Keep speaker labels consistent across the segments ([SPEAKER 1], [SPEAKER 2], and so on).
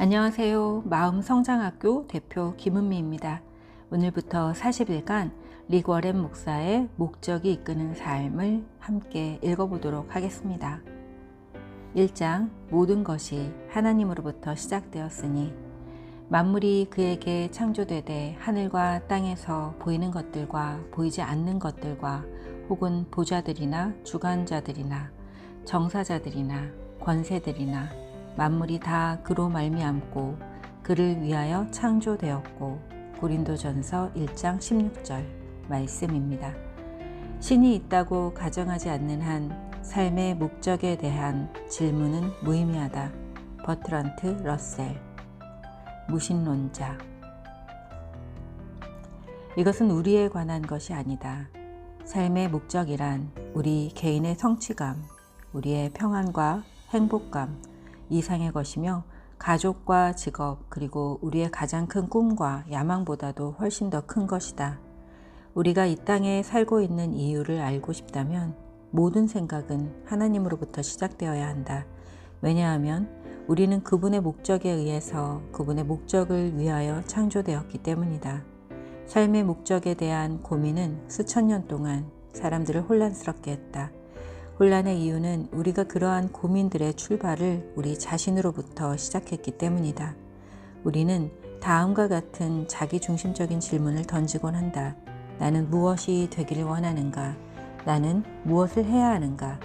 [SPEAKER 1] 안녕하세요. 마음성장학교 대표 김은미입니다. 오늘부터 40일간 릭 워렌 목사의 목적이 이끄는 삶을 함께 읽어보도록 하겠습니다. 1장 모든 것이 하나님으로부터 시작되었으니 만물이 그에게 창조되되 하늘과 땅에서 보이는 것들과 보이지 않는 것들과 혹은 보좌들이나 주관자들이나 정사자들이나 권세들이나 만물이 다 그로 말미암고 그를 위하여 창조되었고. 고린도전서 1장 16절 말씀입니다. 신이 있다고 가정하지 않는 한 삶의 목적에 대한 질문은 무의미하다. 버트란트 러셀, 무신론자. 이것은 우리에 관한 것이 아니다. 삶의 목적이란 우리 개인의 성취감, 우리의 평안과 행복감 이상의 것이며 가족과 직업 그리고 우리의 가장 큰 꿈과 야망보다도 훨씬 더 큰 것이다. 우리가 이 땅에 살고 있는 이유를 알고 싶다면 모든 생각은 하나님으로부터 시작되어야 한다. 왜냐하면 우리는 그분의 목적에 의해서 그분의 목적을 위하여 창조되었기 때문이다. 삶의 목적에 대한 고민은 수천 년 동안 사람들을 혼란스럽게 했다. 혼란의 이유는 우리가 그러한 고민들의 출발을 우리 자신으로부터 시작했기 때문이다. 우리는 다음과 같은 자기중심적인 질문을 던지곤 한다. 나는 무엇이 되기를 원하는가? 나는 무엇을 해야 하는가?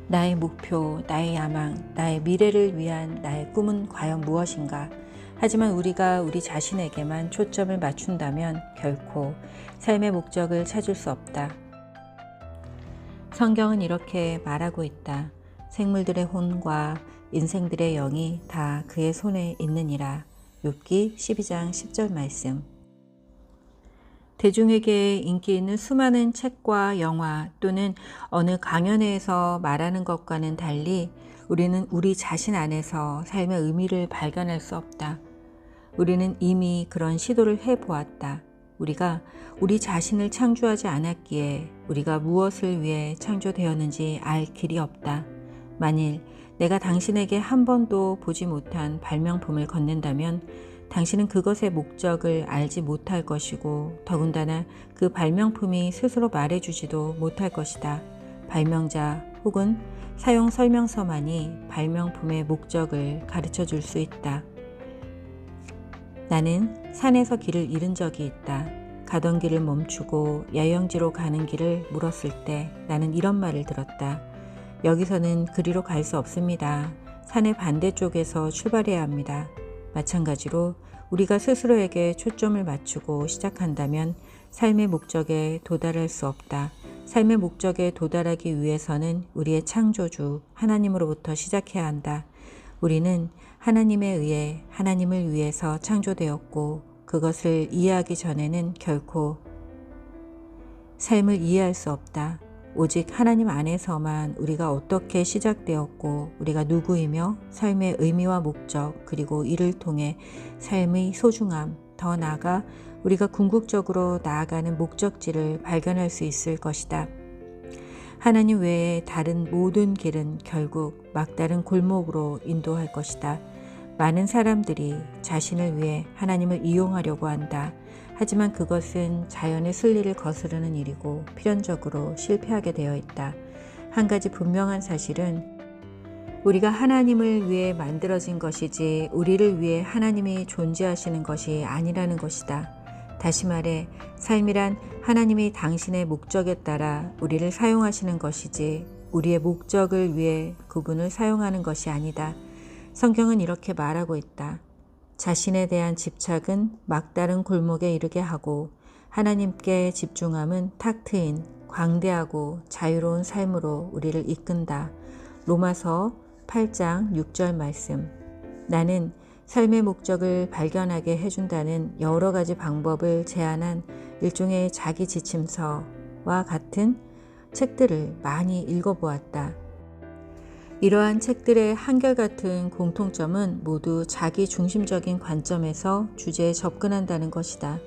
[SPEAKER 1] 나의 목표, 나의 야망, 나의 미래를 위한 나의 꿈은 과연 무엇인가? 하지만 우리가 우리 자신에게만 초점을 맞춘다면 결코 삶의 목적을 찾을 수 없다. 성경은 이렇게 말하고 있다. 생물들의 혼과 인생들의 영이 다 그의 손에 있느니라. 욥기 12장 10절 말씀. 대중에게 인기 있는 수많은 책과 영화 또는 어느 강연회에서 말하는 것과는 달리 우리는 우리 자신 안에서 삶의 의미를 발견할 수 없다. 우리는 이미 그런 시도를 해보았다. 우리가 우리 자신을 창조하지 않았기에 우리가 무엇을 위해 창조되었는지 알 길이 없다. 만일 내가 당신에게 한 번도 보지 못한 발명품을 건넨다면 당신은 그것의 목적을 알지 못할 것이고 더군다나 그 발명품이 스스로 말해주지도 못할 것이다. 발명자 혹은 사용 설명서만이 발명품의 목적을 가르쳐 줄 수 있다. 나는 산에서 길을 잃은 적이 있다. 가던 길을 멈추고 야영지로 가는 길을 물었을 때 나는 이런 말을 들었다. 여기서는 그리로 갈 수 없습니다. 산의 반대쪽에서 출발해야 합니다. 마찬가지로 우리가 스스로에게 초점을 맞추고 시작한다면 삶의 목적에 도달할 수 없다. 삶의 목적에 도달하기 위해서는 우리의 창조주 하나님으로부터 시작해야 한다. 우리는 하나님에 의해 하나님을 위해서 창조되었고 그것을 이해하기 전에는 결코 삶을 이해할 수 없다. 오직 하나님 안에서만 우리가 어떻게 시작되었고 우리가 누구이며 삶의 의미와 목적 그리고 이를 통해 삶의 소중함 더 나아가 우리가 궁극적으로 나아가는 목적지를 발견할 수 있을 것이다. 하나님 외에 다른 모든 길은 결국 막다른 골목으로 인도할 것이다. 많은 사람들이 자신을 위해 하나님을 이용하려고 한다. 하지만 그것은 자연의 순리를 거스르는 일이고 필연적으로 실패하게 되어 있다. 한 가지 분명한 사실은 우리가 하나님을 위해 만들어진 것이지 우리를 위해 하나님이 존재하시는 것이 아니라는 것이다. 다시 말해 삶이란 하나님이 당신의 목적에 따라 우리를 사용하시는 것이지 우리의 목적을 위해 그분을 사용하는 것이 아니다. 성경은 이렇게 말하고 있다. 자신에 대한 집착은 막다른 골목에 이르게 하고 하나님께 집중함은 탁 트인 광대하고 자유로운 삶으로 우리를 이끈다. 로마서 8장 6절 말씀. 나는 삶의 목적을 발견하게 해준다는 여러 가지 방법을 제안한 일종의 자기 지침서와 같은 책들을 많이 읽어보았다. 이러한 책들의 한결같은 공통점은 모두 자기 중심적인 관점에서 주제에 접근한다는 것이다.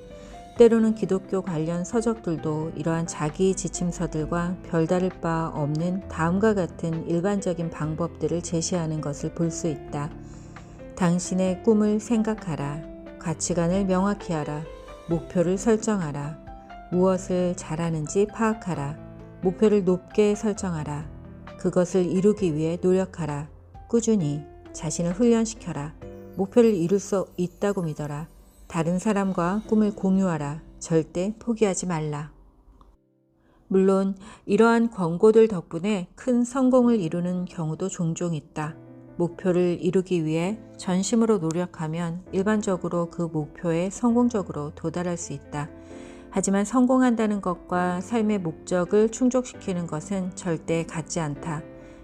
[SPEAKER 1] 때로는 기독교 관련 서적들도 이러한 자기 지침서들과 별다를 바 없는 다음과 같은 일반적인 방법들을 제시하는 것을 볼 수 있다. 당신의 꿈을 생각하라. 가치관을 명확히 하라. 목표를 설정하라. 무엇을 잘하는지 파악하라. 목표를 높게 설정하라. 그것을 이루기 위해 노력하라. 꾸준히 자신을 훈련시켜라. 목표를 이룰 수 있다고 믿어라. 다른 사람과 꿈을 공유하라. 절대 포기하지 말라. 물론 이러한 권고들 덕분에 큰 성공을 이루는 경우도 종종 있다. 목표를 이루기 위해 전심으로 노력하면 일반적으로 그 목표에 성공적으로 도달할 수 있다. 하지만 성공한다는 것과 삶의 목적을 충족시키는 것은 절대 같지 않다.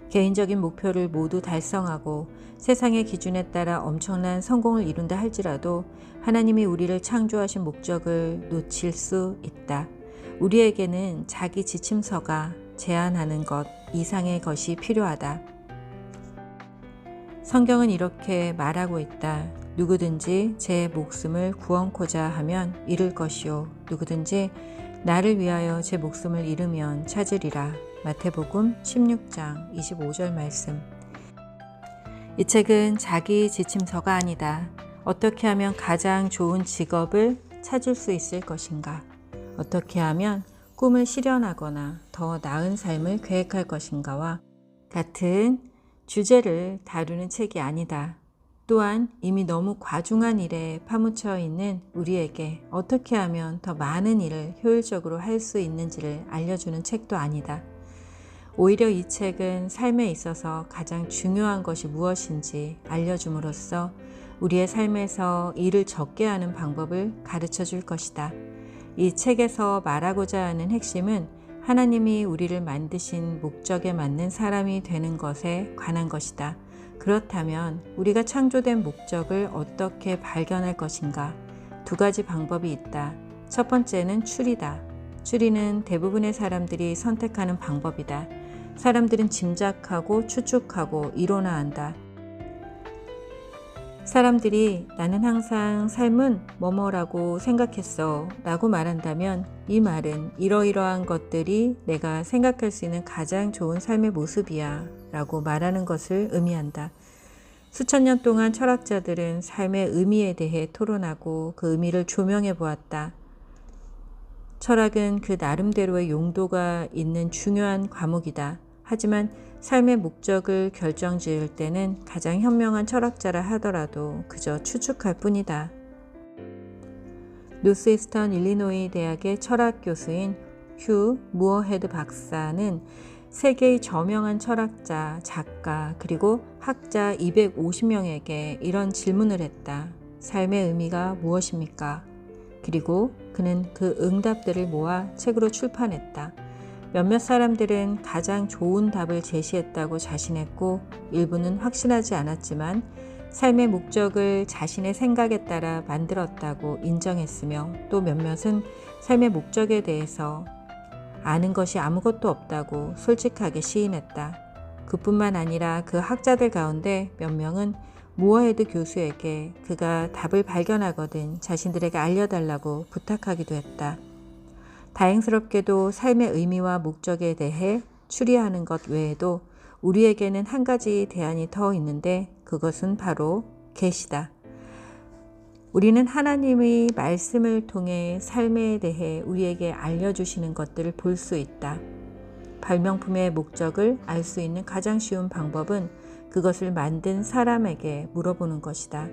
[SPEAKER 1] 개인적인 목표를 모두 달성하고 세상의 기준에 따라 엄청난 성공을 이룬다 할지라도 하나님이 우리를 창조하신 목적을 놓칠 수 있다. 우리에게는 자기 지침서가 제안하는 것 이상의 것이 필요하다. 성경은 이렇게 말하고 있다. 누구든지 제 목숨을 구원코자 하면 잃을 것이요 누구든지 나를 위하여 제 목숨을 잃으면 찾으리라. 마태복음 16장 25절 말씀. 이 책은 자기 지침서가 아니다. 어떻게 하면 가장 좋은 직업을 찾을 수 있을 것인가? 어떻게 하면 꿈을 실현하거나 더 나은 삶을 계획할 것인가와 같은 주제를 다루는 책이 아니다. 또한 이미 너무 과중한 일에 파묻혀 있는 우리에게 어떻게 하면 더 많은 일을 효율적으로 할 수 있는지를 알려주는 책도 아니다. 오히려 이 책은 삶에 있어서 가장 중요한 것이 무엇인지 알려줌으로써 우리의 삶에서 일을 적게 하는 방법을 가르쳐 줄 것이다. 이 책에서 말하고자 하는 핵심은 하나님이 우리를 만드신 목적에 맞는 사람이 되는 것에 관한 것이다. 그렇다면 우리가 창조된 목적을 어떻게 발견할 것인가? 두 가지 방법이 있다. 첫 번째는 추리다. 추리는 대부분의 사람들이 선택하는 방법이다. 사람들은 짐작하고 추측하고 이론화한다. 사람들이 나는 항상 삶은 뭐뭐라고 생각했어 라고 말한다면 이 말은 이러이러한 것들이 내가 생각할 수 있는 가장 좋은 삶의 모습이야 라고 말하는 것을 의미한다. 수천 년 동안 철학자들은 삶의 의미에 대해 토론하고 그 의미를 조명해 보았다. 철학은 그 나름대로의 용도가 있는 중요한 과목이다. 하지만 삶의 목적을 결정지을 때는 가장 현명한 철학자라 하더라도 그저 추측할 뿐이다. 노스이스턴 일리노이 대학의 철학 교수인 휴 무어헤드 박사는 세계의 저명한 철학자, 작가, 그리고 학자 250명에게 이런 질문을 했다. 삶의 의미가 무엇입니까? 그리고 그는 그 응답들을 모아 책으로 출판했다. 몇몇 사람들은 가장 좋은 답을 제시했다고 자신했고 일부는 확신하지 않았지만 삶의 목적을 자신의 생각에 따라 만들었다고 인정했으며 또 몇몇은 삶의 목적에 대해서 아는 것이 아무것도 없다고 솔직하게 시인했다. 그뿐만 아니라 그 학자들 가운데 몇 명은 무어헤드 교수에게 그가 답을 발견하거든 자신들에게 알려달라고 부탁하기도 했다. 다행스럽게도 삶의 의미와 목적에 대해 추리하는 것 외에도 우리에게는 한 가지 대안이 더 있는데 그것은 바로 계시다. 우리는 하나님의 말씀을 통해 삶에 대해 우리에게 알려주시는 것들을 볼 수 있다. 발명품의 목적을 알 수 있는 가장 쉬운 방법은 그것을 만든 사람에게 물어보는 것이다.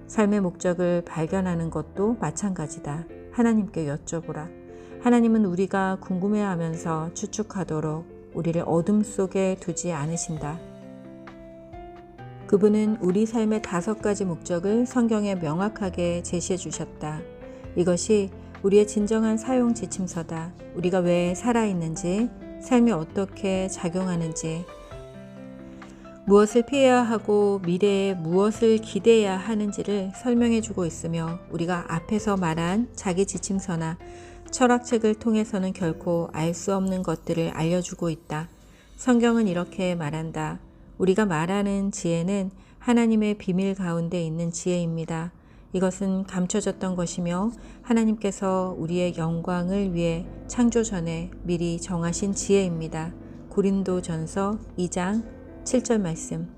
[SPEAKER 1] 삶의 목적을 발견하는 것도 마찬가지다. 하나님께 여쭤보라. 하나님은 우리가 궁금해하면서 추측하도록 우리를 어둠 속에 두지 않으신다. 그분은 우리 삶의 5가지 목적을 성경에 명확하게 제시해 주셨다. 이것이 우리의 진정한 사용 지침서다. 우리가 왜 살아있는지, 삶이 어떻게 작용하는지, 무엇을 피해야 하고 미래에 무엇을 기대해야 하는지를 설명해 주고 있으며 우리가 앞에서 말한 자기 지침서나 철학책을 통해서는 결코 알 수 없는 것들을 알려주고 있다. 성경은 이렇게 말한다. 우리가 말하는 지혜는 하나님의 비밀 가운데 있는 지혜입니다. 이것은 감춰졌던 것이며 하나님께서 우리의 영광을 위해 창조 전에 미리 정하신 지혜입니다. 고린도전서 2장 7절 말씀.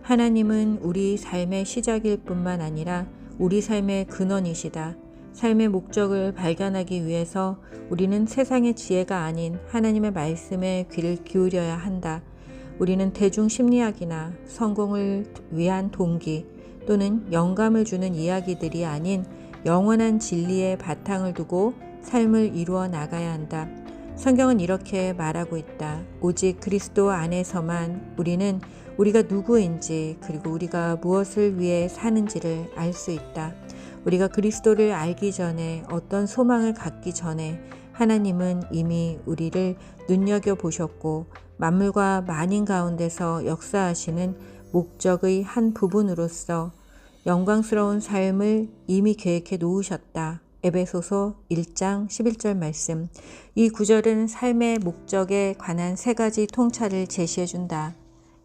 [SPEAKER 1] 하나님은 우리 삶의 시작일 뿐만 아니라 우리 삶의 근원이시다. 삶의 목적을 발견하기 위해서 우리는 세상의 지혜가 아닌 하나님의 말씀에 귀를 기울여야 한다. 우리는 대중 심리학이나 성공을 위한 동기 또는 영감을 주는 이야기들이 아닌 영원한 진리의 바탕을 두고 삶을 이루어 나가야 한다. 성경은 이렇게 말하고 있다. 오직 그리스도 안에서만 우리는 우리가 누구인지 그리고 우리가 무엇을 위해 사는지를 알 수 있다. 우리가 그리스도를 알기 전에 어떤 소망을 갖기 전에 하나님은 이미 우리를 눈여겨보셨고 만물과 만인 가운데서 역사하시는 목적의 한 부분으로서 영광스러운 삶을 이미 계획해 놓으셨다. 에베소서 1장 11절 말씀. 이 구절은 삶의 목적에 관한 세 가지 통찰을 제시해 준다.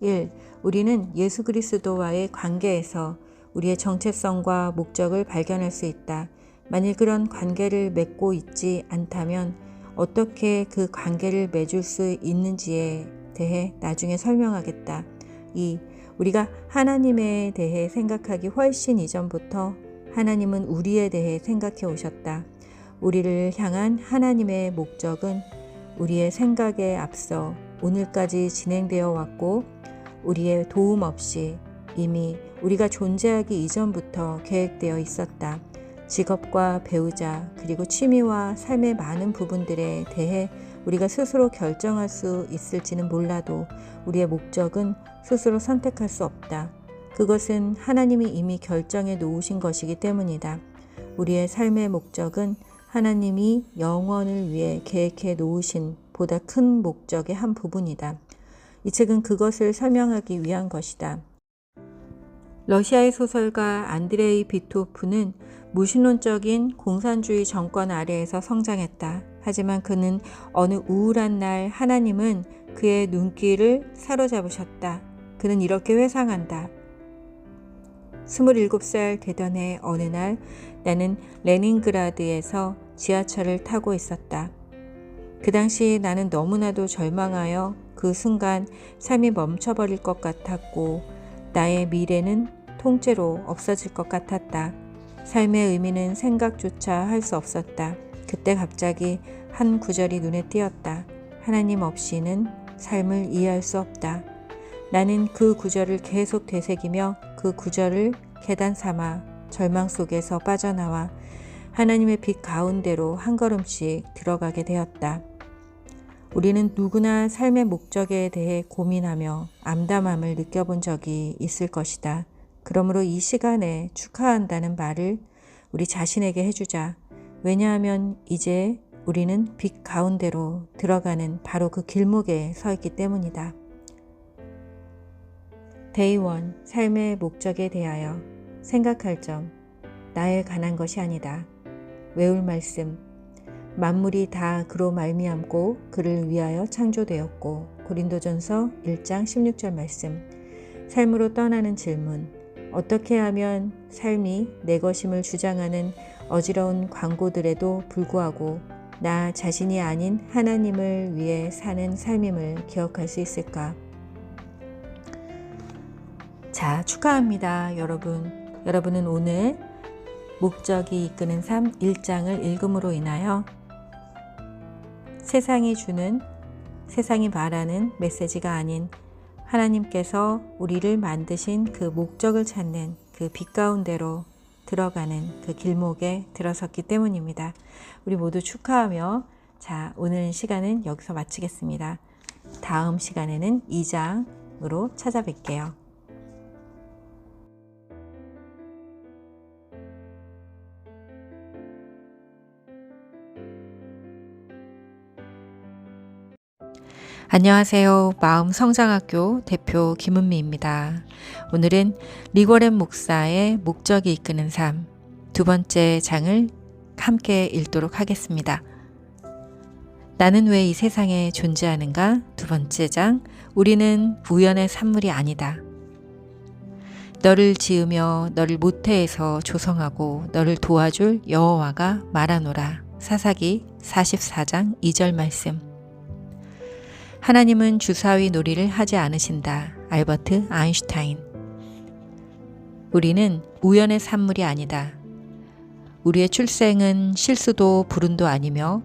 [SPEAKER 1] 1. 우리는 예수 그리스도와의 관계에서 우리의 정체성과 목적을 발견할 수 있다. 만일 그런 관계를 맺고 있지 않다면 어떻게 그 관계를 맺을 수 있는지에 대해 나중에 설명하겠다. 2. 우리가 하나님에 대해 생각하기 훨씬 이전부터 하나님은 우리에 대해 생각해 오셨다. 우리를 향한 하나님의 목적은 우리의 생각에 앞서 오늘까지 진행되어 왔고 우리의 도움 없이 이미 우리가 존재하기 이전부터 계획되어 있었다. 직업과 배우자 그리고 취미와 삶의 많은 부분들에 대해 우리가 스스로 결정할 수 있을지는 몰라도 우리의 목적은 스스로 선택할 수 없다. 그것은 하나님이 이미 결정해 놓으신 것이기 때문이다. 우리의 삶의 목적은 하나님이 영원을 위해 계획해 놓으신 보다 큰 목적의 한 부분이다. 이 책은 그것을 설명하기 위한 것이다. 러시아의 소설가 안드레이 비토프는 무신론적인 공산주의 정권 아래에서 성장했다. 하지만 그는 어느 우울한 날 하나님은 그의 눈길을 사로잡으셨다. 그는 이렇게 회상한다. 27살 되던 해 어느 날 나는 레닌그라드에서 지하철을 타고 있었다. 그 당시 나는 너무나도 절망하여 그 순간 삶이 멈춰버릴 것 같았고 나의 미래는 통째로 없어질 것 같았다. 삶의 의미는 생각조차 할 수 없었다. 그때 갑자기 한 구절이 눈에 띄었다. 하나님 없이는 삶을 이해할 수 없다. 나는 그 구절을 계속 되새기며 그 구절을 계단 삼아 절망 속에서 빠져나와 하나님의 빛 가운데로 한 걸음씩 들어가게 되었다. 우리는 누구나 삶의 목적에 대해 고민하며 암담함을 느껴본 적이 있을 것이다. 그러므로 이 시간에 축하한다는 말을 우리 자신에게 해주자. 왜냐하면 이제 우리는 빛 가운데로 들어가는 바로 그 길목에 서 있기 때문이다. 데이 1. 삶의 목적에 대하여 생각할 점. 나에 관한 것이 아니다. 외울 말씀. 만물이 다 그로 말미암고 그를 위하여 창조되었고. 고린도전서 1장 16절 말씀. 삶으로 떠나는 질문. 어떻게 하면 삶이 내 것임을 주장하는 어지러운 광고들에도 불구하고 나 자신이 아닌 하나님을 위해 사는 삶임을 기억할 수 있을까? 자, 축하합니다, 여러분. 여러분은 오늘 목적이 이끄는 삶 1장을 읽음으로 인하여 세상이 말하는 메시지가 아닌 하나님께서 우리를 만드신 그 목적을 찾는 그 빛 가운데로 들어가는 그 길목에 들어섰기 때문입니다. 우리 모두 축하하며 자, 오늘 시간은 여기서 마치겠습니다. 다음 시간에는 2장으로 찾아뵐게요. 안녕하세요. 마음성장학교 대표 김은미입니다. 오늘은 리고렌 목사의 목적이 이끄는 삶 두 번째 장을 함께 읽도록 하겠습니다. 나는 왜 이 세상에 존재하는가? 두 번째 장, 우리는 우연의 산물이 아니다. 너를 지으며 너를 모태에서 조성하고 너를 도와줄 여호와가 말하노라. 사사기 44장 2절 말씀. 하나님은 주사위 놀이를 하지 않으신다. 알버트 아인슈타인. 우리는 우연의 산물이 아니다. 우리의 출생은 실수도 불운도 아니며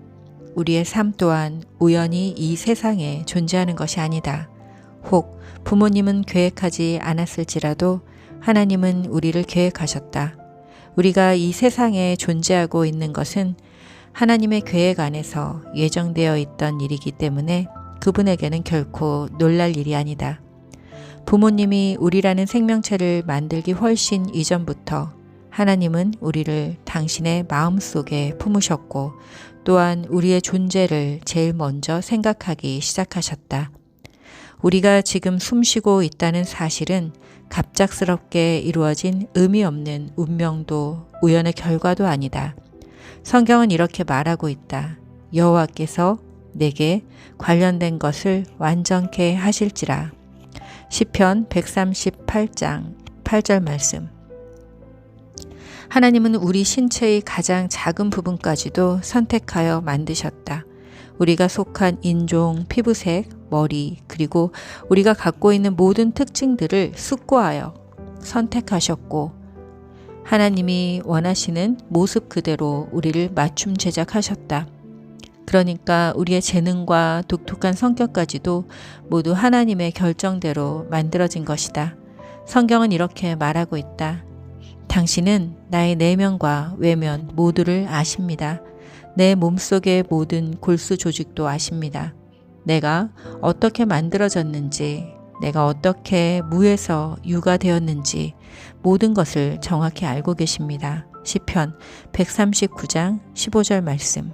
[SPEAKER 1] 우리의 삶 또한 우연히 이 세상에 존재하는 것이 아니다. 혹 부모님은 계획하지 않았을지라도 하나님은 우리를 계획하셨다. 우리가 이 세상에 존재하고 있는 것은 하나님의 계획 안에서 예정되어 있던 일이기 때문에 그분에게는 결코 놀랄 일이 아니다. 부모님이 우리라는 생명체를 만들기 훨씬 이전부터 하나님은 우리를 당신의 마음속에 품으셨고 또한 우리의 존재를 제일 먼저 생각하기 시작하셨다. 우리가 지금 숨쉬고 있다는 사실은 갑작스럽게 이루어진 의미 없는 운명도 우연의 결과도 아니다. 성경은 이렇게 말하고 있다. 여호와께서 내게 관련된 것을 완전케 하실지라. 시편 138장 8절 말씀. 하나님은 우리 신체의 가장 작은 부분까지도 선택하여 만드셨다. 우리가 속한 인종, 피부색, 머리, 그리고 우리가 갖고 있는 모든 특징들을 숙고하여 선택하셨고 하나님이 원하시는 모습 그대로 우리를 맞춤 제작하셨다. 그러니까 우리의 재능과 독특한 성격까지도 모두 하나님의 결정대로 만들어진 것이다. 성경은 이렇게 말하고 있다. 당신은 나의 내면과 외면 모두를 아십니다. 내 몸속의 모든 골수 조직도 아십니다. 내가 어떻게 만들어졌는지, 내가 어떻게 무에서 유가 되었는지 모든 것을 정확히 알고 계십니다. 시편 139장 15절 말씀.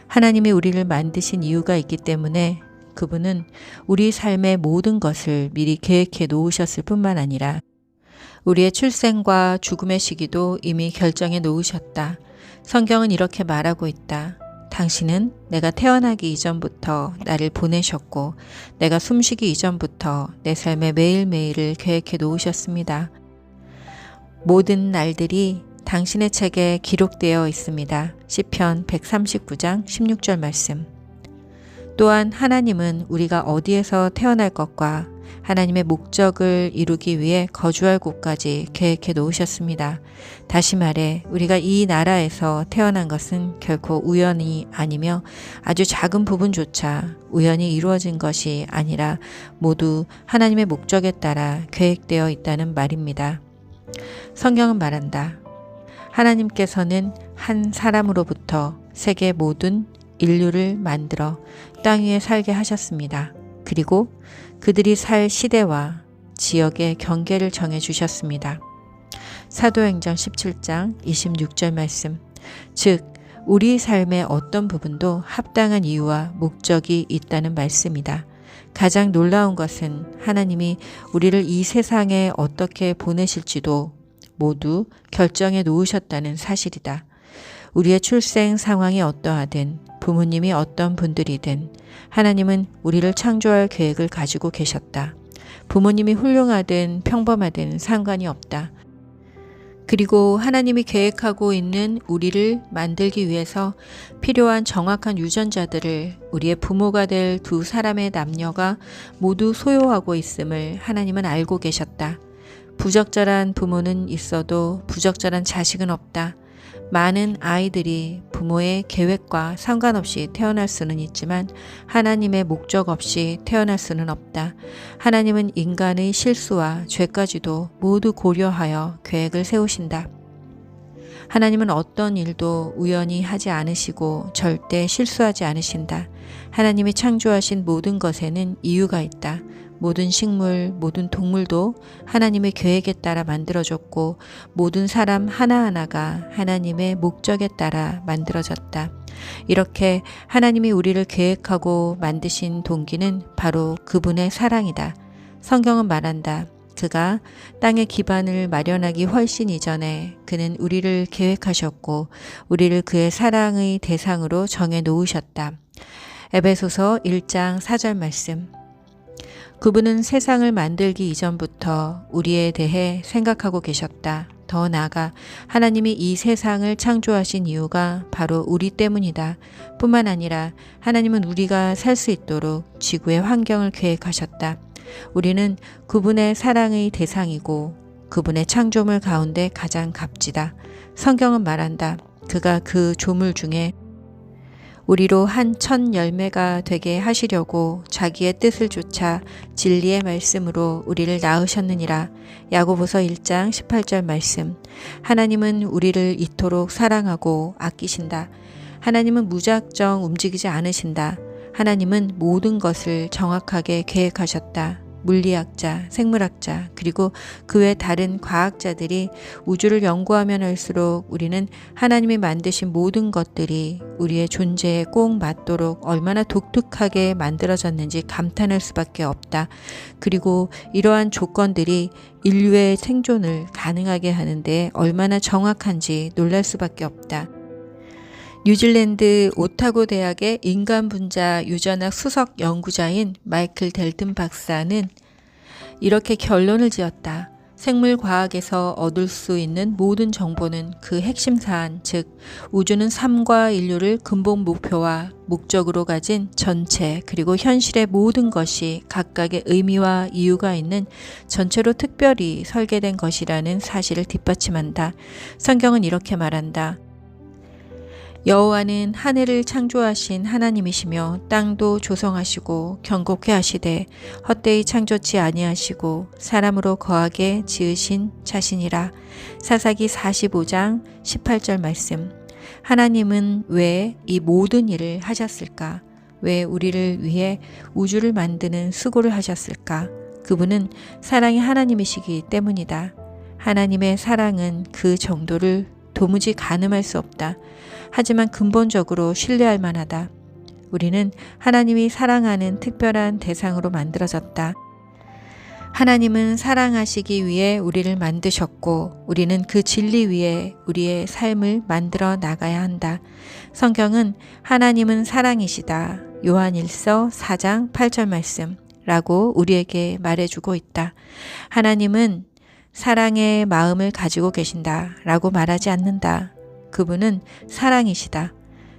[SPEAKER 1] 하나님이 우리를 만드신 이유가 있기 때문에 그분은 우리 삶의 모든 것을 미리 계획해 놓으셨을 뿐만 아니라 우리의 출생과 죽음의 시기도 이미 결정해 놓으셨다. 성경은 이렇게 말하고 있다. 당신은 내가 태어나기 이전부터 나를 보내셨고 내가 숨쉬기 이전부터 내 삶의 매일매일을 계획해 놓으셨습니다. 모든 날들이 당신의 책에 기록되어 있습니다. 시편 139장 16절 말씀. 또한 하나님은 우리가 어디에서 태어날 것과 하나님의 목적을 이루기 위해 거주할 곳까지 계획해 놓으셨습니다. 다시 말해 우리가 이 나라에서 태어난 것은 결코 우연이 아니며 아주 작은 부분조차 우연히 이루어진 것이 아니라 모두 하나님의 목적에 따라 계획되어 있다는 말입니다. 성경은 말한다. 하나님께서는 한 사람으로부터 세계 모든 인류를 만들어 땅 위에 살게 하셨습니다. 그리고 그들이 살 시대와 지역의 경계를 정해 주셨습니다. 사도행전 17장 26절 말씀. 즉 우리 삶의 어떤 부분도 합당한 이유와 목적이 있다는 말씀이다. 가장 놀라운 것은 하나님이 우리를 이 세상에 어떻게 보내실지도 모두 결정해 놓으셨다는 사실이다. 우리의 출생 상황이 어떠하든 부모님이 어떤 분들이든 하나님은 우리를 창조할 계획을 가지고 계셨다. 부모님이 훌륭하든 평범하든 상관이 없다. 그리고 하나님이 계획하고 있는 우리를 만들기 위해서 필요한 정확한 유전자들을 우리의 부모가 될 두 사람의 남녀가 모두 소유하고 있음을 하나님은 알고 계셨다. 부적절한 부모는 있어도 부적절한 자식은 없다. 많은 아이들이 부모의 계획과 상관없이 태어날 수는 있지만 하나님의 목적 없이 태어날 수는 없다. 하나님은 인간의 실수와 죄까지도 모두 고려하여 계획을 세우신다. 하나님은 어떤 일도 우연히 하지 않으시고 절대 실수하지 않으신다. 하나님이 창조하신 모든 것에는 이유가 있다. 모든 식물, 모든 동물도 하나님의 계획에 따라 만들어졌고 모든 사람 하나하나가 하나님의 목적에 따라 만들어졌다. 이렇게 하나님이 우리를 계획하고 만드신 동기는 바로 그분의 사랑이다. 성경은 말한다. 그가 땅의 기반을 마련하기 훨씬 이전에 그는 우리를 계획하셨고 우리를 그의 사랑의 대상으로 정해 놓으셨다. 에베소서 1장 4절 말씀. 그분은 세상을 만들기 이전부터 우리에 대해 생각하고 계셨다. 더 나아가 하나님이 이 세상을 창조하신 이유가 바로 우리 때문이다. 뿐만 아니라 하나님은 우리가 살 수 있도록 지구의 환경을 계획하셨다. 우리는 그분의 사랑의 대상이고 그분의 창조물 가운데 가장 값지다. 성경은 말한다. 그가 그 조물 중에 우리로 한 천 열매가 되게 하시려고 자기의 뜻을 좇아 진리의 말씀으로 우리를 낳으셨느니라. 야고보서 1장 18절 말씀. 하나님은 우리를 이토록 사랑하고 아끼신다. 하나님은 무작정 움직이지 않으신다. 하나님은 모든 것을 정확하게 계획하셨다. 물리학자, 생물학자, 그리고 그 외 다른 과학자들이 우주를 연구하면 할수록 우리는 하나님이 만드신 모든 것들이 우리의 존재에 꼭 맞도록 얼마나 독특하게 만들어졌는지 감탄할 수밖에 없다. 그리고 이러한 조건들이 인류의 생존을 가능하게 하는데 얼마나 정확한지 놀랄 수밖에 없다. 뉴질랜드 오타고 대학의 인간분자 유전학 수석 연구자인 마이클 델튼 박사는 이렇게 결론을 지었다. 생물과학에서 얻을 수 있는 모든 정보는 그 핵심 사안, 즉 우주는 삶과 인류를 근본 목표와 목적으로 가진 전체 그리고 현실의 모든 것이 각각의 의미와 이유가 있는 전체로 특별히 설계된 것이라는 사실을 뒷받침한다. 성경은 이렇게 말한다. 여호와는 하늘을 창조하신 하나님이시며 땅도 조성하시고 견고케 하시되 헛되이 창조치 아니하시고 사람으로 거하게 지으신 자신이라. 사사기 45장 18절 말씀. 하나님은 왜 이 모든 일을 하셨을까? 왜 우리를 위해 우주를 만드는 수고를 하셨을까? 그분은 사랑의 하나님이시기 때문이다. 하나님의 사랑은 그 정도를 도무지 가늠할 수 없다. 하지만 근본적으로 신뢰할 만하다. 우리는 하나님이 사랑하는 특별한 대상으로 만들어졌다. 하나님은 사랑하시기 위해 우리를 만드셨고 우리는 그 진리 위에 우리의 삶을 만들어 나가야 한다. 성경은 하나님은 사랑이시다. 요한일서 4장 8절 말씀라고 우리에게 말해주고 있다. 하나님은 사랑의 마음을 가지고 계신다 라고 말하지 않는다. 그분은 사랑이시다.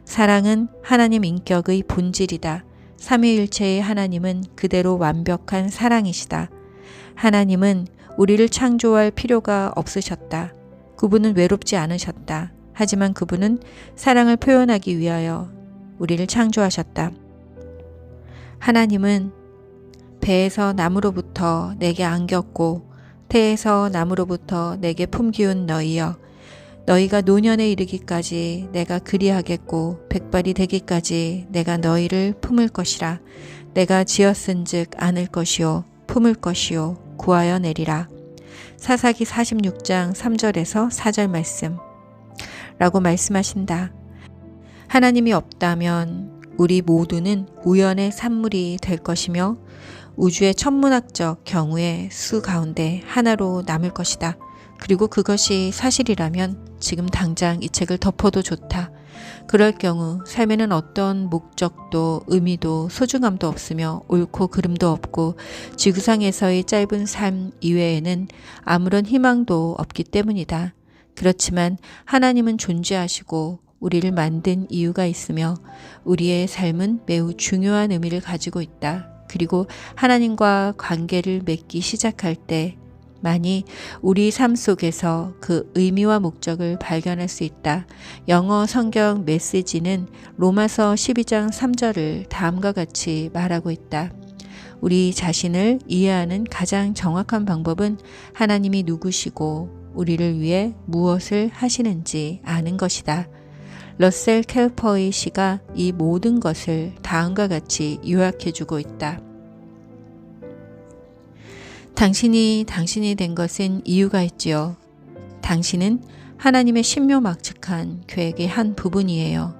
[SPEAKER 1] 사랑은 하나님 인격의 본질이다. 삼위일체의 하나님은 그대로 완벽한 사랑이시다. 하나님은 우리를 창조할 필요가 없으셨다. 그분은 외롭지 않으셨다. 하지만 그분은 사랑을 표현하기 위하여 우리를 창조하셨다. 하나님은 배에서 나무로부터 내게 안겼고 태에서 나무로부터 내게 품기운 너희여 너희가 노년에 이르기까지 내가 그리하겠고 백발이 되기까지 내가 너희를 품을 것이라. 내가 지었은즉 안을 것이요 품을 것이요 구하여 내리라. 사사기 46장 3절에서 4절 말씀 라고 말씀하신다. 하나님이 없다면 우리 모두는 우연의 산물이 될 것이며 우주의 천문학적 경우의 수 가운데 하나로 남을 것이다. 그리고 그것이 사실이라면 지금 당장 이 책을 덮어도 좋다. 그럴 경우 삶에는 어떤 목적도 의미도 소중함도 없으며 옳고 그름도 없고 지구상에서의 짧은 삶 이외에는 아무런 희망도 없기 때문이다. 그렇지만 하나님은 존재하시고 우리를 만든 이유가 있으며 우리의 삶은 매우 중요한 의미를 가지고 있다. 그리고 하나님과 관계를 맺기 시작할 때 만이 우리 삶 속에서 그 의미와 목적을 발견할 수 있다. 영어 성경 메시지는 로마서 12장 3절을 다음과 같이 말하고 있다. 우리 자신을 이해하는 가장 정확한 방법은 하나님이 누구시고 우리를 위해 무엇을 하시는지 아는 것이다. 러셀 켈퍼의 시가 이 모든 것을 다음과 같이 요약해주고 있다. 당신이 된 것은 이유가 있지요. 당신은 하나님의 신묘막측한 계획의 한 부분이에요.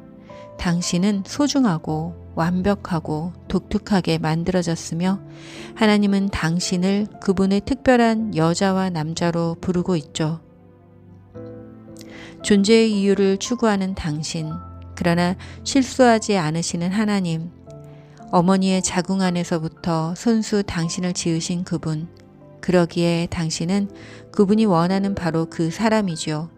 [SPEAKER 1] 당신은 소중하고 완벽하고 독특하게 만들어졌으며 하나님은 당신을 그분의 특별한 여자와 남자로 부르고 있죠. 존재의 이유를 추구하는 당신, 그러나 실수하지 않으시는 하나님, 어머니의 자궁 안에서부터 손수 당신을 지으신 그분, 그러기에 당신은 그분이 원하는 바로 그 사람이죠.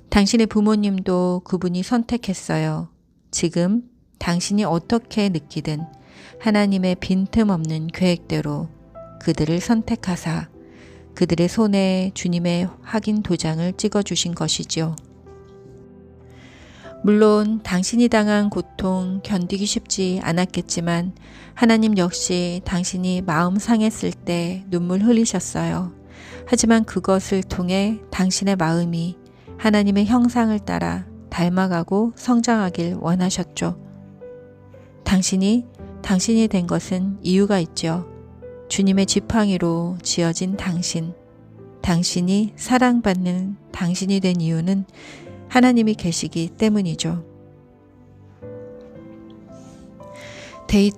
[SPEAKER 1] 당신의 부모님도 그분이 선택했어요. 지금 당신이 어떻게 느끼든 하나님의 빈틈없는 계획대로 그들을 선택하사 그들의 손에 주님의 확인 도장을 찍어주신 것이지요. 물론 당신이 당한 고통 견디기 쉽지 않았겠지만 하나님 역시 당신이 마음 상했을 때 눈물 흘리셨어요. 하지만 그것을 통해 당신의 마음이 하나님의 형상을 따라 닮아가고 성장하길 원하셨죠. 당신이 된 것은 이유가 있죠. 주님의 지팡이로 지어진 당신이 사랑받는 당신이 된 이유는 하나님이 계시기 때문이죠. 데이 2.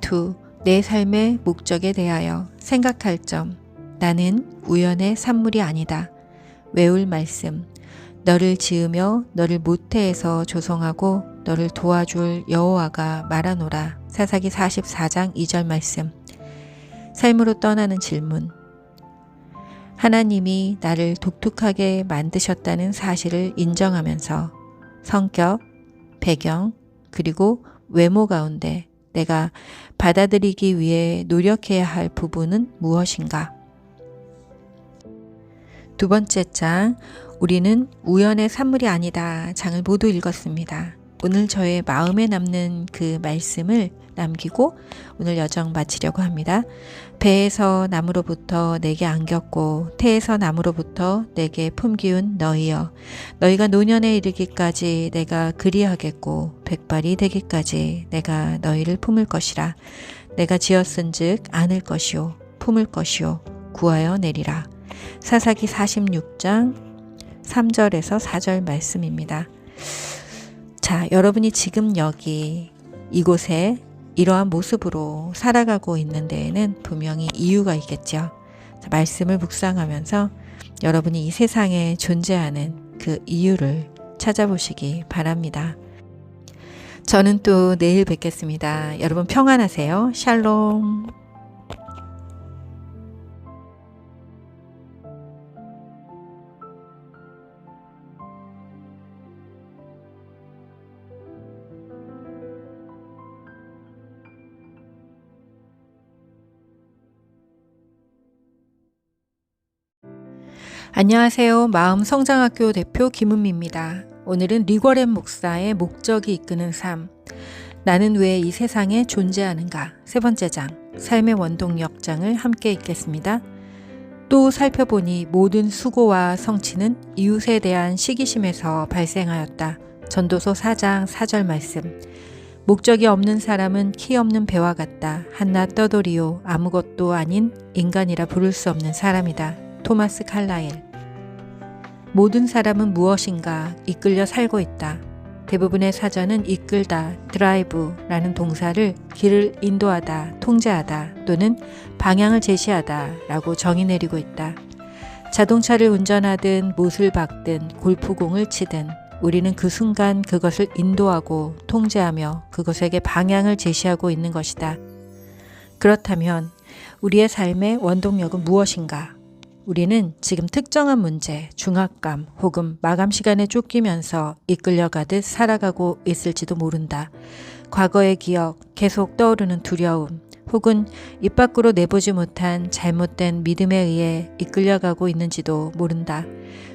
[SPEAKER 1] 내 삶의 목적에 대하여 생각할 점. 나는 우연의 산물이 아니다. 외울 말씀. 너를 지으며 너를 모태에서 조성하고 너를 도와줄 여호와가 말하노라. 사사기 44장 2절 말씀. 삶으로 떠나는 질문. 하나님이 나를 독특하게 만드셨다는 사실을 인정하면서 성격, 배경, 그리고 외모 가운데 내가 받아들이기 위해 노력해야 할 부분은 무엇인가? 두 번째 장, 우리는 우연의 산물이 아니다 장을 모두 읽었습니다. 오늘 저의 마음에 남는 그 말씀을 남기고 오늘 여정 마치려고 합니다. 배에서 나무로부터 내게 안겼고 태에서 나무로부터 내게 품기운 너희여, 너희가 노년에 이르기까지 내가 그리하겠고 백발이 되기까지 내가 너희를 품을 것이라. 내가 지었은즉 안을 것이요 품을 것이요 구하여 내리라. 사사기 46장 3절에서 4절 말씀입니다. 자, 여러분이 지금 여기 이곳에 이러한 모습으로 살아가고 있는 데에는 분명히 이유가 있겠죠. 자, 말씀을 묵상하면서 여러분이 이 세상에 존재하는 그 이유를 찾아보시기 바랍니다. 저는 또 내일 뵙겠습니다. 여러분 평안하세요. 샬롬. 안녕하세요. 마음성장학교 대표 김은미입니다. 오늘은 리거렌 목사의 목적이 이끄는 삶. 나는 왜 이 세상에 존재하는가? 세 번째 장, 삶의 원동력 장을 함께 읽겠습니다. 또 살펴보니 모든 수고와 성취는 이웃에 대한 시기심에서 발생하였다. 전도서 4장 4절 말씀. 목적이 없는 사람은 키 없는 배와 같다. 한낱 떠돌이요 아무것도 아닌 인간이라 부를 수 없는 사람이다. 토마스 칼라일. 모든 사람은 무엇인가 이끌려 살고 있다. 대부분의 사전은 이끌다, 드라이브라는 동사를 길을 인도하다, 통제하다 또는 방향을 제시하다 라고 정의 내리고 있다. 자동차를 운전하든 못을 박든 골프공을 치든 우리는 그 순간 그것을 인도하고 통제하며 그것에게 방향을 제시하고 있는 것이다. 그렇다면 우리의 삶의 원동력은 무엇인가? 우리는 지금 특정한 문제, 중압감 혹은 마감 시간에 쫓기면서 이끌려가듯 살아가고 있을지도 모른다. 과거의 기억, 계속 떠오르는 두려움, 혹은 입 밖으로 내보지 못한 잘못된 믿음에 의해 이끌려가고 있는지도 모른다.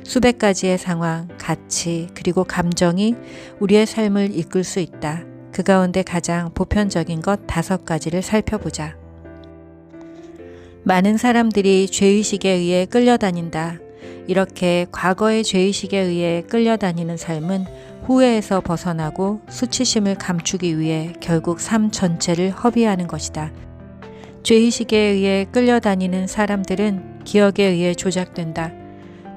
[SPEAKER 1] 수백 가지의 상황, 가치, 그리고 감정이 우리의 삶을 이끌 수 있다. 그 가운데 가장 보편적인 것 5가지를 살펴보자. 많은 사람들이 죄의식에 의해 끌려다닌다. 이렇게 과거의 죄의식에 의해 끌려다니는 삶은 후회에서 벗어나고 수치심을 감추기 위해 결국 삶 전체를 허비하는 것이다. 죄의식에 의해 끌려다니는 사람들은 기억에 의해 조작된다.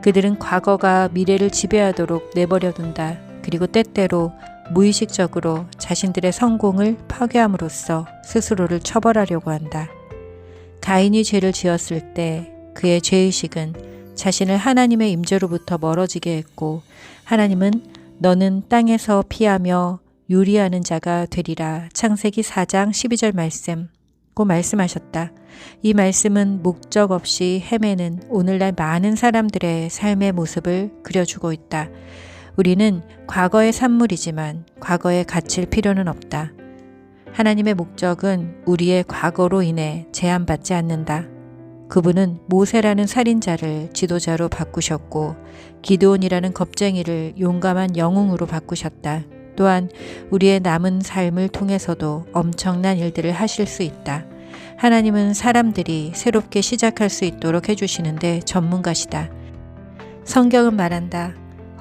[SPEAKER 1] 그들은 과거가 미래를 지배하도록 내버려둔다. 그리고 때때로 무의식적으로 자신들의 성공을 파괴함으로써 스스로를 처벌하려고 한다. 가인이 죄를 지었을 때 그의 죄의식은 자신을 하나님의 임재로부터 멀어지게 했고 하나님은 너는 땅에서 피하며 유리하는 자가 되리라. 창세기 4장 12절 말씀고 말씀하셨다. 이 말씀은 목적 없이 헤매는 오늘날 많은 사람들의 삶의 모습을 그려주고 있다. 우리는 과거의 산물이지만 과거에 갇힐 필요는 없다. 하나님의 목적은 우리의 과거로 인해 제한받지 않는다. 그분은 모세라는 살인자를 지도자로 바꾸셨고 기드온이라는 겁쟁이를 용감한 영웅으로 바꾸셨다. 또한 우리의 남은 삶을 통해서도 엄청난 일들을 하실 수 있다. 하나님은 사람들이 새롭게 시작할 수 있도록 해주시는데 전문가시다. 성경은 말한다.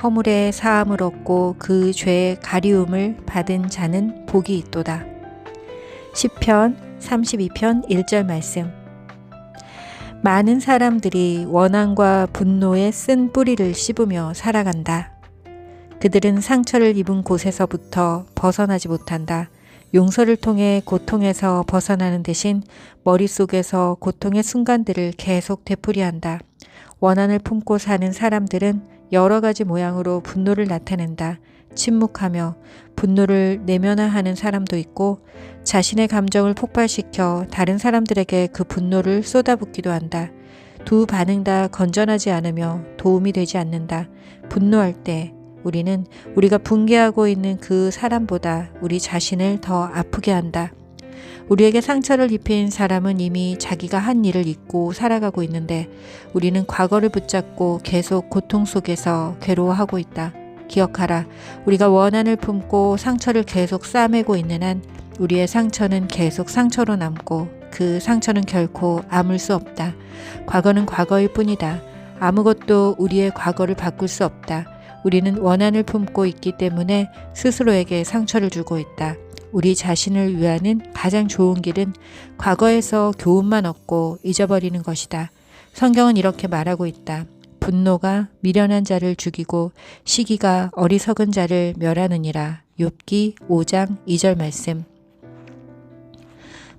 [SPEAKER 1] 허물의 사함을 얻고 그 죄의 가리움을 받은 자는 복이 있도다. 시편 32편 1절 말씀. 많은 사람들이 원한과 분노에 쓴 뿌리를 씹으며 살아간다. 그들은 상처를 입은 곳에서부터 벗어나지 못한다. 용서를 통해 고통에서 벗어나는 대신 머릿속에서 고통의 순간들을 계속 되풀이한다. 원한을 품고 사는 사람들은 여러 가지 모양으로 분노를 나타낸다. 침묵하며 분노를 내면화하는 사람도 있고 자신의 감정을 폭발시켜 다른 사람들에게 그 분노를 쏟아붓기도 한다. 두 반응 다 건전하지 않으며 도움이 되지 않는다. 분노할 때 우리는 우리가 붕괴하고 있는 그 사람보다 우리 자신을 더 아프게 한다. 우리에게 상처를 입힌 사람은 이미 자기가 한 일을 잊고 살아가고 있는데 우리는 과거를 붙잡고 계속 고통 속에서 괴로워하고 있다. 기억하라. 우리가 원한을 품고 상처를 계속 싸매고 있는 한 우리의 상처는 계속 상처로 남고 그 상처는 결코 아물 수 없다. 과거는 과거일 뿐이다. 아무것도 우리의 과거를 바꿀 수 없다. 우리는 원한을 품고 있기 때문에 스스로에게 상처를 주고 있다. 우리 자신을 위하는 가장 좋은 길은 과거에서 교훈만 얻고 잊어버리는 것이다. 성경은 이렇게 말하고 있다. 분노가 미련한 자를 죽이고 시기가 어리석은 자를 멸하느니라. 욥기 5장 2절 말씀.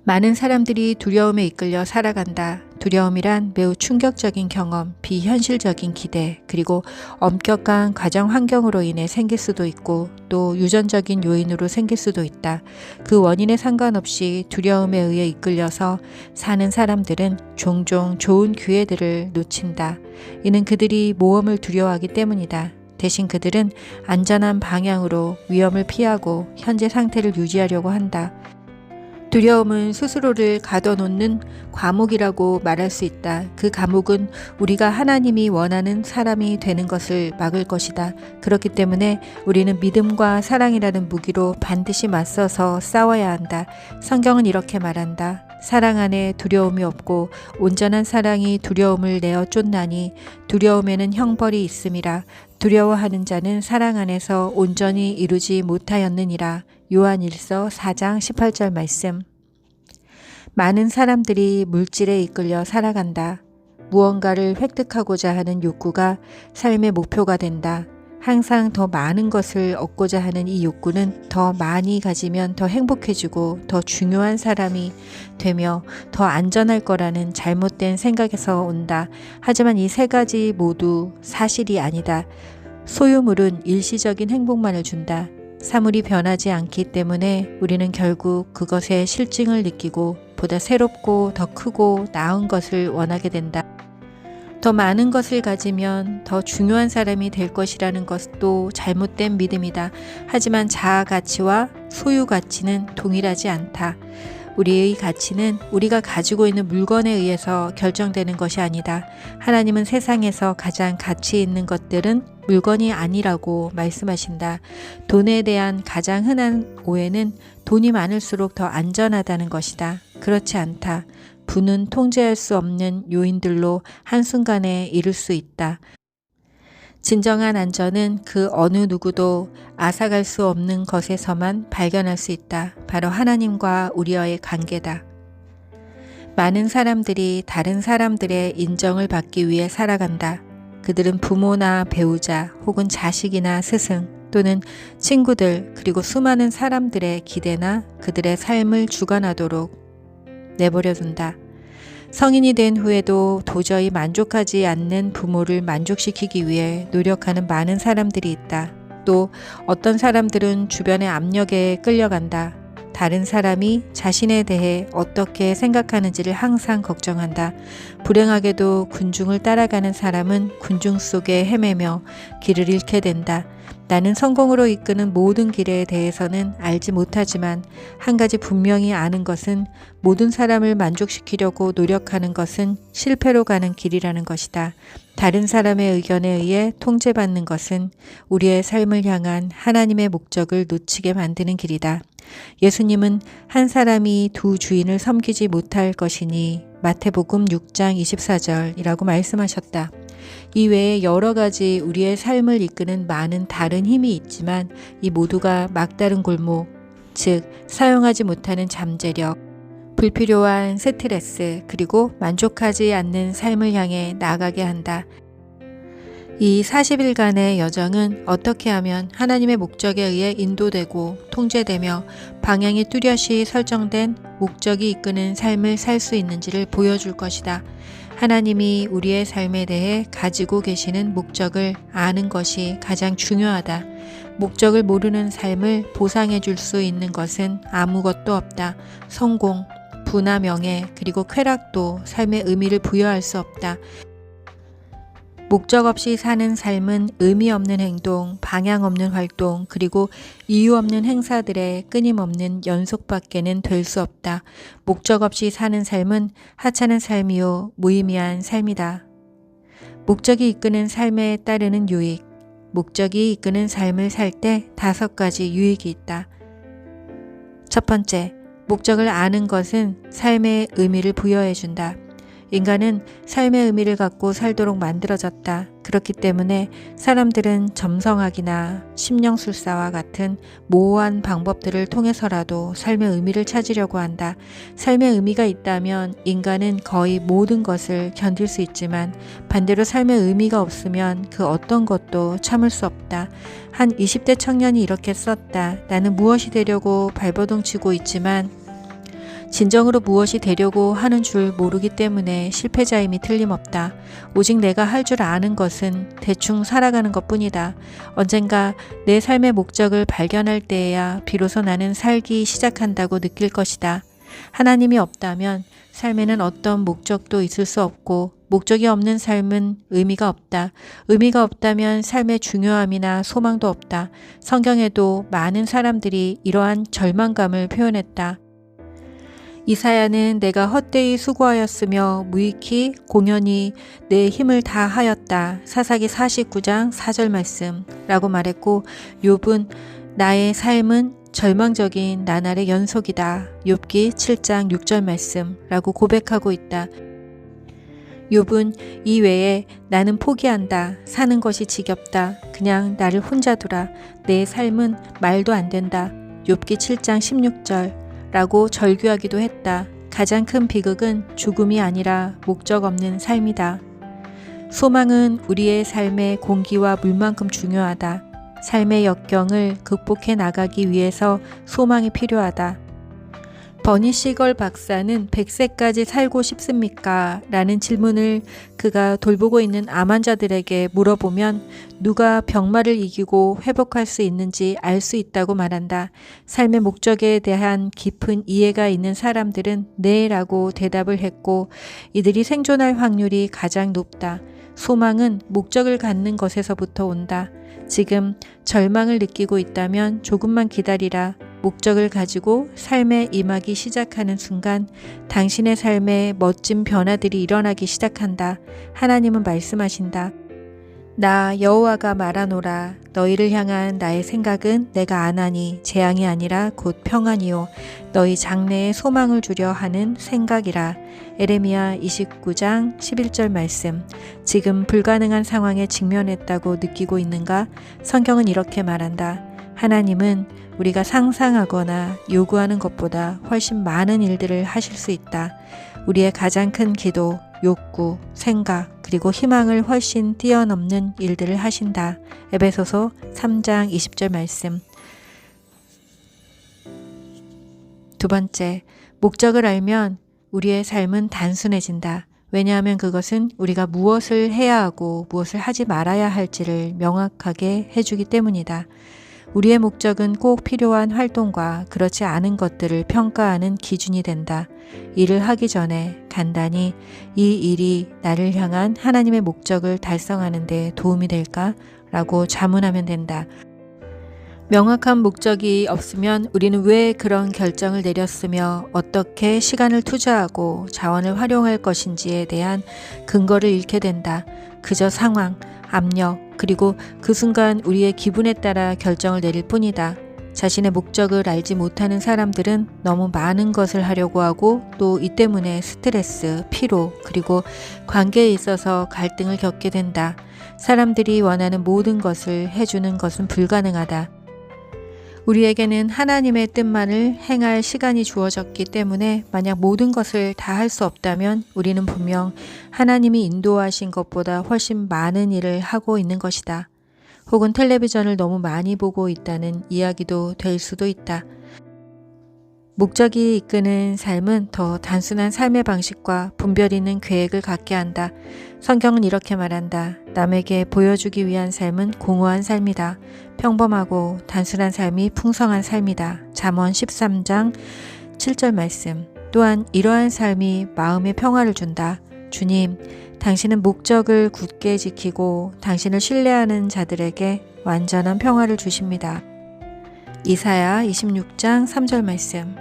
[SPEAKER 1] 많은 사람들이 두려움에 이끌려 살아간다. 두려움이란 매우 충격적인 경험, 비현실적인 기대, 그리고 엄격한 가정 환경으로 인해 생길 수도 있고 또 유전적인 요인으로 생길 수도 있다. 그 원인에 상관없이 두려움에 의해 이끌려서 사는 사람들은 종종 좋은 기회들을 놓친다. 이는 그들이 모험을 두려워하기 때문이다. 대신 그들은 안전한 방향으로 위험을 피하고 현재 상태를 유지하려고 한다. 두려움은 스스로를 가둬놓는 과목이라고 말할 수 있다. 그 감옥은 우리가 하나님이 원하는 사람이 되는 것을 막을 것이다. 그렇기 때문에 우리는 믿음과 사랑이라는 무기로 반드시 맞서서 싸워야 한다. 성경은 이렇게 말한다. 사랑 안에 두려움이 없고 온전한 사랑이 두려움을 내어 쫓나니 두려움에는 형벌이 있음이라. 두려워하는 자는 사랑 안에서 온전히 이루지 못하였느니라. 요한일서 4장 18절 말씀. 많은 사람들이 물질에 이끌려 살아간다. 무언가를 획득하고자 하는 욕구가 삶의 목표가 된다. 항상 더 많은 것을 얻고자 하는 이 욕구는 더 많이 가지면 더 행복해지고 더 중요한 사람이 되며 더 안전할 거라는 잘못된 생각에서 온다. 하지만 이 세 가지 모두 사실이 아니다. 소유물은 일시적인 행복만을 준다. 사물이 변하지 않기 때문에 우리는 결국 그것의 실증을 느끼고 보다 새롭고 더 크고 나은 것을 원하게 된다. 더 많은 것을 가지면 더 중요한 사람이 될 것이라는 것도 잘못된 믿음이다. 하지만 자아 가치와 소유 가치는 동일하지 않다. 우리의 가치는 우리가 가지고 있는 물건에 의해서 결정되는 것이 아니다. 하나님은 세상에서 가장 가치 있는 것들은 물건이 아니라고 말씀하신다. 돈에 대한 가장 흔한 오해는 돈이 많을수록 더 안전하다는 것이다. 그렇지 않다. 부는 통제할 수 없는 요인들로 한순간에 이룰 수 있다. 진정한 안전은 그 어느 누구도 앗아갈 수 없는 것에서만 발견할 수 있다. 바로 하나님과 우리와의 관계다. 많은 사람들이 다른 사람들의 인정을 받기 위해 살아간다. 그들은 부모나 배우자 혹은 자식이나 스승 또는 친구들 그리고 수많은 사람들의 기대나 그들의 삶을 주관하도록 내버려둔다. 성인이 된 후에도 도저히 만족하지 않는 부모를 만족시키기 위해 노력하는 많은 사람들이 있다. 또 어떤 사람들은 주변의 압력에 끌려간다. 다른 사람이 자신에 대해 어떻게 생각하는지를 항상 걱정한다. 불행하게도 군중을 따라가는 사람은 군중 속에 헤매며 길을 잃게 된다. 나는 성공으로 이끄는 모든 길에 대해서는 알지 못하지만 한 가지 분명히 아는 것은 모든 사람을 만족시키려고 노력하는 것은 실패로 가는 길이라는 것이다. 다른 사람의 의견에 의해 통제받는 것은 우리의 삶을 향한 하나님의 목적을 놓치게 만드는 길이다. 예수님은 한 사람이 두 주인을 섬기지 못할 것이니 마태복음 6장 24절이라고 말씀하셨다. 이외에 여러 가지 우리의 삶을 이끄는 많은 다른 힘이 있지만 이 모두가 막다른 골목, 즉 사용하지 못하는 잠재력, 불필요한 스트레스, 그리고 만족하지 않는 삶을 향해 나가게 한다. 이 40일간의 여정은 어떻게 하면 하나님의 목적에 의해 인도되고 통제되며 방향이 뚜렷이 설정된 목적이 이끄는 삶을 살 수 있는지를 보여줄 것이다. 하나님이 우리의 삶에 대해 가지고 계시는 목적을 아는 것이 가장 중요하다. 목적을 모르는 삶을 보상해 줄 수 있는 것은 아무것도 없다. 성공, 부나 명예, 그리고 쾌락도 삶의 의미를 부여할 수 없다. 목적 없이 사는 삶은 의미 없는 행동, 방향 없는 활동, 그리고 이유 없는 행사들의 끊임없는 연속밖에는 될 수 없다. 목적 없이 사는 삶은 하찮은 삶이요 무의미한 삶이다. 목적이 이끄는 삶에 따르는 유익. 목적이 이끄는 삶을 살 때 5가지 유익이 있다. 첫 번째, 목적을 아는 것은 삶의 의미를 부여해준다. 인간은 삶의 의미를 갖고 살도록 만들어졌다. 그렇기 때문에 사람들은 점성학이나 심령술사와 같은 모호한 방법들을 통해서라도 삶의 의미를 찾으려고 한다. 삶의 의미가 있다면 인간은 거의 모든 것을 견딜 수 있지만 반대로 삶의 의미가 없으면 그 어떤 것도 참을 수 없다. 한 20대 청년이 이렇게 썼다. 나는 무엇이 되려고 발버둥 치고 있지만 진정으로 무엇이 되려고 하는 줄 모르기 때문에 실패자임이 틀림없다. 오직 내가 할 줄 아는 것은 대충 살아가는 것뿐이다. 언젠가 내 삶의 목적을 발견할 때에야 비로소 나는 살기 시작한다고 느낄 것이다. 하나님이 없다면 삶에는 어떤 목적도 있을 수 없고 목적이 없는 삶은 의미가 없다. 의미가 없다면 삶의 중요함이나 소망도 없다. 성경에도 많은 사람들이 이러한 절망감을 표현했다. 이사야는 내가 헛되이 수고하였으며 무익히 공연히 내 힘을 다하였다. 사사기 49장 4절 말씀라고 말했고, 욥은 나의 삶은 절망적인 나날의 연속이다. 욥기 7장 6절 말씀라고 고백하고 있다. 욥은 이 외에 나는 포기한다. 사는 것이 지겹다. 그냥 나를 혼자 두라. 내 삶은 말도 안 된다. 욥기 7장 16절 라고 절규하기도 했다. 가장 큰 비극은 죽음이 아니라 목적 없는 삶이다. 소망은 우리의 삶의 공기와 물만큼 중요하다. 삶의 역경을 극복해 나가기 위해서 소망이 필요하다. 버니 시걸 박사는 100세까지 살고 싶습니까? 라는 질문을 그가 돌보고 있는 암 환자들에게 물어보면 누가 병마를 이기고 회복할 수 있는지 알 수 있다고 말한다. 삶의 목적에 대한 깊은 이해가 있는 사람들은 네 라고 대답을 했고 이들이 생존할 확률이 가장 높다. 소망은 목적을 갖는 것에서부터 온다. 지금 절망을 느끼고 있다면 조금만 기다리라. 목적을 가지고 삶에 임하기 시작하는 순간 당신의 삶에 멋진 변화들이 일어나기 시작한다. 하나님은 말씀하신다. 나 여호와가 말하노라. 너희를 향한 나의 생각은 내가 아나니 재앙이 아니라 곧 평안이요 너희 장래에 소망을 주려 하는 생각이라. 에레미야 29장 11절 말씀. 지금 불가능한 상황에 직면했다고 느끼고 있는가? 성경은 이렇게 말한다. 하나님은 우리가 상상하거나 요구하는 것보다 훨씬 많은 일들을 하실 수 있다. 우리의 가장 큰 기도, 욕구, 생각, 그리고 희망을 훨씬 뛰어넘는 일들을 하신다. 에베소서 3장 20절 말씀. 두 번째, 목적을 알면 우리의 삶은 단순해진다. 왜냐하면 그것은 우리가 무엇을 해야 하고 무엇을 하지 말아야 할지를 명확하게 해주기 때문이다. 우리의 목적은 꼭 필요한 활동과 그렇지 않은 것들을 평가하는 기준이 된다. 일을 하기 전에 간단히 이 일이 나를 향한 하나님의 목적을 달성하는 데 도움이 될까? 라고 자문하면 된다. 명확한 목적이 없으면 우리는 왜 그런 결정을 내렸으며 어떻게 시간을 투자하고 자원을 활용할 것인지에 대한 근거를 잃게 된다. 그저 상황, 압력, 그리고 그 순간 우리의 기분에 따라 결정을 내릴 뿐이다. 자신의 목적을 알지 못하는 사람들은 너무 많은 것을 하려고 하고 또 이 때문에 스트레스, 피로, 그리고 관계에 있어서 갈등을 겪게 된다. 사람들이 원하는 모든 것을 해주는 것은 불가능하다. 우리에게는 하나님의 뜻만을 행할 시간이 주어졌기 때문에 만약 모든 것을 다 할 수 없다면 우리는 분명 하나님이 인도하신 것보다 훨씬 많은 일을 하고 있는 것이다. 혹은 텔레비전을 너무 많이 보고 있다는 이야기도 될 수도 있다. 목적이 이끄는 삶은 더 단순한 삶의 방식과 분별 있는 계획을 갖게 한다. 성경은 이렇게 말한다. 남에게 보여주기 위한 삶은 공허한 삶이다. 평범하고 단순한 삶이 풍성한 삶이다. 잠언 13장 7절 말씀. 또한 이러한 삶이 마음의 평화를 준다. 주님, 당신은 목적을 굳게 지키고 당신을 신뢰하는 자들에게 완전한 평화를 주십니다. 이사야 26장 3절 말씀.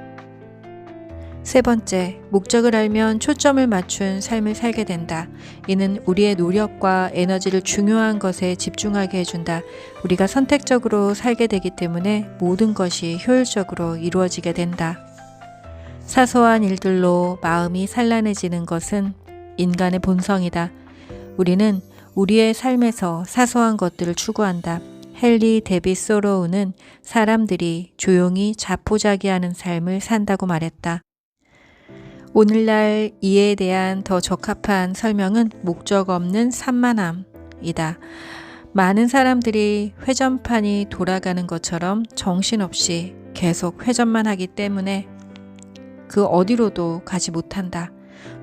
[SPEAKER 1] 세 번째, 목적을 알면 초점을 맞춘 삶을 살게 된다. 이는 우리의 노력과 에너지를 중요한 것에 집중하게 해준다. 우리가 선택적으로 살게 되기 때문에 모든 것이 효율적으로 이루어지게 된다. 사소한 일들로 마음이 산란해지는 것은 인간의 본성이다. 우리는 우리의 삶에서 사소한 것들을 추구한다. 헨리 데빗 소로우는 사람들이 조용히 자포자기하는 삶을 산다고 말했다. 오늘날 이에 대한 더 적합한 설명은 목적 없는 산만함이다. 많은 사람들이 회전판이 돌아가는 것처럼 정신없이 계속 회전만 하기 때문에 그 어디로도 가지 못한다.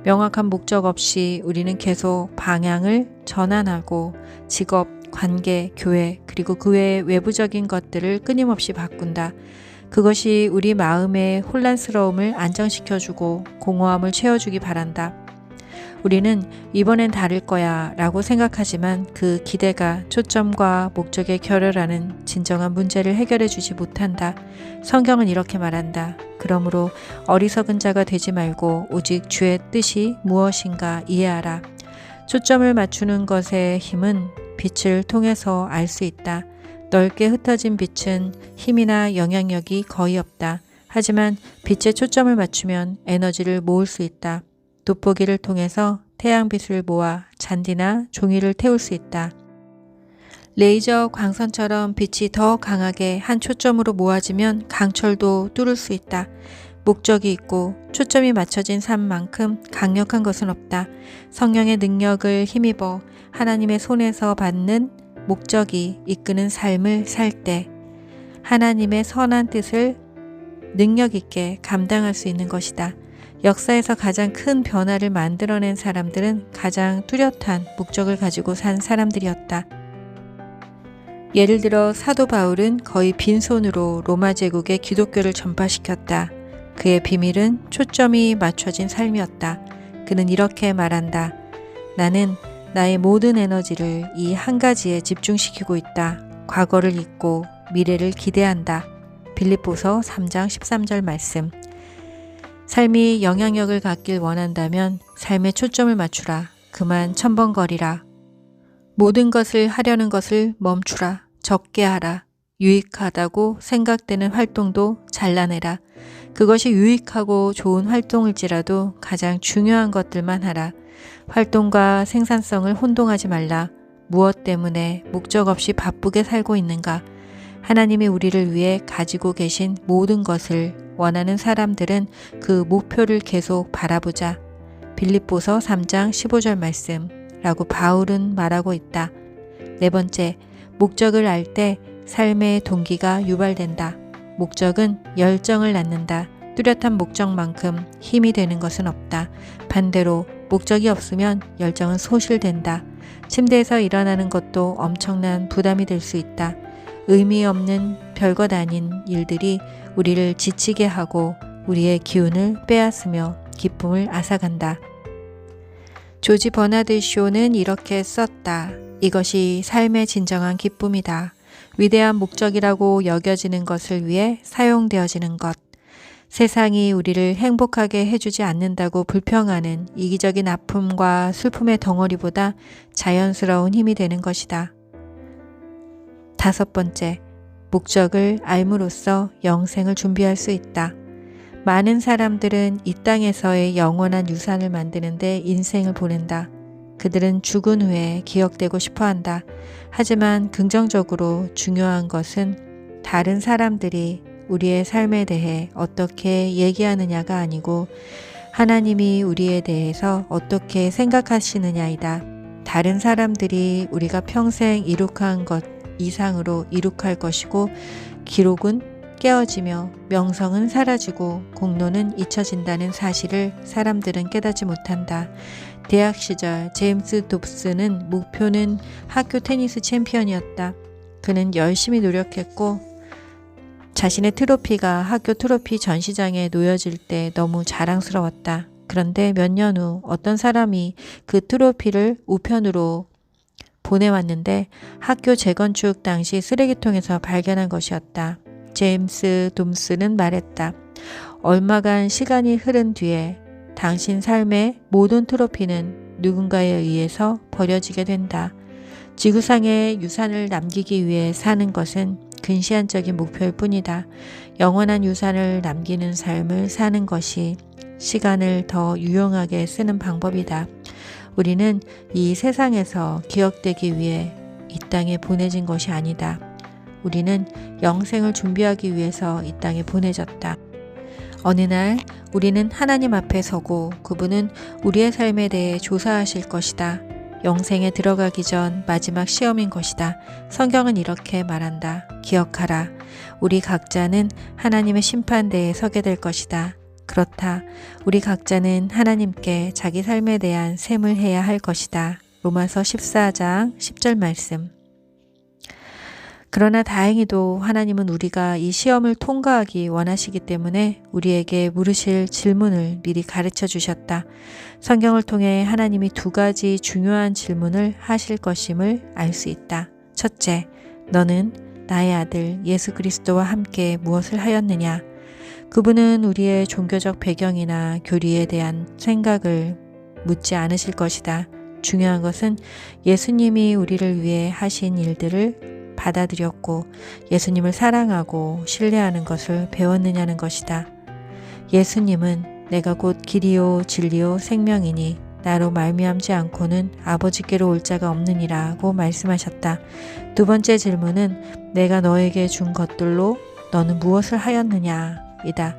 [SPEAKER 1] 명확한 목적 없이 우리는 계속 방향을 전환하고 직업, 관계, 교회, 그리고 그 외의 외부적인 것들을 끊임없이 바꾼다. 그것이 우리 마음의 혼란스러움을 안정시켜주고 공허함을 채워주기 바란다. 우리는 이번엔 다를 거야 라고 생각하지만 그 기대가 초점과 목적의 결여라는 진정한 문제를 해결해 주지 못한다. 성경은 이렇게 말한다. 그러므로 어리석은 자가 되지 말고 오직 주의 뜻이 무엇인가 이해하라. 초점을 맞추는 것의 힘은 빛을 통해서 알 수 있다. 넓게 흩어진 빛은 힘이나 영향력이 거의 없다. 하지만 빛에 초점을 맞추면 에너지를 모을 수 있다. 돋보기를 통해서 태양빛을 모아 잔디나 종이를 태울 수 있다. 레이저 광선처럼 빛이 더 강하게 한 초점으로 모아지면 강철도 뚫을 수 있다. 목적이 있고 초점이 맞춰진 삶만큼 강력한 것은 없다. 성령의 능력을 힘입어 하나님의 손에서 받는 목적이 이끄는 삶을 살 때 하나님의 선한 뜻을 능력 있게 감당할 수 있는 것이다. 역사에서 가장 큰 변화를 만들어낸 사람들은 가장 뚜렷한 목적을 가지고 산 사람들이었다. 예를 들어 사도 바울은 거의 빈손으로 로마 제국에 기독교를 전파시켰다. 그의 비밀은 초점이 맞춰진 삶이었다. 그는 이렇게 말한다. 나는 나의 모든 에너지를 이 한 가지에 집중시키고 있다. 과거를 잊고 미래를 기대한다. 빌립보서 3장 13절 말씀. 삶이 영향력을 갖길 원한다면 삶에 초점을 맞추라. 그만 첨벙거리라. 모든 것을 하려는 것을 멈추라. 적게 하라. 유익하다고 생각되는 활동도 잘라내라. 그것이 유익하고 좋은 활동일지라도 가장 중요한 것들만 하라. 활동과 생산성을 혼동하지 말라. 무엇 때문에 목적 없이 바쁘게 살고 있는가? 하나님이 우리를 위해 가지고 계신 모든 것을 원하는 사람들은 그 목표를 계속 바라보자. 빌립보서 3장 15절 말씀 라고 바울은 말하고 있다. 네 번째, 목적을 알 때 삶의 동기가 유발된다. 목적은 열정을 낳는다. 뚜렷한 목적만큼 힘이 되는 것은 없다. 반대로 목적이 없으면 열정은 소실된다. 침대에서 일어나는 것도 엄청난 부담이 될 수 있다. 의미 없는 별것 아닌 일들이 우리를 지치게 하고 우리의 기운을 빼앗으며 기쁨을 앗아간다. 조지 버나드 쇼는 이렇게 썼다. 이것이 삶의 진정한 기쁨이다. 위대한 목적이라고 여겨지는 것을 위해 사용되어지는 것. 세상이 우리를 행복하게 해주지 않는다고 불평하는 이기적인 아픔과 슬픔의 덩어리보다 자연스러운 힘이 되는 것이다. 5번째, 목적을 알므로써 영생을 준비할 수 있다. 많은 사람들은 이 땅에서의 영원한 유산을 만드는데 인생을 보낸다. 그들은 죽은 후에 기억되고 싶어 한다. 하지만 긍정적으로 중요한 것은 다른 사람들이 우리의 삶에 대해 어떻게 얘기하느냐가 아니고 하나님이 우리에 대해서 어떻게 생각하시느냐이다. 다른 사람들이 우리가 평생 이룩한 것 이상으로 이룩할 것이고 기록은 깨어지며 명성은 사라지고 공로는 잊혀진다는 사실을 사람들은 깨닫지 못한다. 대학 시절 제임스 dobs는 목표는 학교 테니스 챔피언이었다. 그는 열심히 노력했고 자신의 트로피가 학교 트로피 전시장에 놓여질 때 너무 자랑스러웠다. 그런데 몇 년 후 어떤 사람이 그 트로피를 우편으로 보내왔는데 학교 재건축 당시 쓰레기통에서 발견한 것이었다. 제임스 dobs는 말했다. 얼마간 시간이 흐른 뒤에 당신 삶의 모든 트로피는 누군가에 의해서 버려지게 된다. 지구상에 유산을 남기기 위해 사는 것은 근시안적인 목표일 뿐이다. 영원한 유산을 남기는 삶을 사는 것이 시간을 더 유용하게 쓰는 방법이다. 우리는 이 세상에서 기억되기 위해 이 땅에 보내진 것이 아니다. 우리는 영생을 준비하기 위해서 이 땅에 보내졌다. 어느 날 우리는 하나님 앞에 서고 그분은 우리의 삶에 대해 조사하실 것이다. 영생에 들어가기 전 마지막 시험인 것이다. 성경은 이렇게 말한다. 기억하라. 우리 각자는 하나님의 심판대에 서게 될 것이다. 그렇다. 우리 각자는 하나님께 자기 삶에 대한 셈을 해야 할 것이다. 로마서 14장 10절 말씀. 그러나 다행히도 하나님은 우리가 이 시험을 통과하기 원하시기 때문에 우리에게 물으실 질문을 미리 가르쳐 주셨다. 성경을 통해 하나님이 2가지 중요한 질문을 하실 것임을 알 수 있다. 첫째, 너는 나의 아들 예수 그리스도와 함께 무엇을 하였느냐? 그분은 우리의 종교적 배경이나 교리에 대한 생각을 묻지 않으실 것이다. 중요한 것은 예수님이 우리를 위해 하신 일들을 받아들였고 예수님을 사랑하고 신뢰하는 것을 배웠느냐는 것이다. 예수님은 내가 곧 길이요 진리요 생명이니 나로 말미암지 않고는 아버지께로 올 자가 없느니라고 말씀하셨다. 2번째 질문은 내가 너에게 준 것들로 너는 무엇을 하였느냐 이다.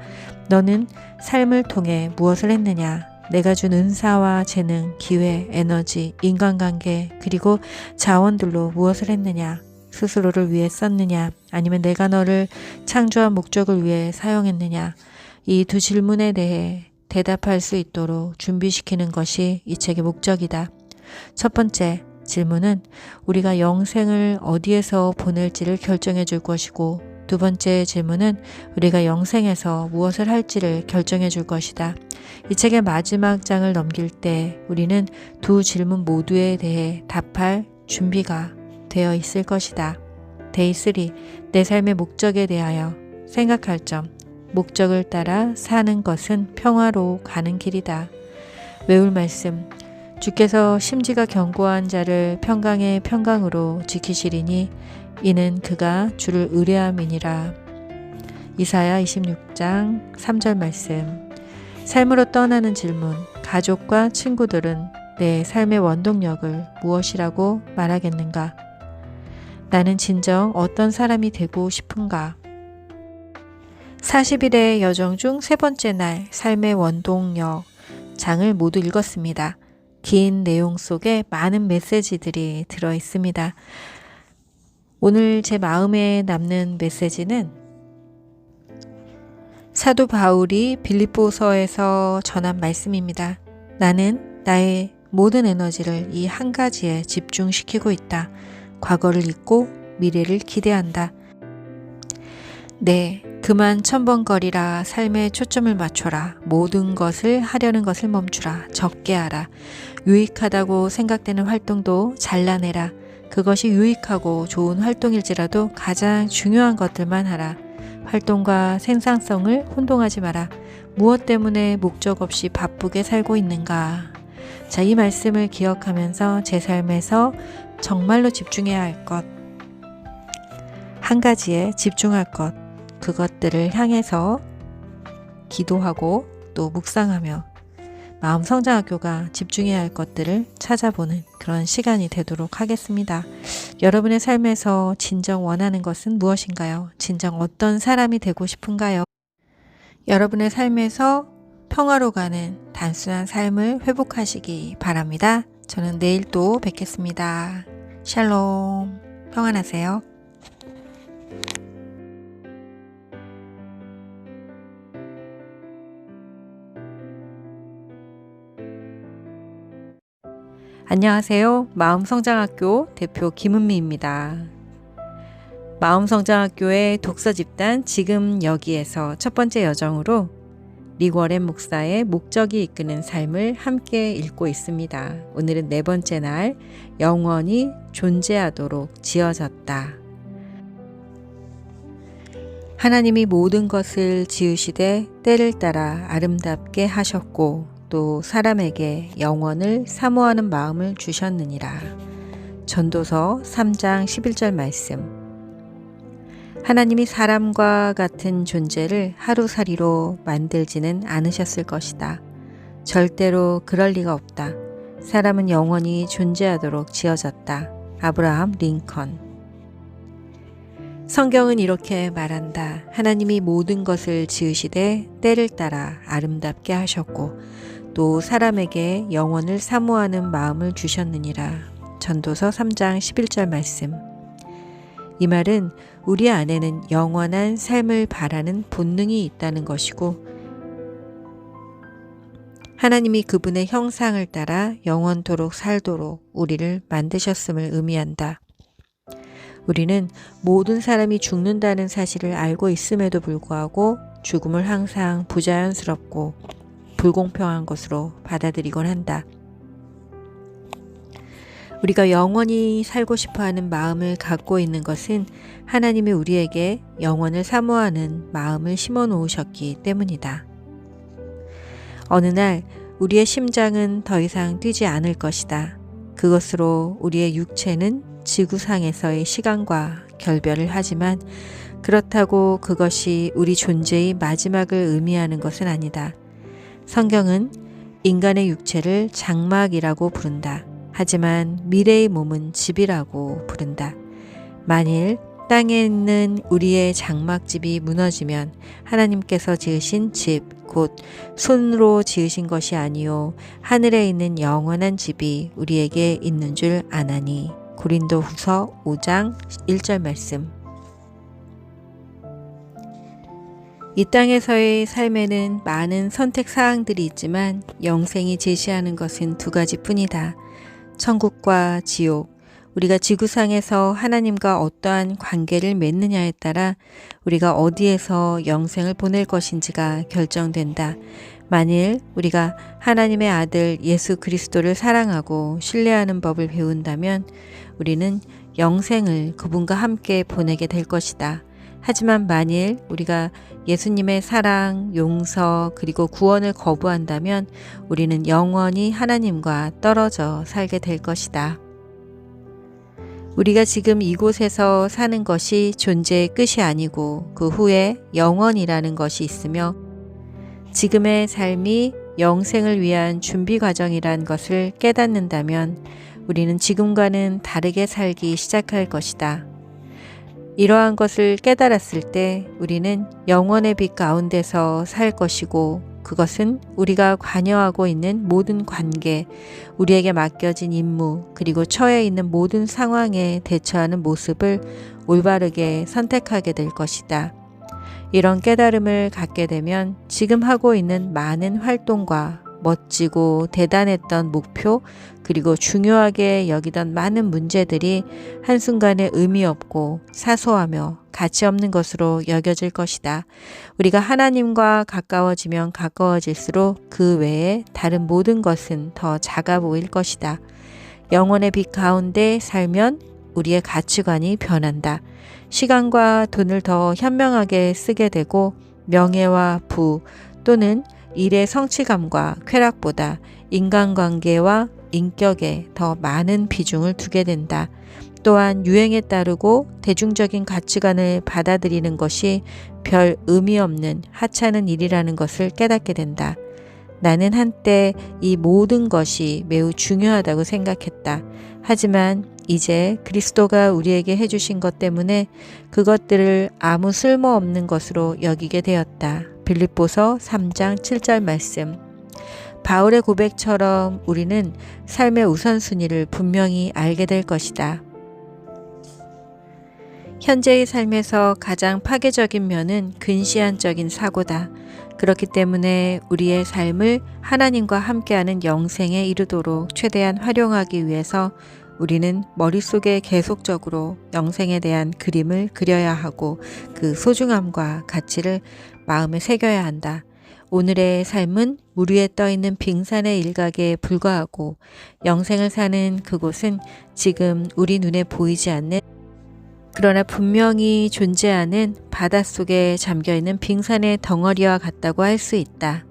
[SPEAKER 1] 너는 삶을 통해 무엇을 했느냐? 내가 준 은사와 재능, 기회, 에너지, 인간관계 그리고 자원들로 무엇을 했느냐? 스스로를 위해 썼느냐? 아니면 내가 너를 창조한 목적을 위해 사용했느냐? 이 2 질문에 대해 대답할 수 있도록 준비시키는 것이 이 책의 목적이다. 첫 번째 질문은 우리가 영생을 어디에서 보낼지를 결정해 줄 것이고 2번째 질문은 우리가 영생에서 무엇을 할지를 결정해 줄 것이다. 이 책의 마지막 장을 넘길 때 우리는 2 질문 모두에 대해 답할 준비가 되어 있을 것이다. 데이 3. 내 삶의 목적에 대하여 생각할 점. 목적을 따라 사는 것은 평화로 가는 길이다. 외울 말씀. 주께서 심지가 견고한 자를 평강의 평강으로 지키시리니 이는 그가 주를 의뢰함이니라. 이사야 26장 3절 말씀. 삶으로 떠나는 질문. 가족과 친구들은 내 삶의 원동력을 무엇이라고 말하겠는가? 나는 진정 어떤 사람이 되고 싶은가? 40일의 여정 중 3번째 날 삶의 원동력 장을 모두 읽었습니다. 긴 내용 속에 많은 메시지들이 들어 있습니다. 오늘 제 마음에 남는 메시지는 사도 바울이 빌립보서에서 전한 말씀입니다. 나는 나의 모든 에너지를 이 한 가지에 집중시키고 있다. 과거를 잊고 미래를 기대한다. 네, 그만 첨벙거리라. 삶에 초점을 맞춰라. 모든 것을 하려는 것을 멈추라. 적게 하라. 유익하다고 생각되는 활동도 잘라내라. 그것이 유익하고 좋은 활동일지라도 가장 중요한 것들만 하라. 활동과 생산성을 혼동하지 마라. 무엇 때문에 목적 없이 바쁘게 살고 있는가? 자, 이 말씀을 기억하면서 제 삶에서 정말로 집중해야 할 것, 한 가지에 집중할 것, 그것들을 향해서 기도하고 또 묵상하며 마음성장학교가 집중해야 할 것들을 찾아보는 그런 시간이 되도록 하겠습니다. 여러분의 삶에서 진정 원하는 것은 무엇인가요? 진정 어떤 사람이 되고 싶은가요? 여러분의 삶에서 평화로 가는 단순한 삶을 회복하시기 바랍니다. 저는 내일 또 뵙겠습니다. 샬롬, 평안하세요. 안녕하세요. 마음성장학교 대표 김은미입니다. 마음성장학교의 독서집단 지금 여기에서 첫 번째 여정으로 리워렌 목사의 목적이 이끄는 삶을 함께 읽고 있습니다. 오늘은 네 번째 날, 영원히 존재하도록 지어졌다. 하나님이 모든 것을 지으시되 때를 따라 아름답게 하셨고 또 사람에게 영원을 사모하는 마음을 주셨느니라. 전도서 3장 11절 말씀. 하나님이 사람과 같은 존재를 하루살이로 만들지는 않으셨을 것이다. 절대로 그럴 리가 없다. 사람은 영원히 존재하도록 지어졌다. 아브라함 링컨. 성경은 이렇게 말한다. 하나님이 모든 것을 지으시되 때를 따라 아름답게 하셨고 또 사람에게 영원을 사모하는 마음을 주셨느니라. 전도서 3장 11절 말씀. 이 말은 우리 안에는 영원한 삶을 바라는 본능이 있다는 것이고 하나님이 그분의 형상을 따라 영원토록 살도록 우리를 만드셨음을 의미한다. 우리는 모든 사람이 죽는다는 사실을 알고 있음에도 불구하고 죽음을 항상 부자연스럽고 불공평한 것으로 받아들이곤 한다. 우리가 영원히 살고 싶어하는 마음을 갖고 있는 것은 하나님이 우리에게 영원을 사모하는 마음을 심어 놓으셨기 때문이다. 어느 날 우리의 심장은 더 이상 뛰지 않을 것이다. 그것으로 우리의 육체는 지구상에서의 시간과 결별을 하지만 그렇다고 그것이 우리 존재의 마지막을 의미하는 것은 아니다. 성경은 인간의 육체를 장막이라고 부른다. 하지만 미래의 몸은 집이라고 부른다. 만일 땅에 있는 우리의 장막집이 무너지면 하나님께서 지으신 집, 곧 손으로 지으신 것이 아니요 하늘에 있는 영원한 집이 우리에게 있는 줄 아나니. 고린도후서 5장 1절 말씀. 이 땅에서의 삶에는 많은 선택 사항들이 있지만 영생이 제시하는 것은 두 가지뿐이다. 천국과 지옥. 우리가 지구상에서 하나님과 어떠한 관계를 맺느냐에 따라 우리가 어디에서 영생을 보낼 것인지가 결정된다. 만일 우리가 하나님의 아들 예수 그리스도를 사랑하고 신뢰하는 법을 배운다면 우리는 영생을 그분과 함께 보내게 될 것이다. 하지만 만일 우리가 예수님의 사랑, 용서, 그리고 구원을 거부한다면 우리는 영원히 하나님과 떨어져 살게 될 것이다. 우리가 지금 이곳에서 사는 것이 존재의 끝이 아니고 그 후에 영원이라는 것이 있으며 지금의 삶이 영생을 위한 준비 과정이란 것을 깨닫는다면 우리는 지금과는 다르게 살기 시작할 것이다. 이러한 것을 깨달았을 때 우리는 영원의 빛 가운데서 살 것이고 그것은 우리가 관여하고 있는 모든 관계, 우리에게 맡겨진 임무, 그리고 처해 있는 모든 상황에 대처하는 모습을 올바르게 선택하게 될 것이다. 이런 깨달음을 갖게 되면 지금 하고 있는 많은 활동과 멋지고 대단했던 목표, 그리고 중요하게 여기던 많은 문제들이 한순간에 의미 없고 사소하며 가치 없는 것으로 여겨질 것이다. 우리가 하나님과 가까워지면 가까워질수록 그 외에 다른 모든 것은 더 작아 보일 것이다. 영혼의 빛 가운데 살면 우리의 가치관이 변한다. 시간과 돈을 더 현명하게 쓰게 되고 명예와 부 또는 일의 성취감과 쾌락보다 인간관계와 인격에 더 많은 비중을 두게 된다. 또한 유행에 따르고 대중적인 가치관을 받아들이는 것이 별 의미 없는 하찮은 일이라는 것을 깨닫게 된다. 나는 한때 이 모든 것이 매우 중요하다고 생각했다. 하지만 이제 그리스도가 우리에게 해주신 것 때문에 그것들을 아무 쓸모없는 것으로 여기게 되었다. 빌립보서 3장 7절 말씀. 바울의 고백처럼 우리는 삶의 우선순위를 분명히 알게 될 것이다. 현재의 삶에서 가장 파괴적인 면은 근시안적인 사고다. 그렇기 때문에 우리의 삶을 하나님과 함께하는 영생에 이르도록 최대한 활용하기 위해서 우리는 머릿속에 계속적으로 영생에 대한 그림을 그려야 하고 그 소중함과 가치를 마음에 새겨야 한다. 오늘의 삶은 물 위에 떠있는 빙산의 일각에 불과하고 영생을 사는 그곳은 지금 우리 눈에 보이지 않는 그러나 분명히 존재하는 바닷속에 잠겨있는 빙산의 덩어리와 같다고 할 수 있다.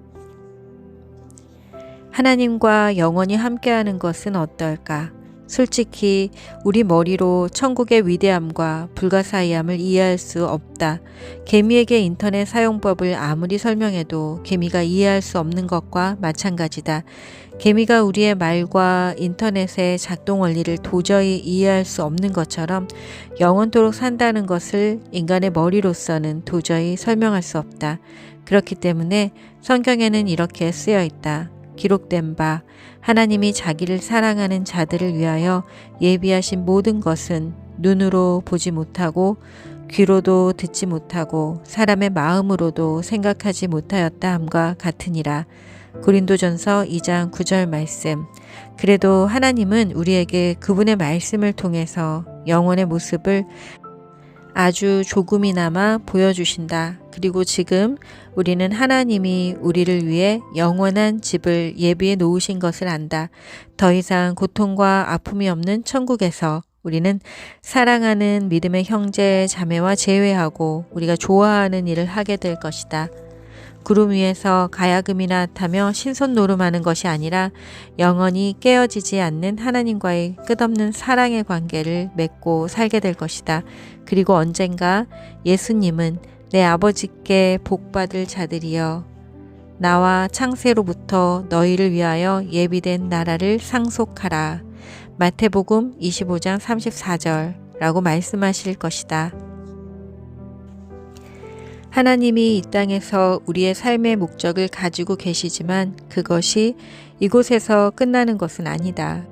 [SPEAKER 1] 하나님과 영원히 함께하는 것은 어떨까? 솔직히 우리 머리로 천국의 위대함과 불가사의함을 이해할 수 없다. 개미에게 인터넷 사용법을 아무리 설명해도 개미가 이해할 수 없는 것과 마찬가지다. 개미가 우리의 말과 인터넷의 작동 원리를 도저히 이해할 수 없는 것처럼 영원토록 산다는 것을 인간의 머리로서는 도저히 설명할 수 없다. 그렇기 때문에 성경에는 이렇게 쓰여 있다. 기록된 바 하나님이 자기를 사랑하는 자들을 위하여 예비하신 모든 것은 눈으로 보지 못하고 귀로도 듣지 못하고 사람의 마음으로도 생각하지 못하였다 함과 같으니라. 고린도전서 2장 9절 말씀. 그래도 하나님은 우리에게 그분의 말씀을 통해서 영원의 모습을 아주 조금이나마 보여주신다. 그리고 지금 우리는 하나님이 우리를 위해 영원한 집을 예비해 놓으신 것을 안다. 더 이상 고통과 아픔이 없는 천국에서 우리는 사랑하는 믿음의 형제 자매와 제외하고 우리가 좋아하는 일을 하게 될 것이다. 구름 위에서 가야금이나 타며 신선 노름하는 것이 아니라 영원히 깨어지지 않는 하나님과의 끝없는 사랑의 관계를 맺고 살게 될 것이다. 그리고 언젠가 예수님은 내 아버지께 복받을 자들이여 나와 창세로부터 너희를 위하여 예비된 나라를 상속하라. 마태복음 25장 34절 라고 말씀하실 것이다. 하나님이 이 땅에서 우리의 삶의 목적을 가지고 계시지만 그것이 이곳에서 끝나는 것은 아니다.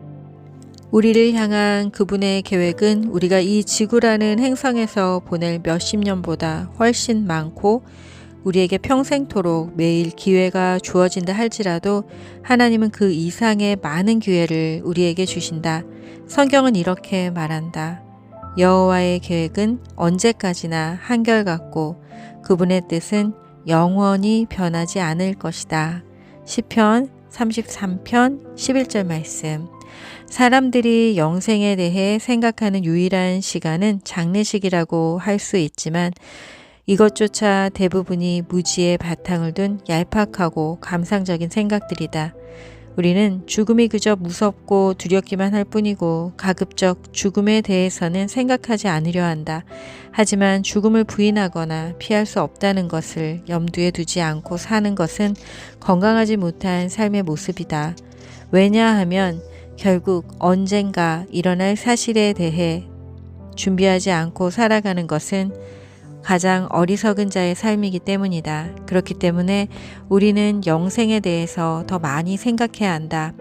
[SPEAKER 1] 우리를 향한 그분의 계획은 우리가 이 지구라는 행성에서 보낼 몇십 년보다 훨씬 많고 우리에게 평생토록 매일 기회가 주어진다 할지라도 하나님은 그 이상의 많은 기회를 우리에게 주신다. 성경은 이렇게 말한다. 여호와의 계획은 언제까지나 한결같고 그분의 뜻은 영원히 변하지 않을 것이다. 시편 33편 11절 말씀. 사람들이 영생에 대해 생각하는 유일한 시간은 장례식이라고 할 수 있지만 이것조차 대부분이 무지의 바탕을 둔 얄팍하고 감상적인 생각들이다. 우리는 죽음이 그저 무섭고 두렵기만 할 뿐이고 가급적 죽음에 대해서는 생각하지 않으려 한다. 하지만 죽음을 부인하거나 피할 수 없다는 것을 염두에 두지 않고 사는 것은 건강하지 못한 삶의 모습이다. 왜냐하면 결국 언젠가 일어날 사실에 대해 준비하지 않고 살아가는 것은 가장 어리석은 자의 삶이기 때문이다. 그렇기 때문에 우리는 영생에 대해서 더 많이 생각해야 한다.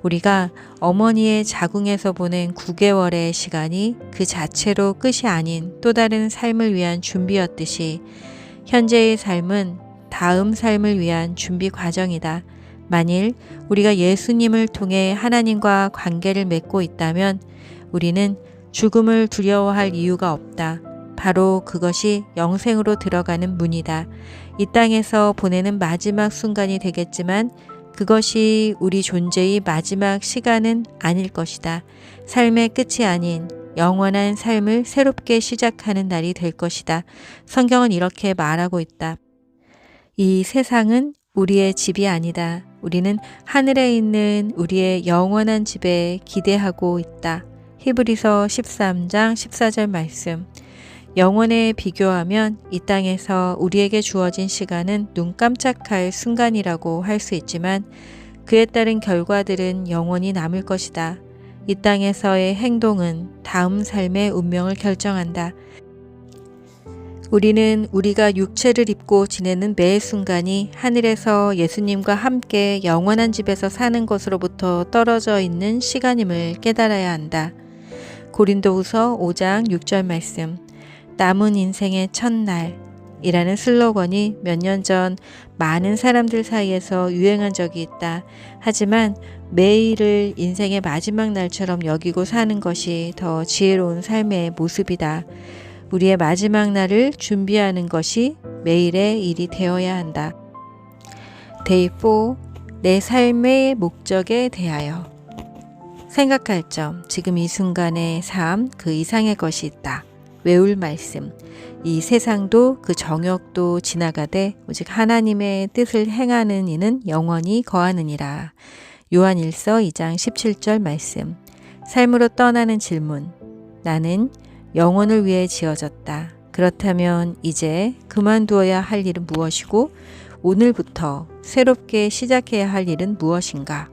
[SPEAKER 1] 우리가 어머니의 자궁에서 보낸 9개월의 시간이 그 자체로 끝이 아닌 또 다른 삶을 위한 준비였듯이 현재의 삶은 다음 삶을 위한 준비 과정이다. 만일 우리가 예수님을 통해 하나님과 관계를 맺고 있다면 우리는 죽음을 두려워할 이유가 없다. 바로 그것이 영생으로 들어가는 문이다. 이 땅에서 보내는 마지막 순간이 되겠지만 그것이 우리 존재의 마지막 시간은 아닐 것이다. 삶의 끝이 아닌 영원한 삶을 새롭게 시작하는 날이 될 것이다. 성경은 이렇게 말하고 있다. 이 세상은 우리의 집이 아니다. 우리는 하늘에 있는 우리의 영원한 집에 기대하고 있다. 히브리서 13장 14절 말씀. 영원에 비교하면 이 땅에서 우리에게 주어진 시간은 눈 깜짝할 순간이라고 할 수 있지만 그에 따른 결과들은 영원히 남을 것이다. 이 땅에서의 행동은 다음 삶의 운명을 결정한다. 우리는 우리가 육체를 입고 지내는 매 순간이 하늘에서 예수님과 함께 영원한 집에서 사는 것으로부터 떨어져 있는 시간임을 깨달아야 한다. 고린도후서 5장 6절 말씀. 남은 인생의 첫날이라는 슬로건이 몇 년 전 많은 사람들 사이에서 유행한 적이 있다. 하지만 매일을 인생의 마지막 날처럼 여기고 사는 것이 더 지혜로운 삶의 모습이다. 우리의 마지막 날을 준비하는 것이 매일의 일이 되어야 한다. 데이 4. 내 삶의 목적에 대하여 생각할 점, 지금 이 순간의 삶, 그 이상의 것이 있다. 외울 말씀. 이 세상도 그 정욕도 지나가되 오직 하나님의 뜻을 행하는 이는 영원히 거하느니라. 요한일서 2장 17절 말씀. 삶으로 떠나는 질문. 나는 영원을 위해 지어졌다. 그렇다면 이제 그만두어야 할 일은 무엇이고 오늘부터 새롭게 시작해야 할 일은 무엇인가?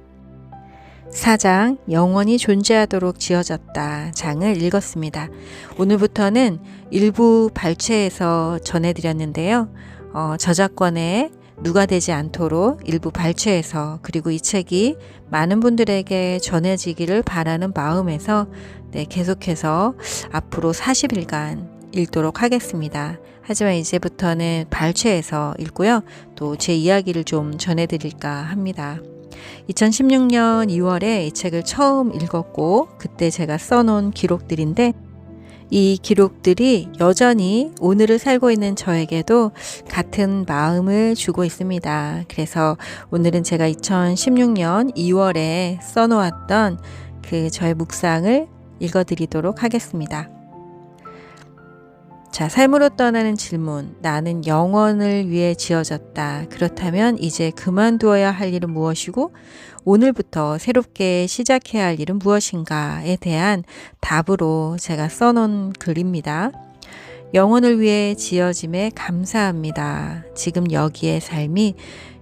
[SPEAKER 1] 4장 영원히 존재하도록 지어졌다 장을 읽었습니다. 오늘부터는 일부 발췌해서 전해드렸는데요. 저작권에 누가 되지 않도록 일부 발췌해서 그리고 이 책이 많은 분들에게 전해지기를 바라는 마음에서 계속해서 앞으로 40일간 읽도록 하겠습니다. 하지만 이제부터는 발췌해서 읽고요. 또 제 이야기를 좀 전해드릴까 합니다. 2016년 2월에 이 책을 처음 읽었고 그때 제가 써놓은 기록들인데 이 기록들이 여전히 오늘을 살고 있는 저에게도 같은 마음을 주고 있습니다. 그래서 오늘은 제가 2016년 2월에 써놓았던 그 저의 묵상을 읽어드리도록 하겠습니다. 자, 삶으로 떠나는 질문. 나는 영원을 위해 지어졌다. 그렇다면 이제 그만두어야 할 일은 무엇이고 오늘부터 새롭게 시작해야 할 일은 무엇인가에 대한 답으로 제가 써놓은 글입니다. 영원을 위해 지어짐에 감사합니다. 지금 여기의 삶이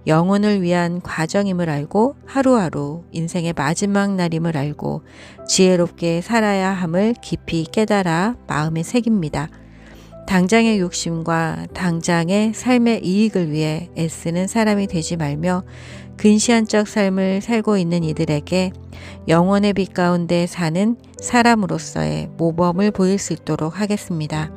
[SPEAKER 1] 영원을 위한 과정임을 알고 하루하루 인생의 마지막 날임을 알고 지혜롭게 살아야 함을 깊이 깨달아 마음에 새깁니다. 당장의 욕심과 당장의 삶의 이익을 위해 애쓰는 사람이 되지 말며 근시안적 삶을 살고 있는 이들에게 영원의 빛 가운데 사는 사람으로서의 모범을 보일 수 있도록 하겠습니다.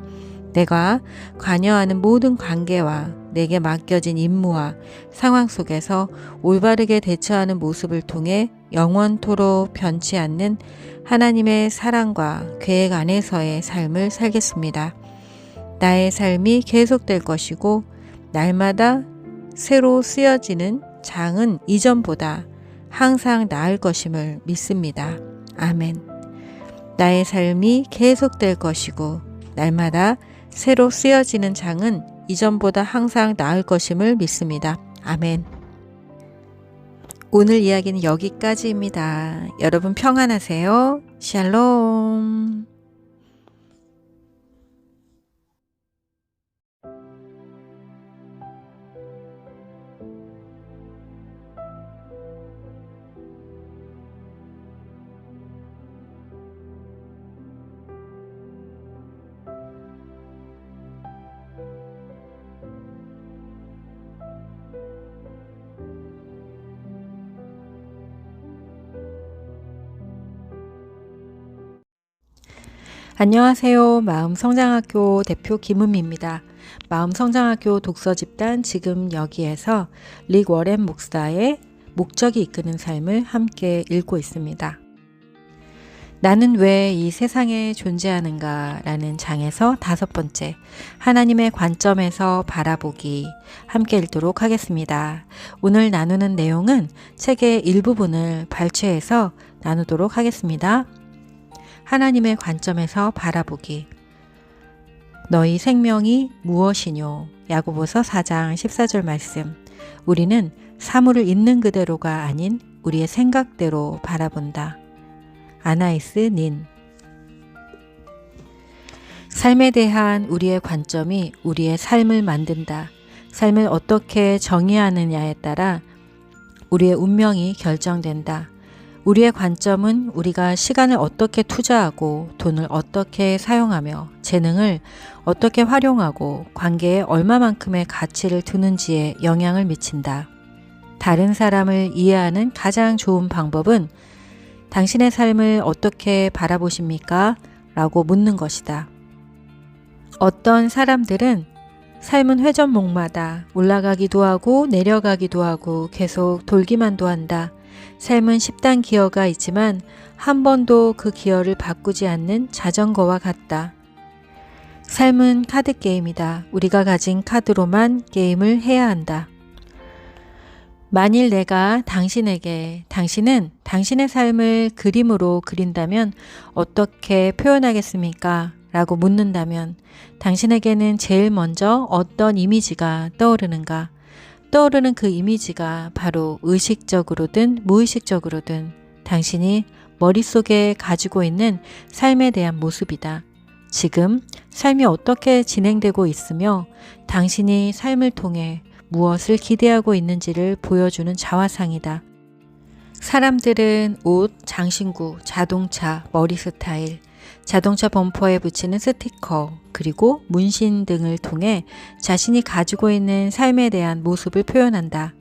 [SPEAKER 1] 내가 관여하는 모든 관계와 내게 맡겨진 임무와 상황 속에서 올바르게 대처하는 모습을 통해 영원토록 변치 않는 하나님의 사랑과 계획 안에서의 삶을 살겠습니다. 나의 삶이 계속될 것이고 날마다 새로 쓰여지는 장은 이전보다 항상 나을 것임을 믿습니다. 아멘. 나의 삶이 계속될 것이고 날마다 새로 쓰여지는 장은 이전보다 항상 나을 것임을 믿습니다. 아멘. 오늘 이야기는 여기까지입니다. 여러분 평안하세요. 샬롬. 안녕하세요. 마음성장학교 대표 김은미입니다. 마음성장학교 독서집단 지금 여기에서 릭 워렌 목사의 목적이 이끄는 삶을 함께 읽고 있습니다. 나는 왜 이 세상에 존재하는가 라는 장에서 5번째 하나님의 관점에서 바라보기 함께 읽도록 하겠습니다. 오늘 나누는 내용은 책의 일부분을 발췌해서 나누도록 하겠습니다. 하나님의 관점에서 바라보기. 너희 생명이 무엇이뇨? 야고보서 4장 14절 말씀. 우리는 사물을 있는 그대로가 아닌 우리의 생각대로 바라본다. 아나이스 닌. 삶에 대한 우리의 관점이 우리의 삶을 만든다. 삶을 어떻게 정의하느냐에 따라 우리의 운명이 결정된다. 우리의 관점은 우리가 시간을 어떻게 투자하고 돈을 어떻게 사용하며 재능을 어떻게 활용하고 관계에 얼마만큼의 가치를 두는지에 영향을 미친다. 다른 사람을 이해하는 가장 좋은 방법은 당신의 삶을 어떻게 바라보십니까? 라고 묻는 것이다. 어떤 사람들은 삶은 회전목마다 올라가기도 하고 내려가기도 하고 계속 돌기만도 한다. 삶은 10단 기어가 있지만 한 번도 그 기어를 바꾸지 않는 자전거와 같다. 삶은 카드게임이다. 우리가 가진 카드로만 게임을 해야 한다. 만일 내가 당신은 당신의 삶을 그림으로 그린다면 어떻게 표현하겠습니까? 라고 묻는다면 당신에게는 제일 먼저 어떤 이미지가 떠오르는가? 떠오르는 그 이미지가 바로 의식적으로든 무의식적으로든 당신이 머릿속에 가지고 있는 삶에 대한 모습이다. 지금 삶이 어떻게 진행되고 있으며 당신이 삶을 통해 무엇을 기대하고 있는지를 보여주는 자화상이다. 사람들은 옷, 장신구, 자동차, 머리 스타일, 자동차 범퍼에 붙이는 스티커, 그리고 문신 등을 통해 자신이 가지고 있는 삶에 대한 모습을 표현한다.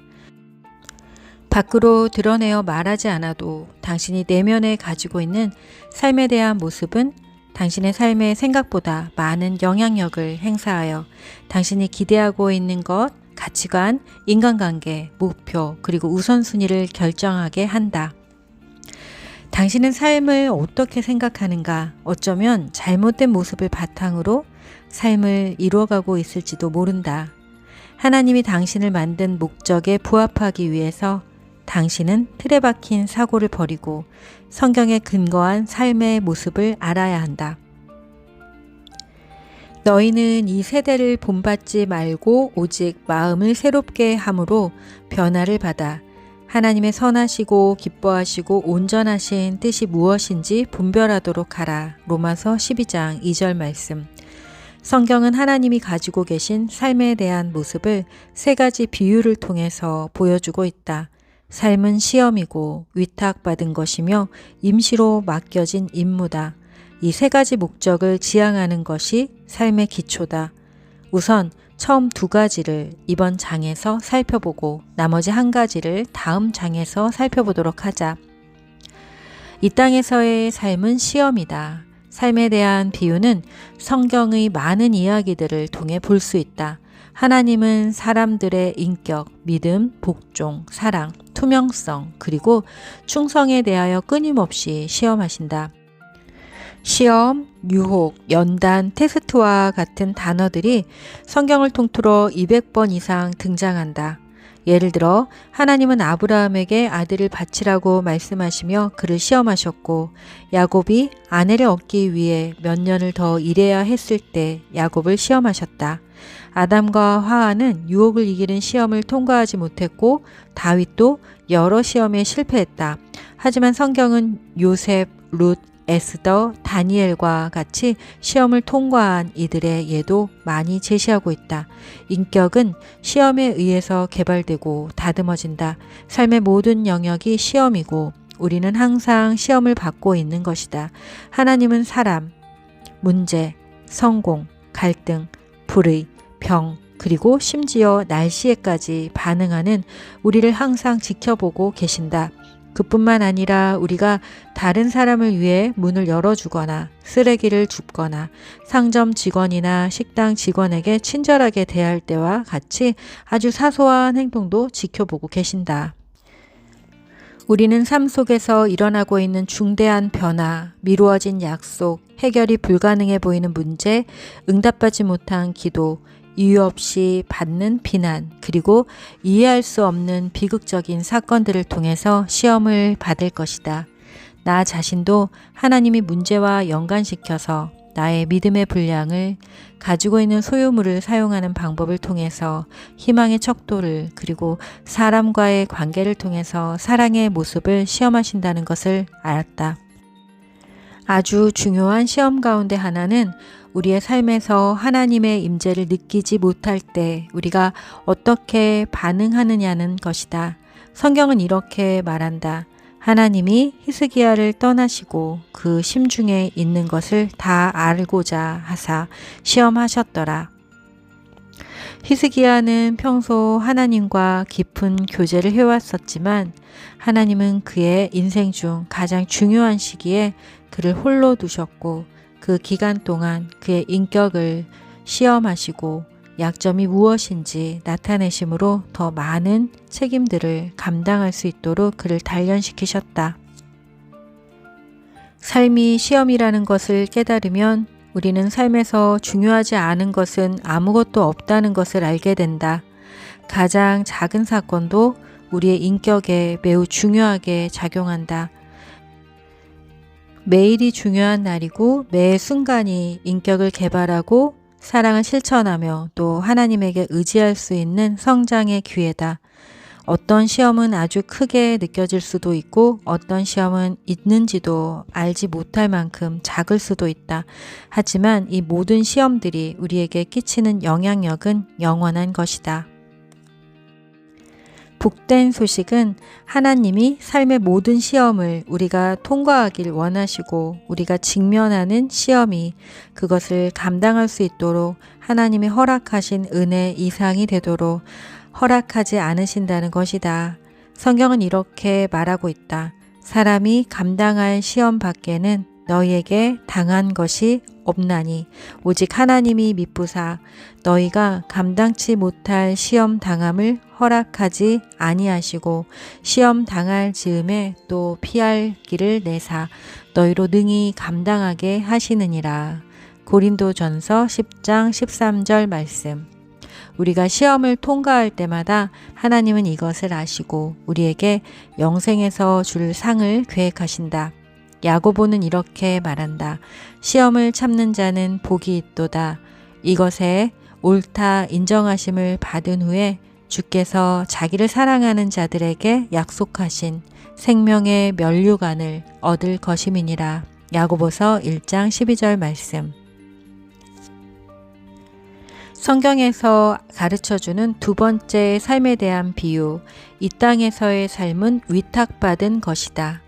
[SPEAKER 1] 밖으로 드러내어 말하지 않아도 당신이 내면에 가지고 있는 삶에 대한 모습은 당신의 삶에 생각보다 많은 영향력을 행사하여 당신이 기대하고 있는 것, 가치관, 인간관계, 목표, 그리고 우선순위를 결정하게 한다. 당신은 삶을 어떻게 생각하는가? 어쩌면 잘못된 모습을 바탕으로 삶을 이루어가고 있을지도 모른다. 하나님이 당신을 만든 목적에 부합하기 위해서 당신은 틀에 박힌 사고를 버리고 성경에 근거한 삶의 모습을 알아야 한다. 너희는 이 세대를 본받지 말고 오직 마음을 새롭게 함으로 변화를 받아 하나님의 선하시고 기뻐하시고 온전하신 뜻이 무엇인지 분별하도록 하라. 로마서 12장 2절 말씀. 성경은 하나님이 가지고 계신 삶에 대한 모습을 세 가지 비유를 통해서 보여주고 있다. 삶은 시험이고 위탁받은 것이며 임시로 맡겨진 임무다. 이 세 가지 목적을 지향하는 것이 삶의 기초다. 우선 처음 두 가지를 이번 장에서 살펴보고 나머지 한 가지를 다음 장에서 살펴보도록 하자. 이 땅에서의 삶은 시험이다. 삶에 대한 비유는 성경의 많은 이야기들을 통해 볼 수 있다. 하나님은 사람들의 인격, 믿음, 복종, 사랑, 투명성, 그리고 충성에 대하여 끊임없이 시험하신다. 시험, 유혹, 연단, 테스트와 같은 단어들이 성경을 통틀어 200번 이상 등장한다. 예를 들어 하나님은 아브라함에게 아들을 바치라고 말씀하시며 그를 시험하셨고 야곱이 아내를 얻기 위해 몇 년을 더 일해야 했을 때 야곱을 시험하셨다. 아담과 화하는 유혹을 이기는 시험을 통과하지 못했고 다윗도 여러 시험에 실패했다. 하지만 성경은 요셉, 룻, 에스더, 다니엘과 같이 시험을 통과한 이들의 예도 많이 제시하고 있다. 인격은 시험에 의해서 개발되고 다듬어진다. 삶의 모든 영역이 시험이고 우리는 항상 시험을 받고 있는 것이다. 하나님은 사람, 문제, 성공, 갈등, 불의, 병, 그리고 심지어 날씨에까지 반응하는 우리를 항상 지켜보고 계신다. 그뿐만 아니라 우리가 다른 사람을 위해 문을 열어주거나 쓰레기를 줍거나 상점 직원이나 식당 직원에게 친절하게 대할 때와 같이 아주 사소한 행동도 지켜보고 계신다. 우리는 삶 속에서 일어나고 있는 중대한 변화, 미루어진 약속, 해결이 불가능해 보이는 문제, 응답받지 못한 기도, 이유 없이 받는 비난, 그리고 이해할 수 없는 비극적인 사건들을 통해서 시험을 받을 것이다. 나 자신도 하나님이 문제와 연관시켜서 나의 믿음의 분량을 가지고 있는 소유물을 사용하는 방법을 통해서 희망의 척도를 그리고 사람과의 관계를 통해서 사랑의 모습을 시험하신다는 것을 알았다. 아주 중요한 시험 가운데 하나는 우리의 삶에서 하나님의 임재를 느끼지 못할 때 우리가 어떻게 반응하느냐는 것이다. 성경은 이렇게 말한다. 하나님이 히스기야를 떠나시고 그 심중에 있는 것을 다 알고자 하사 시험하셨더라. 히스기야는 평소 하나님과 깊은 교제를 해왔었지만 하나님은 그의 인생 중 가장 중요한 시기에 그를 홀로 두셨고 그 기간 동안 그의 인격을 시험하시고 약점이 무엇인지 나타내심으로 더 많은 책임들을 감당할 수 있도록 그를 단련시키셨다. 삶이 시험이라는 것을 깨달으면 우리는 삶에서 중요하지 않은 것은 아무것도 없다는 것을 알게 된다. 가장 작은 사건도 우리의 인격에 매우 중요하게 작용한다. 매일이 중요한 날이고 매 순간이 인격을 개발하고 사랑을 실천하며 또 하나님에게 의지할 수 있는 성장의 기회다. 어떤 시험은 아주 크게 느껴질 수도 있고 어떤 시험은 있는지도 알지 못할 만큼 작을 수도 있다. 하지만 이 모든 시험들이 우리에게 끼치는 영향력은 영원한 것이다. 복된 소식은 하나님이 삶의 모든 시험을 우리가 통과하길 원하시고 우리가 직면하는 시험이 그것을 감당할 수 있도록 하나님이 허락하신 은혜 이상이 되도록 허락하지 않으신다는 것이다. 성경은 이렇게 말하고 있다. 사람이 감당할 시험 밖에는 너희에게 당한 것이 없나니 오직 하나님이 미쁘사 너희가 감당치 못할 시험 당함을 허락하지 아니하시고 시험 당할 즈음에 또 피할 길을 내사 너희로 능히 감당하게 하시느니라. 고린도전서 10장 13절 말씀. 우리가 시험을 통과할 때마다 하나님은 이것을 아시고 우리에게 영생에서 줄 상을 계획하신다. 야고보는 이렇게 말한다. 시험을 참는 자는 복이 있도다. 이것에 옳다 인정하심을 받은 후에 주께서 자기를 사랑하는 자들에게 약속하신 생명의 면류관을 얻을 것임이니라. 야고보서 1장 12절 말씀. 성경에서 가르쳐주는 두 번째 삶에 대한 비유, 이 땅에서의 삶은 위탁받은 것이다.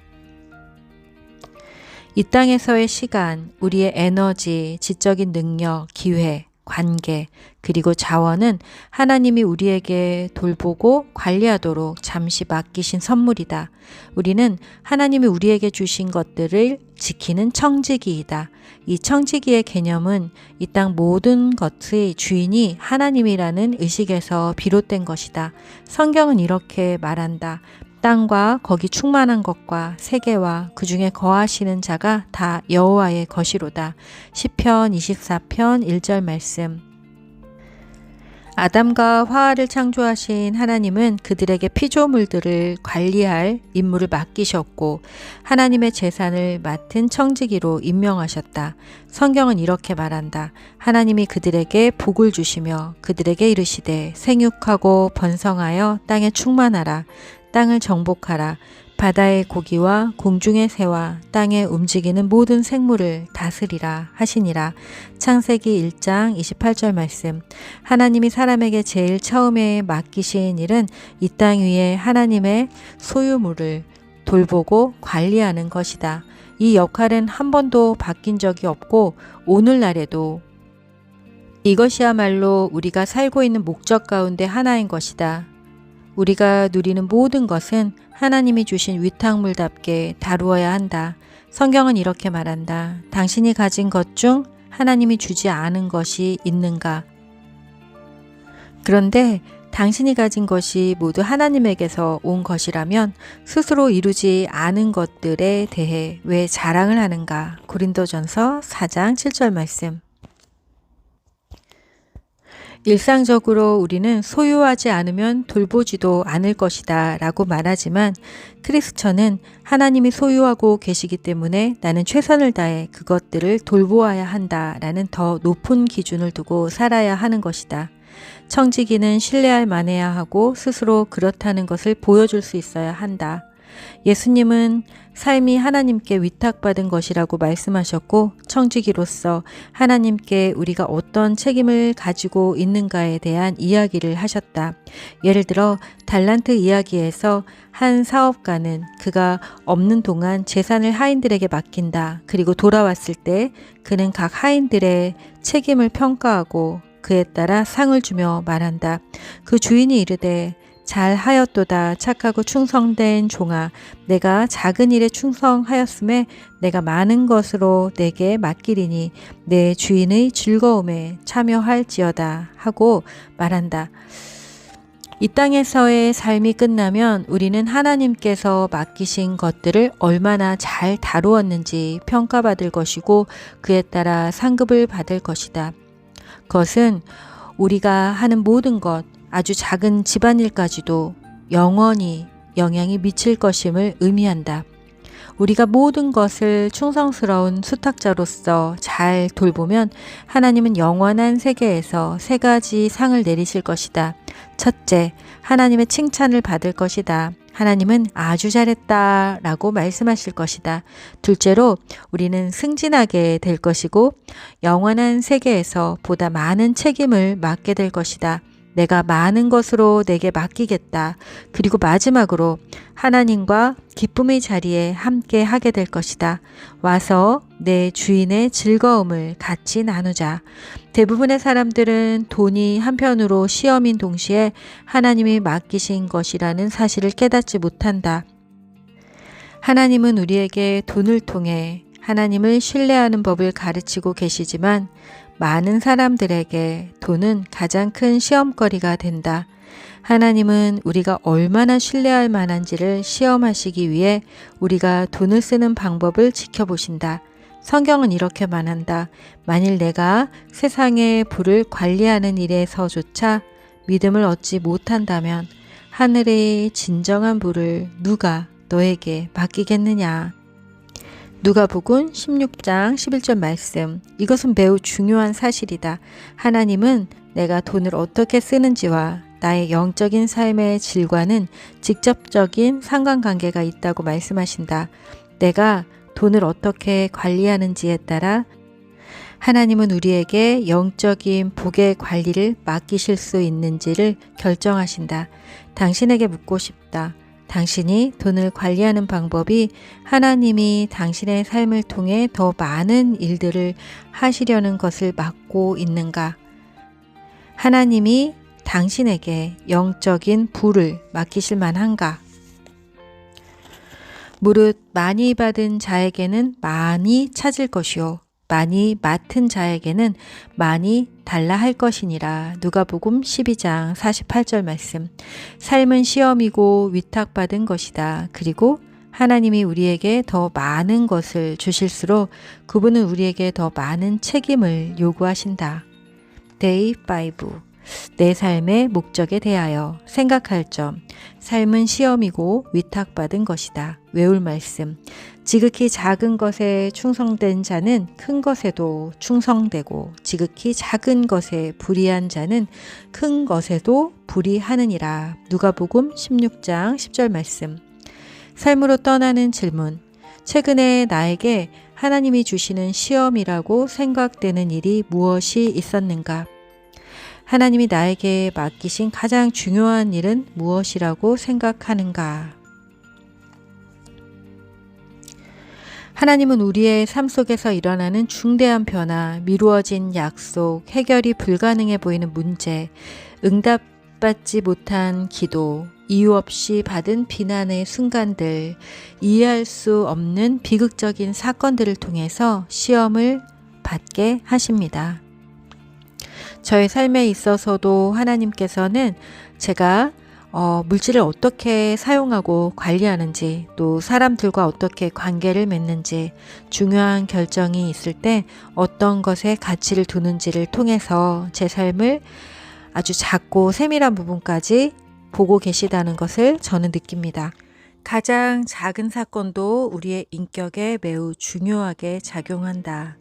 [SPEAKER 1] 이 땅에서의 시간, 우리의 에너지, 지적인 능력, 기회, 관계, 그리고 자원은 하나님이 우리에게 돌보고 관리하도록 잠시 맡기신 선물이다. 우리는 하나님이 우리에게 주신 것들을 지키는 청지기이다. 이 청지기의 개념은 이 땅 모든 것의 주인이 하나님이라는 의식에서 비롯된 것이다. 성경은 이렇게 말한다. 땅과 거기 충만한 것과 세계와 그 중에 거하시는 자가 다 여호와의 것이로다. 시편 24편 1절 말씀. 아담과 화하를 창조하신 하나님은 그들에게 피조물들을 관리할 임무를 맡기셨고 하나님의 재산을 맡은 청지기로 임명하셨다. 성경은 이렇게 말한다. 하나님이 그들에게 복을 주시며 그들에게 이르시되 생육하고 번성하여 땅에 충만하라. 땅을 정복하라. 바다의 고기와 공중의 새와 땅에 움직이는 모든 생물을 다스리라 하시니라. 창세기 1장 28절 말씀. 하나님이 사람에게 제일 처음에 맡기신 일은 이 땅 위에 하나님의 소유물을 돌보고 관리하는 것이다. 이 역할은 한 번도 바뀐 적이 없고 오늘날에도 이것이야말로 우리가 살고 있는 목적 가운데 하나인 것이다. 우리가 누리는 모든 것은 하나님이 주신 위탁물답게 다루어야 한다. 성경은 이렇게 말한다. 당신이 가진 것 중 하나님이 주지 않은 것이 있는가? 그런데 당신이 가진 것이 모두 하나님에게서 온 것이라면 스스로 이루지 않은 것들에 대해 왜 자랑을 하는가? 고린도전서 4장 7절 말씀. 일상적으로 우리는 소유하지 않으면 돌보지도 않을 것이다 라고 말하지만 크리스천은 하나님이 소유하고 계시기 때문에 나는 최선을 다해 그것들을 돌보아야 한다 라는 더 높은 기준을 두고 살아야 하는 것이다. 청지기는 신뢰할 만해야 하고 스스로 그렇다는 것을 보여줄 수 있어야 한다. 예수님은 삶이 하나님께 위탁받은 것이라고 말씀하셨고 청지기로서 하나님께 우리가 어떤 책임을 가지고 있는가에 대한 이야기를 하셨다. 예를 들어 달란트 이야기에서 한 사업가는 그가 없는 동안 재산을 하인들에게 맡긴다. 그리고 돌아왔을 때 그는 각 하인들의 책임을 평가하고 그에 따라 상을 주며 말한다. 그 주인이 이르되 잘하였도다 착하고 충성된 종아 내가 작은 일에 충성하였음에 내가 많은 것으로 내게 맡기리니 내 주인의 즐거움에 참여할지어다 하고 말한다. 이 땅에서의 삶이 끝나면 우리는 하나님께서 맡기신 것들을 얼마나 잘 다루었는지 평가받을 것이고 그에 따라 상급을 받을 것이다. 그것은 우리가 하는 모든 것 아주 작은 집안일까지도 영원히 영향이 미칠 것임을 의미한다. 우리가 모든 것을 충성스러운 수탁자로서 잘 돌보면 하나님은 영원한 세계에서 3가지 상을 내리실 것이다. 첫째, 하나님의 칭찬을 받을 것이다. 하나님은 아주 잘했다 라고 말씀하실 것이다. 둘째로 우리는 승진하게 될 것이고 영원한 세계에서 보다 많은 책임을 맡게 될 것이다. 내가 많은 것으로 내게 맡기겠다. 그리고 마지막으로 하나님과 기쁨의 자리에 함께 하게 될 것이다. 와서 내 주인의 즐거움을 같이 나누자. 대부분의 사람들은 돈이 한편으로 시험인 동시에 하나님이 맡기신 것이라는 사실을 깨닫지 못한다. 하나님은 우리에게 돈을 통해 하나님을 신뢰하는 법을 가르치고 계시지만 많은 사람들에게 돈은 가장 큰 시험거리가 된다. 하나님은 우리가 얼마나 신뢰할 만한지를 시험하시기 위해 우리가 돈을 쓰는 방법을 지켜보신다. 성경은 이렇게 말한다. 만일 내가 세상의 부를 관리하는 일에서조차 믿음을 얻지 못한다면 하늘의 진정한 부를 누가 너에게 맡기겠느냐. 누가복음 16장 11절 말씀. 이것은 매우 중요한 사실이다. 하나님은 내가 돈을 어떻게 쓰는지와 나의 영적인 삶의 질과는 직접적인 상관관계가 있다고 말씀하신다. 내가 돈을 어떻게 관리하는지에 따라 하나님은 우리에게 영적인 복의 관리를 맡기실 수 있는지를 결정하신다. 당신에게 묻고 싶다. 당신이 돈을 관리하는 방법이 하나님이 당신의 삶을 통해 더 많은 일들을 하시려는 것을 막고 있는가? 하나님이 당신에게 영적인 부를 맡기실 만한가? 무릇 많이 받은 자에게는 많이 찾을 것이요 많이 맡은 자에게는 많이 달라 할 것이니라. 누가복음 12장 48절 말씀. 삶은 시험이고 위탁받은 것이다. 그리고 하나님이 우리에게 더 많은 것을 주실수록 그분은 우리에게 더 많은 책임을 요구하신다. Day 5. 내 삶의 목적에 대하여 생각할 점. 삶은 시험이고 위탁받은 것이다. 외울 말씀. 지극히 작은 것에 충성된 자는 큰 것에도 충성되고 지극히 작은 것에 불의한 자는 큰 것에도 불의하느니라. 누가복음 16장 10절 말씀. 삶으로 떠나는 질문. 최근에 나에게 하나님이 주시는 시험이라고 생각되는 일이 무엇이 있었는가? 하나님이 나에게 맡기신 가장 중요한 일은 무엇이라고 생각하는가? 하나님은 우리의 삶 속에서 일어나는 중대한 변화, 미루어진 약속, 해결이 불가능해 보이는 문제, 응답받지 못한 기도, 이유 없이 받은 비난의 순간들, 이해할 수 없는 비극적인 사건들을 통해서 시험을 받게 하십니다. 저의 삶에 있어서도 하나님께서는 제가 물질을 어떻게 사용하고 관리하는지 또 사람들과 어떻게 관계를 맺는지 중요한 결정이 있을 때 어떤 것에 가치를 두는지를 통해서 제 삶을 아주 작고 세밀한 부분까지 보고 계시다는 것을 저는 느낍니다. 가장 작은 사건도 우리의 인격에 매우 중요하게 작용한다.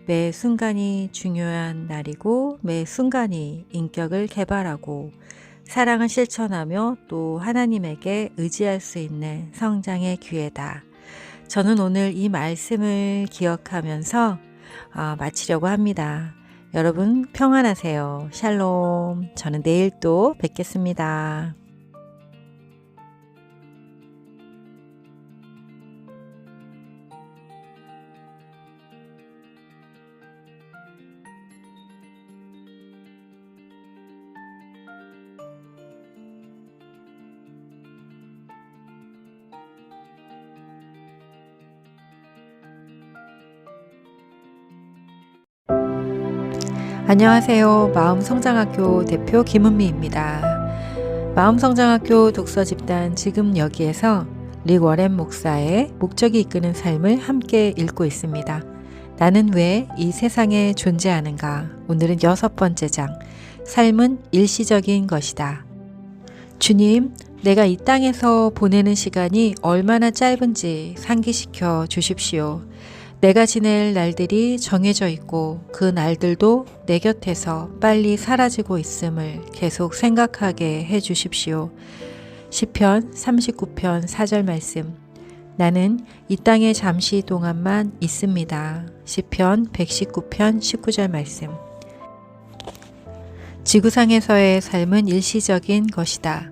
[SPEAKER 1] 매 순간이 중요한 날이고 매 순간이 인격을 개발하고 사랑을 실천하며 또 하나님에게 의지할 수 있는 성장의 기회다. 저는 오늘 이 말씀을 기억하면서 마치려고 합니다. 여러분 평안하세요. 샬롬. 저는 내일 또 뵙겠습니다. 안녕하세요. 마음성장학교 대표 김은미입니다. 마음성장학교 독서집단 지금 여기에서 릭 워렌 목사의 목적이 이끄는 삶을 함께 읽고 있습니다. 나는 왜 이 세상에 존재하는가? 오늘은 6번째 장. 삶은 일시적인 것이다. 주님, 내가 이 땅에서 보내는 시간이 얼마나 짧은지 상기시켜 주십시오. 내가 지낼 날들이 정해져 있고 그 날들도 내 곁에서 빨리 사라지고 있음을 계속 생각하게 해 주십시오. 시편 39편 4절 말씀. 나는 이 땅에 잠시 동안만 있습니다. 시편 119편 19절 말씀. 지구상에서의 삶은 일시적인 것이다.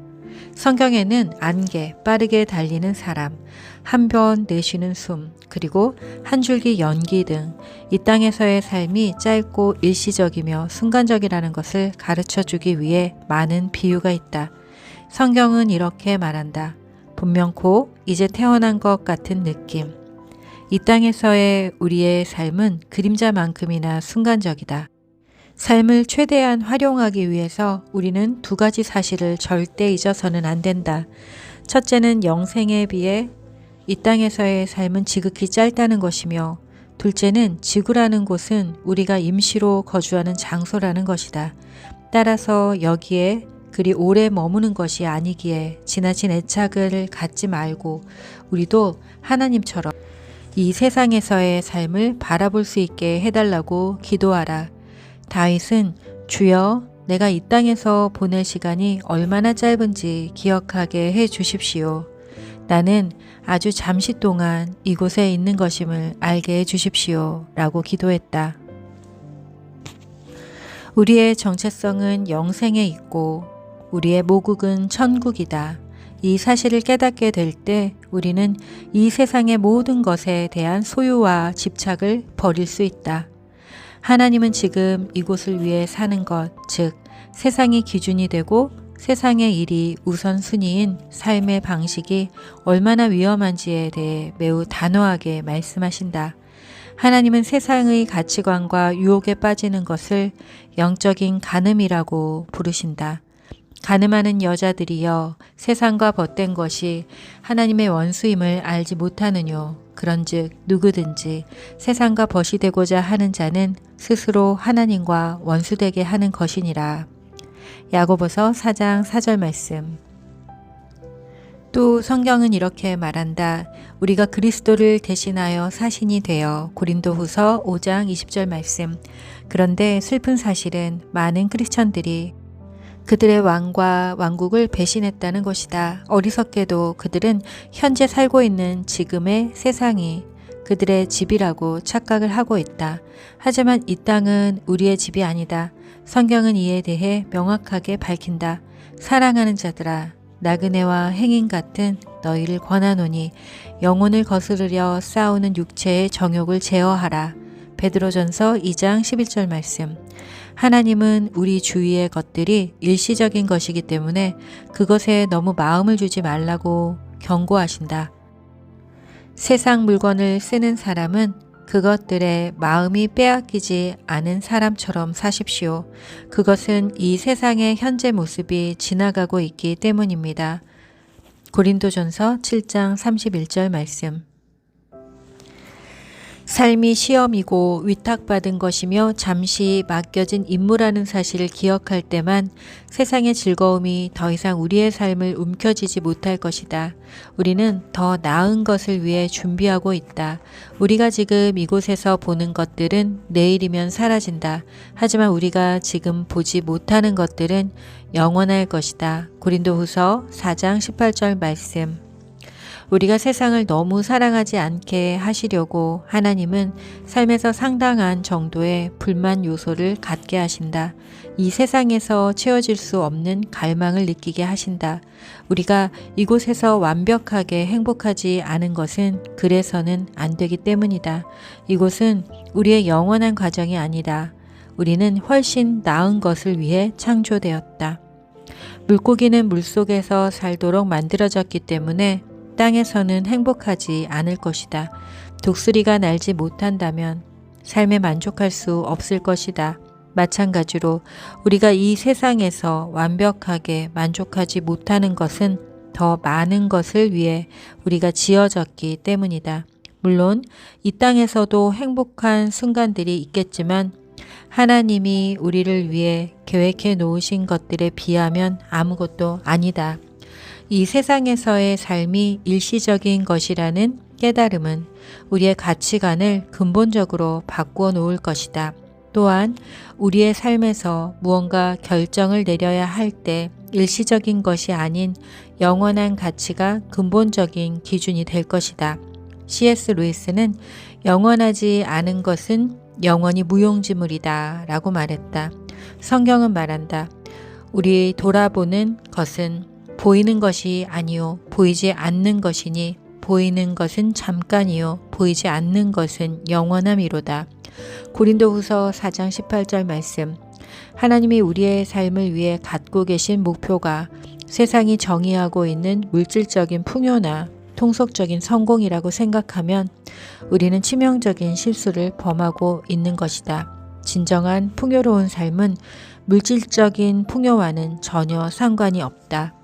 [SPEAKER 1] 성경에는 안개, 빠르게 달리는 사람, 한 번 내쉬는 숨, 그리고 한 줄기 연기 등 이 땅에서의 삶이 짧고 일시적이며 순간적이라는 것을 가르쳐 주기 위해 많은 비유가 있다. 성경은 이렇게 말한다. 분명코 이제 태어난 것 같은 느낌. 이 땅에서의 우리의 삶은 그림자만큼이나 순간적이다. 삶을 최대한 활용하기 위해서 우리는 두 가지 사실을 절대 잊어서는 안 된다. 첫째는 영생에 비해 이 땅에서의 삶은 지극히 짧다는 것이며, 둘째는 지구라는 곳은 우리가 임시로 거주하는 장소라는 것이다. 따라서 여기에 그리 오래 머무는 것이 아니기에 지나친 애착을 갖지 말고 우리도 하나님처럼 이 세상에서의 삶을 바라볼 수 있게 해달라고 기도하라. 다윗은 주여 내가 이 땅에서 보낼 시간이 얼마나 짧은지 기억하게 해 주십시오. 나는 아주 잠시 동안 이곳에 있는 것임을 알게 해 주십시오. 라고 기도했다. 우리의 정체성은 영생에 있고 우리의 모국은 천국이다. 이 사실을 깨닫게 될 때 우리는 이 세상의 모든 것에 대한 소유와 집착을 버릴 수 있다. 하나님은 지금 이곳을 위해 사는 것, 즉 세상이 기준이 되고 세상의 일이 우선순위인 삶의 방식이 얼마나 위험한지에 대해 매우 단호하게 말씀하신다. 하나님은 세상의 가치관과 유혹에 빠지는 것을 영적인 간음이라고 부르신다. 간음하는 여자들이여 세상과 벗된 것이 하나님의 원수임을 알지 못하느뇨. 그런즉 누구든지 세상과 벗이 되고자 하는 자는 스스로 하나님과 원수되게 하는 것이니라. 야고보서 4장 4절 말씀. 또 성경은 이렇게 말한다. 우리가 그리스도를 대신하여 사신이 되어. 고린도후서 5장 20절 말씀. 그런데 슬픈 사실은 많은 크리스천들이 그들의 왕과 왕국을 배신했다는 것이다. 어리석게도 그들은 현재 살고 있는 지금의 세상이 그들의 집이라고 착각을 하고 있다. 하지만 이 땅은 우리의 집이 아니다. 성경은 이에 대해 명확하게 밝힌다. 사랑하는 자들아, 나그네와 행인 같은 너희를 권하노니 영혼을 거스르려 싸우는 육체의 정욕을 제어하라. 베드로전서 2장 11절 말씀. 하나님은 우리 주위의 것들이 일시적인 것이기 때문에 그것에 너무 마음을 주지 말라고 경고하신다. 세상 물건을 쓰는 사람은 그것들의 마음이 빼앗기지 않은 사람처럼 사십시오. 그것은 이 세상의 현재 모습이 지나가고 있기 때문입니다. 고린도전서 7장 31절 말씀. 삶이 시험이고 위탁받은 것이며 잠시 맡겨진 임무라는 사실을 기억할 때만 세상의 즐거움이 더 이상 우리의 삶을 움켜쥐지 못할 것이다. 우리는 더 나은 것을 위해 준비하고 있다. 우리가 지금 이곳에서 보는 것들은 내일이면 사라진다. 하지만 우리가 지금 보지 못하는 것들은 영원할 것이다. 고린도후서 4장 18절 말씀. 우리가 세상을 너무 사랑하지 않게 하시려고 하나님은 삶에서 상당한 정도의 불만 요소를 갖게 하신다. 이 세상에서 채워질 수 없는 갈망을 느끼게 하신다. 우리가 이곳에서 완벽하게 행복하지 않은 것은 그래서는 안 되기 때문이다. 이곳은 우리의 영원한 과정이 아니다. 우리는 훨씬 나은 것을 위해 창조되었다. 물고기는 물속에서 살도록 만들어졌기 때문에 땅에서는 행복하지 않을 것이다. 독수리가 날지 못한다면 삶에 만족할 수 없을 것이다. 마찬가지로 우리가 이 세상에서 완벽하게 만족하지 못하는 것은 더 많은 것을 위해 우리가 지어졌기 때문이다. 물론 이 땅에서도 행복한 순간들이 있겠지만 하나님이 우리를 위해 계획해 놓으신 것들에 비하면 아무것도 아니다. 이 세상에서의 삶이 일시적인 것이라는 깨달음은 우리의 가치관을 근본적으로 바꾸어 놓을 것이다. 또한 우리의 삶에서 무언가 결정을 내려야 할 때 일시적인 것이 아닌 영원한 가치가 근본적인 기준이 될 것이다. C.S. 루이스는 영원하지 않은 것은 영원히 무용지물이다 라고 말했다. 성경은 말한다. 우리 돌아보는 것은 보이는 것이 아니요 보이지 않는 것이니 보이는 것은 잠깐이요 보이지 않는 것은 영원함이로다. 고린도후서 4장 18절 말씀. 하나님이 우리의 삶을 위해 갖고 계신 목표가 세상이 정의하고 있는 물질적인 풍요나 통속적인 성공이라고 생각하면 우리는 치명적인 실수를 범하고 있는 것이다. 진정한 풍요로운 삶은 물질적인 풍요와는 전혀 상관이 없다.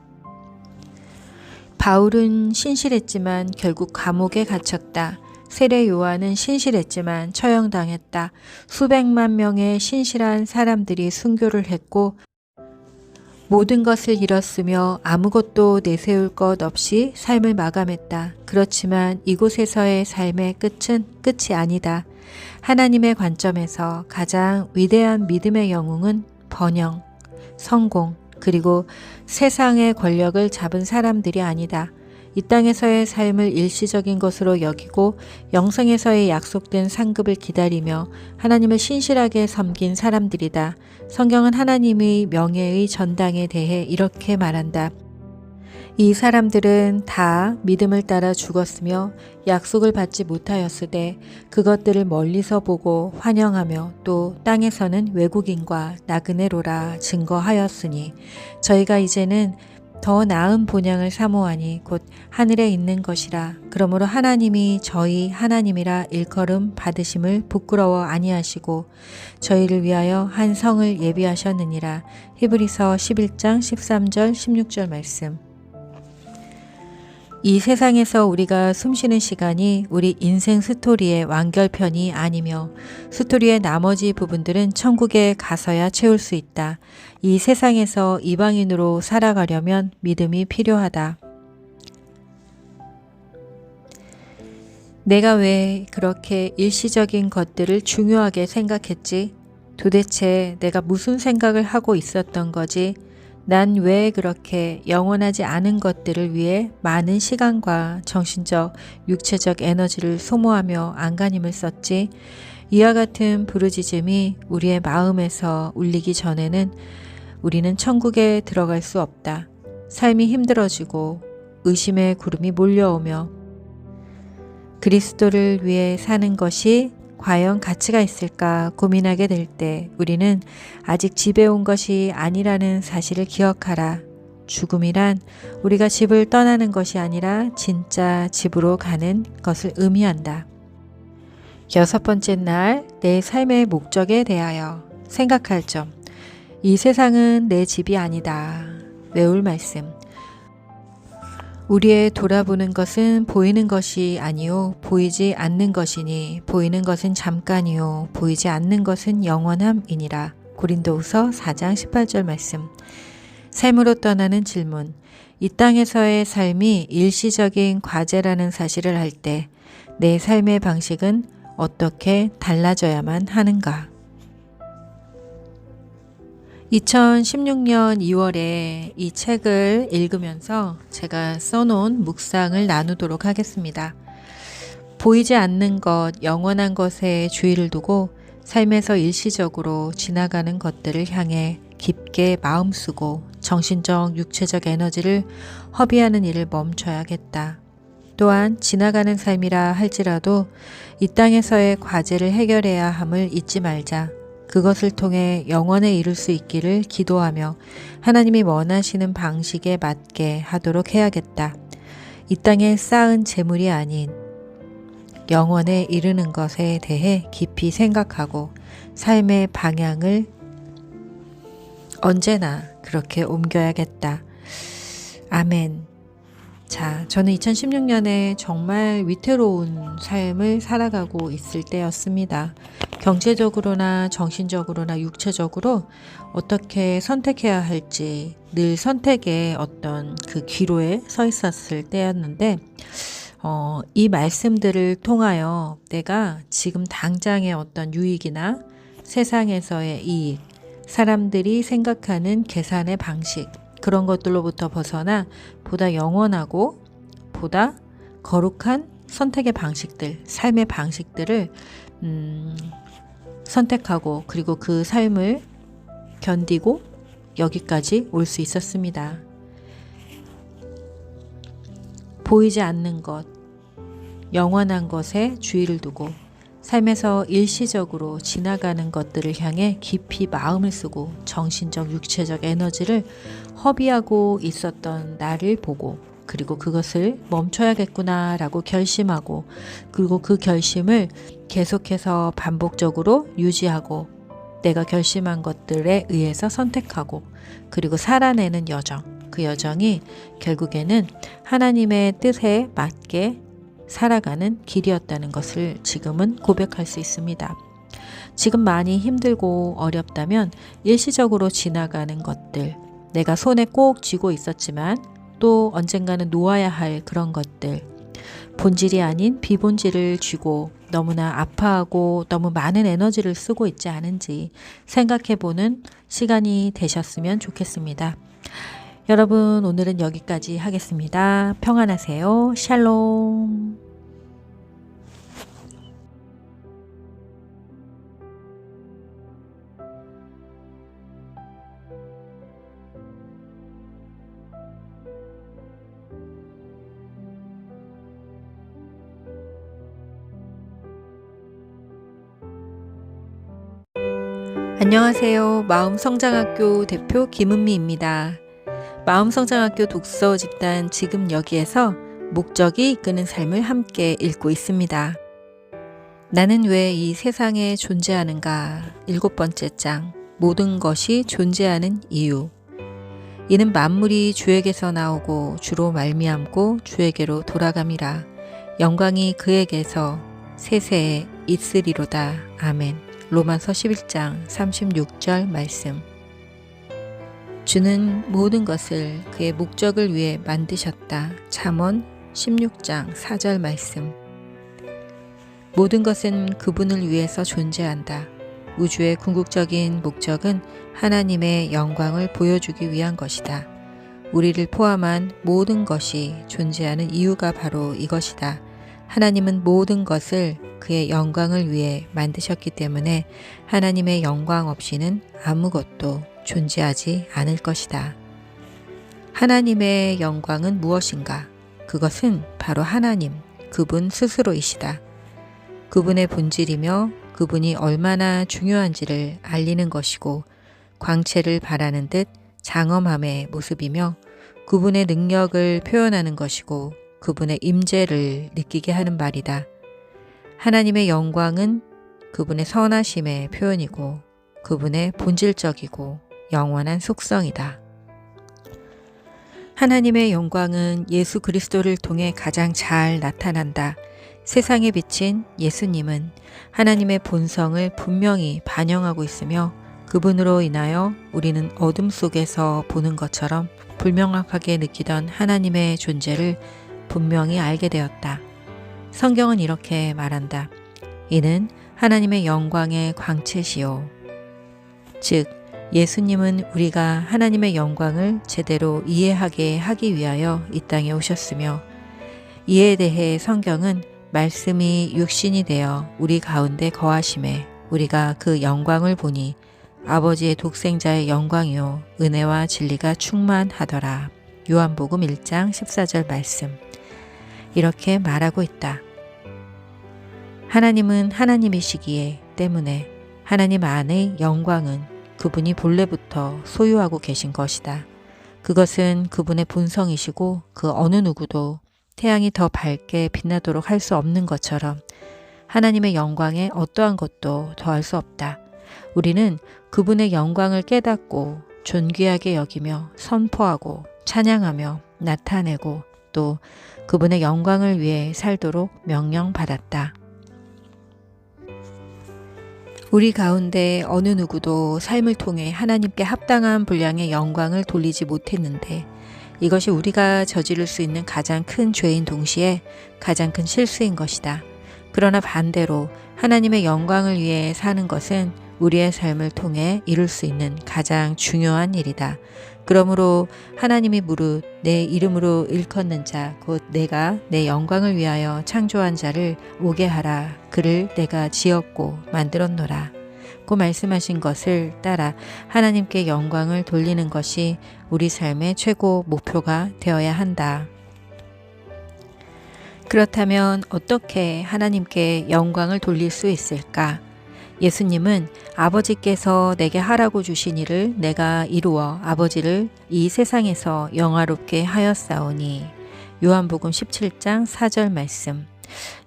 [SPEAKER 1] 바울은 신실했지만 결국 감옥에 갇혔다. 세례 요한은 신실했지만 처형당했다. 수백만 명의 신실한 사람들이 순교를 했고 모든 것을 잃었으며 아무것도 내세울 것 없이 삶을 마감했다. 그렇지만 이곳에서의 삶의 끝은 끝이 아니다. 하나님의 관점에서 가장 위대한 믿음의 영웅은 번영, 성공, 그리고 세상의 권력을 잡은 사람들이 아니다. 이 땅에서의 삶을 일시적인 것으로 여기고 영생에서의 약속된 상급을 기다리며 하나님을 신실하게 섬긴 사람들이다. 성경은 하나님의 명예의 전당에 대해 이렇게 말한다. 이 사람들은 다 믿음을 따라 죽었으며 약속을 받지 못하였으되 그것들을 멀리서 보고 환영하며 또 땅에서는 외국인과 나그네로라 증거하였으니 저희가 이제는 더 나은 본향을 사모하니 곧 하늘에 있는 것이라. 그러므로 하나님이 저희 하나님이라 일컬음 받으심을 부끄러워 아니하시고 저희를 위하여 한 성을 예비하셨느니라. 히브리서 11장 13절 16절 말씀. 이 세상에서 우리가 숨쉬는 시간이 우리 인생 스토리의 완결편이 아니며 스토리의 나머지 부분들은 천국에 가서야 채울 수 있다. 이 세상에서 이방인으로 살아가려면 믿음이 필요하다. 내가 왜 그렇게 일시적인 것들을 중요하게 생각했지? 도대체 내가 무슨 생각을 하고 있었던 거지? 난 왜 그렇게 영원하지 않은 것들을 위해 많은 시간과 정신적, 육체적 에너지를 소모하며 안간힘을 썼지? 이와 같은 부르짖음이 우리의 마음에서 울리기 전에는 우리는 천국에 들어갈 수 없다. 삶이 힘들어지고 의심의 구름이 몰려오며 그리스도를 위해 사는 것이 과연 가치가 있을까 고민하게 될 때 우리는 아직 집에 온 것이 아니라는 사실을 기억하라. 죽음이란 우리가 집을 떠나는 것이 아니라 진짜 집으로 가는 것을 의미한다. 6번째 날, 내 삶의 목적에 대하여 생각할 점. 이 세상은 내 집이 아니다. 외울 말씀. 우리의 돌아보는 것은 보이는 것이 아니요 보이지 않는 것이니 보이는 것은 잠깐이요 보이지 않는 것은 영원함이니라. 고린도후서 4장 18절 말씀. 삶으로 떠나는 질문. 이 땅에서의 삶이 일시적인 과제라는 사실을 알 때 내 삶의 방식은 어떻게 달라져야만 하는가? 2016년 2월에 이 책을 읽으면서 제가 써놓은 묵상을 나누도록 하겠습니다. 보이지 않는 것, 영원한 것에 주의를 두고 삶에서 일시적으로 지나가는 것들을 향해 깊게 마음 쓰고 정신적, 육체적 에너지를 허비하는 일을 멈춰야겠다. 또한 지나가는 삶이라 할지라도 이 땅에서의 과제를 해결해야 함을 잊지 말자. 그것을 통해 영원에 이룰 수 있기를 기도하며 하나님이 원하시는 방식에 맞게 하도록 해야겠다. 이 땅에 쌓은 재물이 아닌 영원에 이르는 것에 대해 깊이 생각하고 삶의 방향을 언제나 그렇게 옮겨야겠다. 아멘. 자, 저는 2016년에 정말 위태로운 삶을 살아가고 있을 때였습니다. 경제적으로나 정신적으로나 육체적으로 어떻게 선택해야 할지 늘 선택의 어떤 그 기로에 서 있었을 때였는데 이 말씀들을 통하여 내가 지금 당장의 어떤 유익이나 세상에서의 이익, 사람들이 생각하는 계산의 방식 그런 것들로부터 벗어나 보다 영원하고 보다 거룩한 선택의 방식들, 삶의 방식들을 선택하고 그리고 그 삶을 견디고 여기까지 올 수 있었습니다. 보이지 않는 것, 영원한 것에 주의를 두고 삶에서 일시적으로 지나가는 것들을 향해 깊이 마음을 쓰고 정신적, 육체적 에너지를 허비하고 있었던 나를 보고 그리고 그것을 멈춰야겠구나 라고 결심하고 그리고 그 결심을 계속해서 반복적으로 유지하고 내가 결심한 것들에 의해서 선택하고 그리고 살아내는 여정, 그 여정이 결국에는 하나님의 뜻에 맞게 살아가는 길이었다는 것을 지금은 고백할 수 있습니다. 지금 많이 힘들고 어렵다면 일시적으로 지나가는 것들, 내가 손에 꼭 쥐고 있었지만 또 언젠가는 놓아야 할 그런 것들, 본질이 아닌 비본질을 쥐고 너무나 아파하고 너무 많은 에너지를 쓰고 있지 않은지 생각해보는 시간이 되셨으면 좋겠습니다. 여러분, 오늘은 여기까지 하겠습니다. 평안하세요. 샬롬. 안녕하세요. 마음성장학교 대표 김은미입니다. 마음성장학교 독서 집단 지금 여기에서 목적이 이끄는 삶을 함께 읽고 있습니다. 나는 왜 이 세상에 존재하는가? 7번째 장. 모든 것이 존재하는 이유. 이는 만물이 주에게서 나오고 주로 말미암고 주에게로 돌아감이라. 영광이 그에게서 세세에 있으리로다. 아멘. 로마서 11장 36절 말씀. 주는 모든 것을 그의 목적을 위해 만드셨다. 잠언 16장 4절 말씀. 모든 것은 그분을 위해서 존재한다. 우주의 궁극적인 목적은 하나님의 영광을 보여주기 위한 것이다. 우리를 포함한 모든 것이 존재하는 이유가 바로 이것이다. 하나님은 모든 것을 그의 영광을 위해 만드셨기 때문에 하나님의 영광 없이는 아무것도 존재하지 않을 것이다. 하나님의 영광은 무엇인가? 그것은 바로 하나님, 그분 스스로이시다. 그분의 본질이며 그분이 얼마나 중요한지를 알리는 것이고 광채를 발하는 듯 장엄함의 모습이며 그분의 능력을 표현하는 것이고 그분의 임재를 느끼게 하는 말이다. 하나님의 영광은 그분의 선하심의 표현이고 그분의 본질적이고 영원한 속성이다. 하나님의 영광은 예수 그리스도를 통해 가장 잘 나타난다. 세상에 비친 예수님은 하나님의 본성을 분명히 반영하고 있으며 그분으로 인하여 우리는 어둠 속에서 보는 것처럼 불명확하게 느끼던 하나님의 존재를 분명히 알게 되었다. 성경은 이렇게 말한다. 이는 하나님의 영광의 광채시요. 즉, 예수님은 우리가 하나님의 영광을 제대로 이해하게 하기 위하여 이 땅에 오셨으며 이에 대해 성경은 말씀이 육신이 되어 우리 가운데 거하심에 우리가 그 영광을 보니 아버지의 독생자의 영광이요 은혜와 진리가 충만하더라. 요한복음 1장 14절 말씀. 이렇게 말하고 있다. 하나님은 하나님이시기에 때문에 하나님 안의 영광은 그분이 본래부터 소유하고 계신 것이다. 그것은 그분의 본성이시고 그 어느 누구도 태양이 더 밝게 빛나도록 할 수 없는 것처럼 하나님의 영광에 어떠한 것도 더할 수 없다. 우리는 그분의 영광을 깨닫고 존귀하게 여기며 선포하고 찬양하며 나타내고 또 그분의 영광을 위해 살도록 명령받았다. 우리 가운데 어느 누구도 삶을 통해 하나님께 합당한 분량의 영광을 돌리지 못했는데 이것이 우리가 저지를 수 있는 가장 큰 죄인 동시에 가장 큰 실수인 것이다. 그러나 반대로 하나님의 영광을 위해 사는 것은 우리의 삶을 통해 이룰 수 있는 가장 중요한 일이다. 그러므로 하나님이 무릇 내 이름으로 일컫는 자 곧 내가 내 영광을 위하여 창조한 자를 오게 하라. 그를 내가 지었고 만들었노라. 고 말씀하신 것을 따라 하나님께 영광을 돌리는 것이 우리 삶의 최고 목표가 되어야 한다. 그렇다면 어떻게 하나님께 영광을 돌릴 수 있을까? 예수님은 아버지께서 내게 하라고 주신 일을 내가 이루어 아버지를 이 세상에서 영화롭게 하였사오니 요한복음 17장 4절 말씀.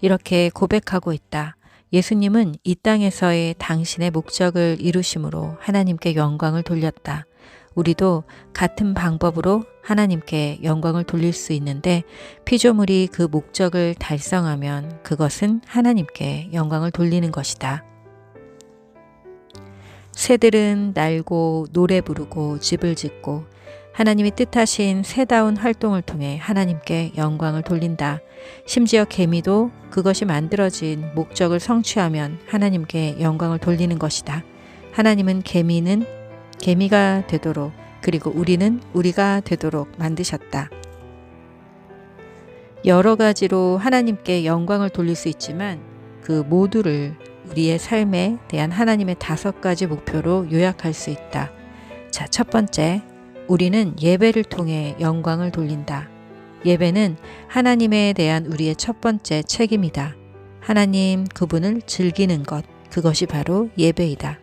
[SPEAKER 1] 이렇게 고백하고 있다. 예수님은 이 땅에서의 당신의 목적을 이루심으로 하나님께 영광을 돌렸다. 우리도 같은 방법으로 하나님께 영광을 돌릴 수 있는데 피조물이 그 목적을 달성하면 그것은 하나님께 영광을 돌리는 것이다. 새들은 날고 노래 부르고 집을 짓고 하나님이 뜻하신 새다운 활동을 통해 하나님께 영광을 돌린다. 심지어 개미도 그것이 만들어진 목적을 성취하면 하나님께 영광을 돌리는 것이다. 하나님은 개미가 되도록 그리고 우리는 우리가 되도록 만드셨다. 여러 가지로 하나님께 영광을 돌릴 수 있지만 그 모두를 우리의 삶에 대한 하나님의 5가지 목표로 요약할 수 있다. 자, 첫 번째, 우리는 예배를 통해 영광을 돌린다. 예배는 하나님에 대한 우리의 첫 번째 책임이다. 하나님 그분을 즐기는 것, 그것이 바로 예배이다.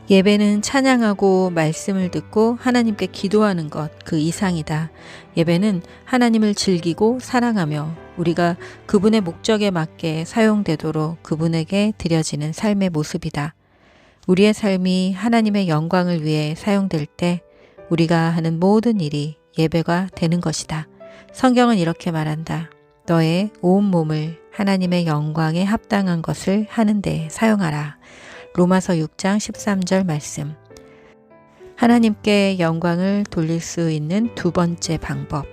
[SPEAKER 1] 예배는 찬양하고 말씀을 듣고 하나님께 기도하는 것, 그 이상이다. 예배는 하나님을 즐기고 사랑하며 우리가 그분의 목적에 맞게 사용되도록 그분에게 드려지는 삶의 모습이다. 우리의 삶이 하나님의 영광을 위해 사용될 때 우리가 하는 모든 일이 예배가 되는 것이다. 성경은 이렇게 말한다. 너의 온 몸을 하나님의 영광에 합당한 것을 하는 데 사용하라. 로마서 6장 13절 말씀. 하나님께 영광을 돌릴 수 있는 두 번째 방법.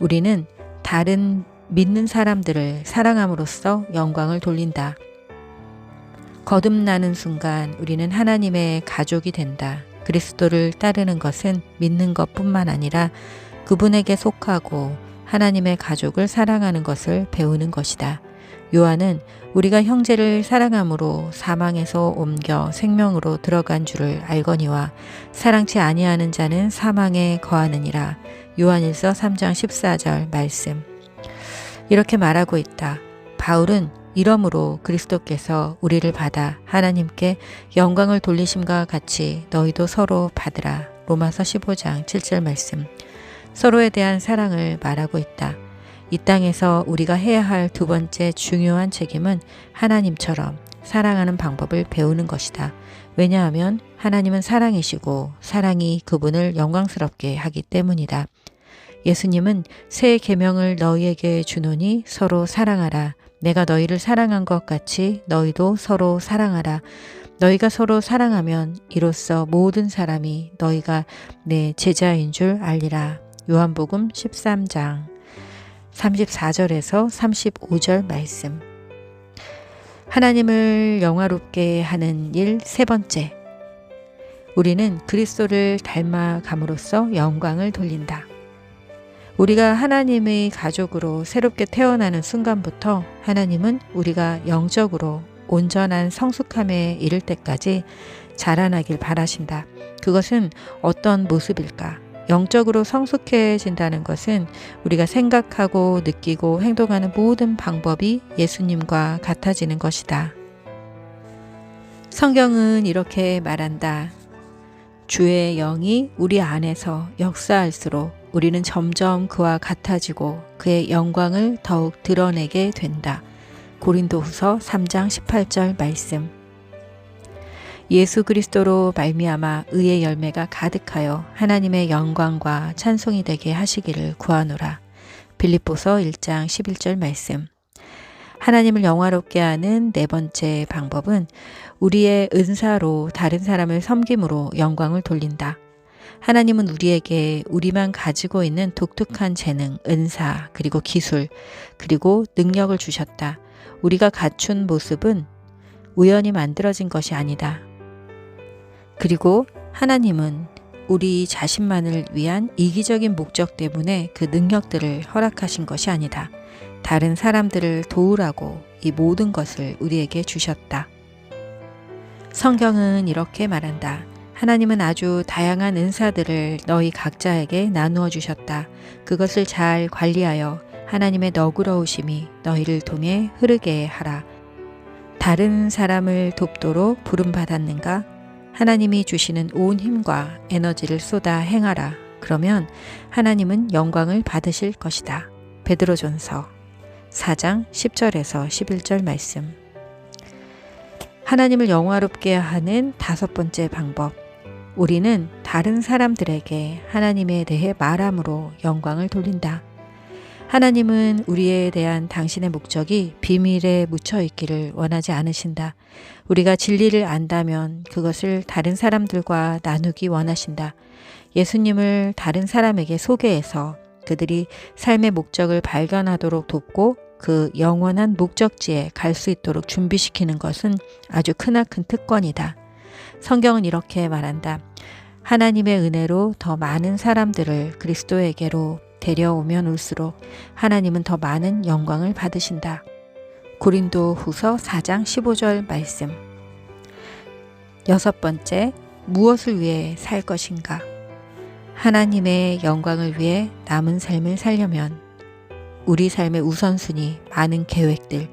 [SPEAKER 1] 우리는 다른 믿는 사람들을 사랑함으로써 영광을 돌린다. 거듭나는 순간 우리는 하나님의 가족이 된다. 그리스도를 따르는 것은 믿는 것뿐만 아니라 그분에게 속하고 하나님의 가족을 사랑하는 것을 배우는 것이다. 요한은 우리가 형제를 사랑함으로 사망에서 옮겨 생명으로 들어간 줄을 알거니와 사랑치 아니하는 자는 사망에 거하느니라. 요한일서 3장 14절 말씀. 이렇게 말하고 있다. 바울은 이러므로 그리스도께서 우리를 받아 하나님께 영광을 돌리심과 같이 너희도 서로 받으라. 로마서 15장 7절 말씀. 서로에 대한 사랑을 말하고 있다. 이 땅에서 우리가 해야 할 두 번째 중요한 책임은 하나님처럼 사랑하는 방법을 배우는 것이다. 왜냐하면 하나님은 사랑이시고 사랑이 그분을 영광스럽게 하기 때문이다. 예수님은 새 계명을 너희에게 주노니 서로 사랑하라. 내가 너희를 사랑한 것 같이 너희도 서로 사랑하라. 너희가 서로 사랑하면 이로써 모든 사람이 너희가 내 제자인 줄 알리라. 요한복음 13장 34절에서 35절 말씀. 하나님을 영화롭게 하는 일 세 번째. 우리는 그리스도를 닮아감으로써 영광을 돌린다. 우리가 하나님의 가족으로 새롭게 태어나는 순간부터 하나님은 우리가 영적으로 온전한 성숙함에 이를 때까지 자라나길 바라신다. 그것은 어떤 모습일까? 영적으로 성숙해진다는 것은 우리가 생각하고 느끼고 행동하는 모든 방법이 예수님과 같아지는 것이다. 성경은 이렇게 말한다. 주의 영이 우리 안에서 역사할수록 우리는 점점 그와 같아지고 그의 영광을 더욱 드러내게 된다. 고린도후서 3장 18절 말씀. 예수 그리스도로 말미암아 의의 열매가 가득하여 하나님의 영광과 찬송이 되게 하시기를 구하노라. 빌립보서 1장 11절 말씀. 하나님을 영화롭게 하는 네 번째 방법은 우리의 은사로 다른 사람을 섬김으로 영광을 돌린다. 하나님은 우리에게 우리만 가지고 있는 독특한 재능, 은사, 그리고 기술, 그리고 능력을 주셨다. 우리가 갖춘 모습은 우연히 만들어진 것이 아니다. 그리고 하나님은 우리 자신만을 위한 이기적인 목적 때문에 그 능력들을 허락하신 것이 아니다. 다른 사람들을 도우라고 이 모든 것을 우리에게 주셨다. 성경은 이렇게 말한다. 하나님은 아주 다양한 은사들을 너희 각자에게 나누어 주셨다. 그것을 잘 관리하여 하나님의 너그러우심이 너희를 통해 흐르게 하라. 다른 사람을 돕도록 부름받았는가? 하나님이 주시는 온 힘과 에너지를 쏟아 행하라. 그러면 하나님은 영광을 받으실 것이다. 베드로전서 4장 10절에서 11절 말씀. 하나님을 영화롭게 하는 다섯 번째 방법. 우리는 다른 사람들에게 하나님에 대해 말함으로 영광을 돌린다. 하나님은 우리에 대한 당신의 목적이 비밀에 묻혀 있기를 원하지 않으신다. 우리가 진리를 안다면 그것을 다른 사람들과 나누기 원하신다. 예수님을 다른 사람에게 소개해서 그들이 삶의 목적을 발견하도록 돕고 그 영원한 목적지에 갈 수 있도록 준비시키는 것은 아주 크나큰 특권이다. 성경은 이렇게 말한다. 하나님의 은혜로 더 많은 사람들을 그리스도에게로 데려오면 올수록 하나님은 더 많은 영광을 받으신다. 고린도후서 4장 15절 말씀. 여섯 번째, 무엇을 위해 살 것인가? 하나님의 영광을 위해 남은 삶을 살려면 우리 삶의 우선순위, 많은 계획들,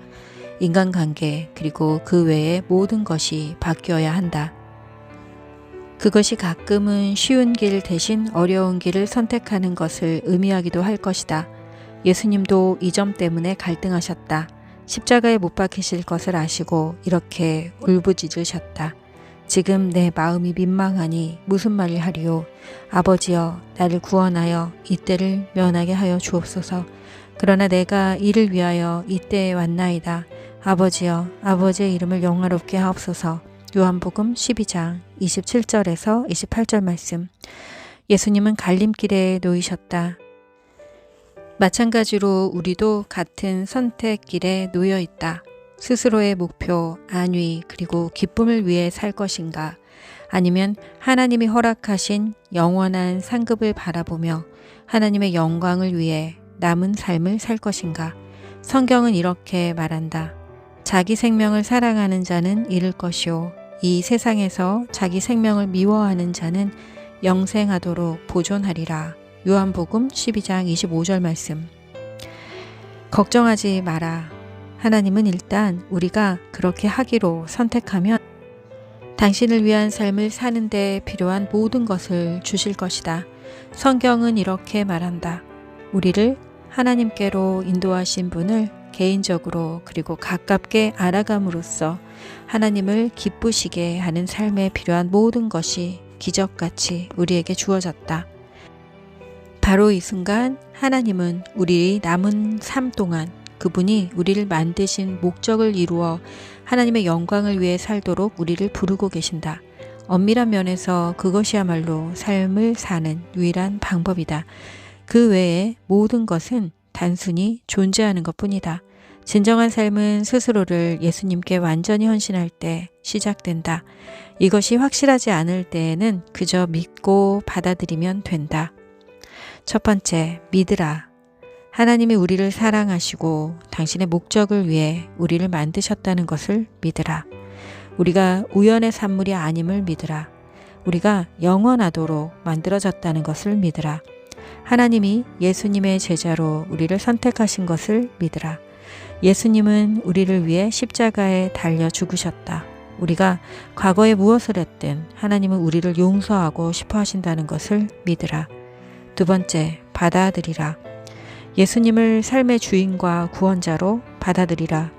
[SPEAKER 1] 인간관계, 그리고 그 외의 모든 것이 바뀌어야 한다. 그것이 가끔은 쉬운 길 대신 어려운 길을 선택하는 것을 의미하기도 할 것이다. 예수님도 이 점 때문에 갈등하셨다. 십자가에 못 박히실 것을 아시고 이렇게 울부짖으셨다. 지금 내 마음이 민망하니 무슨 말을 하리요. 아버지여, 나를 구원하여 이때를 면하게 하여 주옵소서. 그러나 내가 이를 위하여 이때에 왔나이다. 아버지여, 아버지의 이름을 영화롭게 하옵소서. 요한복음 12장 27절에서 28절 말씀. 예수님은 갈림길에 놓이셨다. 마찬가지로 우리도 같은 선택길에 놓여 있다. 스스로의 목표, 안위, 그리고 기쁨을 위해 살 것인가? 아니면 하나님이 허락하신 영원한 상급을 바라보며 하나님의 영광을 위해 남은 삶을 살 것인가? 성경은 이렇게 말한다. 자기 생명을 사랑하는 자는 잃을 것이요. 이 세상에서 자기 생명을 미워하는 자는 영생하도록 보존하리라. 요한복음 12장 25절 말씀. 걱정하지 마라. 하나님은 일단 우리가 그렇게 하기로 선택하면 당신을 위한 삶을 사는 데 필요한 모든 것을 주실 것이다. 성경은 이렇게 말한다. 우리를 하나님께로 인도하신 분을 개인적으로 그리고 가깝게 알아감으로써 하나님을 기쁘시게 하는 삶에 필요한 모든 것이 기적같이 우리에게 주어졌다. 바로 이 순간 하나님은 우리 남은 삶 동안 그분이 우리를 만드신 목적을 이루어 하나님의 영광을 위해 살도록 우리를 부르고 계신다. 엄밀한 면에서 그것이야말로 삶을 사는 유일한 방법이다. 그 외에 모든 것은 단순히 존재하는 것뿐이다. 진정한 삶은 스스로를 예수님께 완전히 헌신할 때 시작된다. 이것이 확실하지 않을 때에는 그저 믿고 받아들이면 된다. 첫 번째, 믿으라. 하나님이 우리를 사랑하시고 당신의 목적을 위해 우리를 만드셨다는 것을 믿으라. 우리가 우연의 산물이 아님을 믿으라. 우리가 영원하도록 만들어졌다는 것을 믿으라. 하나님이 예수님의 제자로 우리를 선택하신 것을 믿으라. 예수님은 우리를 위해 십자가에 달려 죽으셨다. 우리가 과거에 무엇을 했든 하나님은 우리를 용서하고 싶어 하신다는 것을 믿으라. 두 번째, 받아들이라. 예수님을 삶의 주인과 구원자로 받아들이라.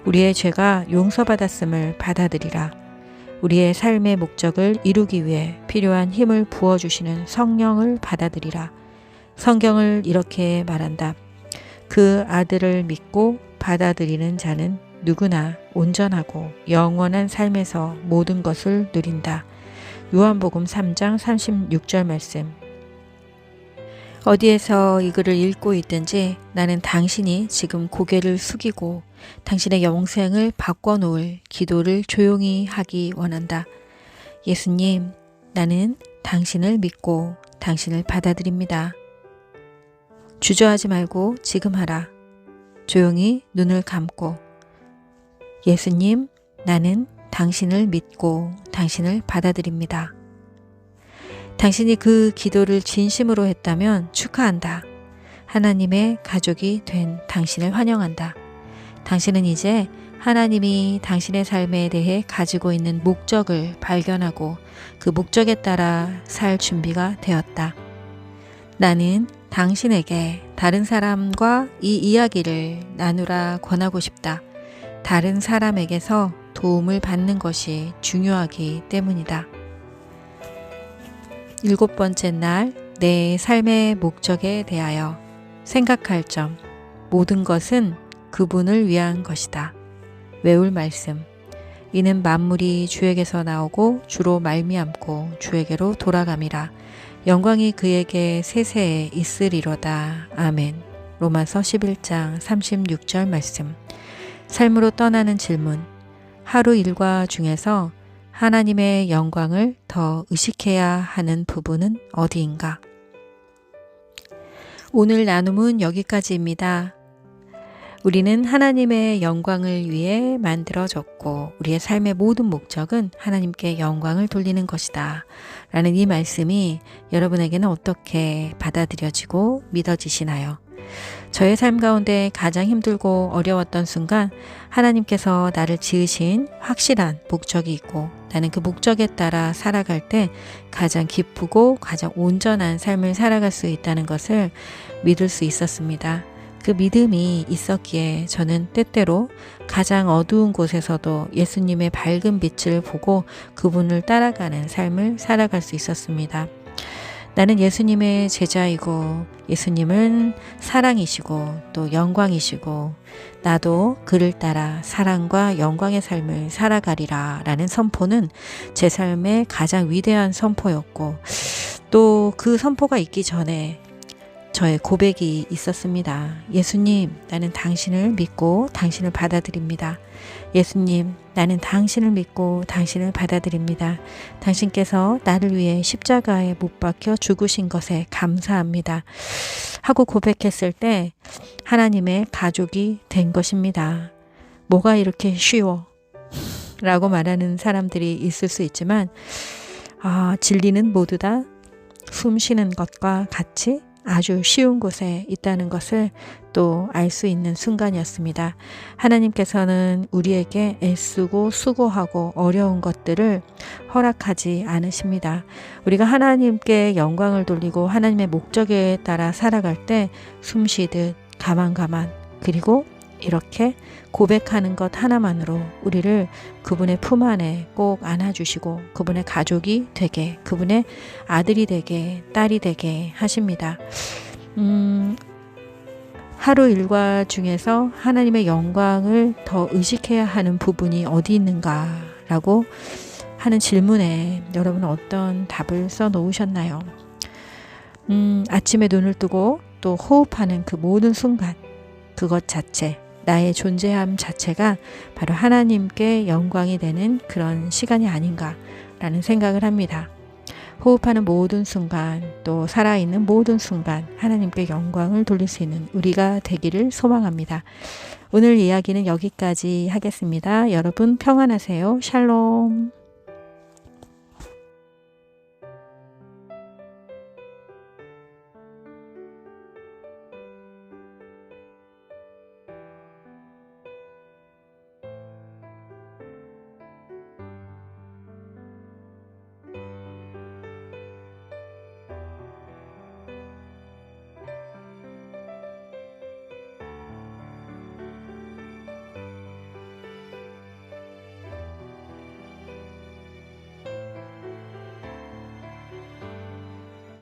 [SPEAKER 1] 우리의 죄가 용서받았음을 받아들이라. 우리의 삶의 목적을 이루기 위해 필요한 힘을 부어주시는 성령을 받아들이라. 성경을 이렇게 말한다. 그 아들을 믿고 받아들이는 자는 누구나 온전하고 영원한 삶에서 모든 것을 누린다. 요한복음 3장 36절 말씀. 어디에서 이 글을 읽고 있든지 나는 당신이 지금 고개를 숙이고 당신의 영생을 바꿔놓을 기도를 조용히 하기 원한다. 예수님, 나는 당신을 믿고 당신을 받아들입니다. 주저하지 말고 지금 하라. 조용히 눈을 감고 예수님, 나는 당신을 믿고 당신을 받아들입니다. 당신이 그 기도를 진심으로 했다면 축하한다. 하나님의 가족이 된 당신을 환영한다. 당신은 이제 하나님이 당신의 삶에 대해 가지고 있는 목적을 발견하고 그 목적에 따라 살 준비가 되었다. 나는 당신에게 다른 사람과 이 이야기를 나누라 권하고 싶다. 다른 사람에게서 도움을 받는 것이 중요하기 때문이다. 7번째 날, 내 삶의 목적에 대하여 생각할 점. 모든 것은 그분을 위한 것이다. 외울 말씀. 이는 만물이 주에게서 나오고 주로 말미암고 주에게로 돌아감이라. 영광이 그에게 세세에 있으리로다. 아멘. 로마서 11장 36절 말씀. 삶으로 떠나는 질문. 하루 일과 중에서 하나님의 영광을 더 의식해야 하는 부분은 어디인가? 오늘 나눔은 여기까지입니다. 우리는 하나님의 영광을 위해 만들어졌고 우리의 삶의 모든 목적은 하나님께 영광을 돌리는 것이다. 라는 이 말씀이 여러분에게는 어떻게 받아들여지고 믿어지시나요? 저의 삶 가운데 가장 힘들고 어려웠던 순간 하나님께서 나를 지으신 확실한 목적이 있고 나는 그 목적에 따라 살아갈 때 가장 기쁘고 가장 온전한 삶을 살아갈 수 있다는 것을 믿을 수 있었습니다. 그 믿음이 있었기에 저는 때때로 가장 어두운 곳에서도 예수님의 밝은 빛을 보고 그분을 따라가는 삶을 살아갈 수 있었습니다. 나는 예수님의 제자이고 예수님은 사랑이시고 또 영광이시고 나도 그를 따라 사랑과 영광의 삶을 살아가리라 라는 선포는 제 삶의 가장 위대한 선포였고 또 그 선포가 있기 전에 저의 고백이 있었습니다. 예수님, 나는 당신을 믿고 당신을 받아들입니다. 예수님, 나는 당신을 믿고 당신을 받아들입니다. 당신께서 나를 위해 십자가에 못 박혀 죽으신 것에 감사합니다. 하고 고백했을 때 하나님의 가족이 된 것입니다. 뭐가 이렇게 쉬워? 라고 말하는 사람들이 있을 수 있지만 진리는 모두 다 숨 쉬는 것과 같이 아주 쉬운 곳에 있다는 것을 또 알 수 있는 순간이었습니다. 하나님께서는 우리에게 애쓰고 수고하고 어려운 것들을 허락하지 않으십니다. 우리가 하나님께 영광을 돌리고 하나님의 목적에 따라 살아갈 때 숨쉬듯 가만 그리고 이렇게 고백하는 것 하나만으로 우리를 그분의 품 안에 꼭 안아주시고 그분의 가족이 되게, 그분의 아들이 되게, 딸이 되게 하십니다. 하루 일과 중에서 하나님의 영광을 더 의식해야 하는 부분이 어디 있는가라고 하는 질문에 여러분은 어떤 답을 써 놓으셨나요? 아침에 눈을 뜨고 또 호흡하는 그 모든 순간, 그것 자체, 나의 존재함 자체가 바로 하나님께 영광이 되는 그런 시간이 아닌가라는 생각을 합니다. 호흡하는 모든 순간, 또 살아있는 모든 순간 하나님께 영광을 돌릴 수 있는 우리가 되기를 소망합니다. 오늘 이야기는 여기까지 하겠습니다. 여러분 평안하세요. 샬롬.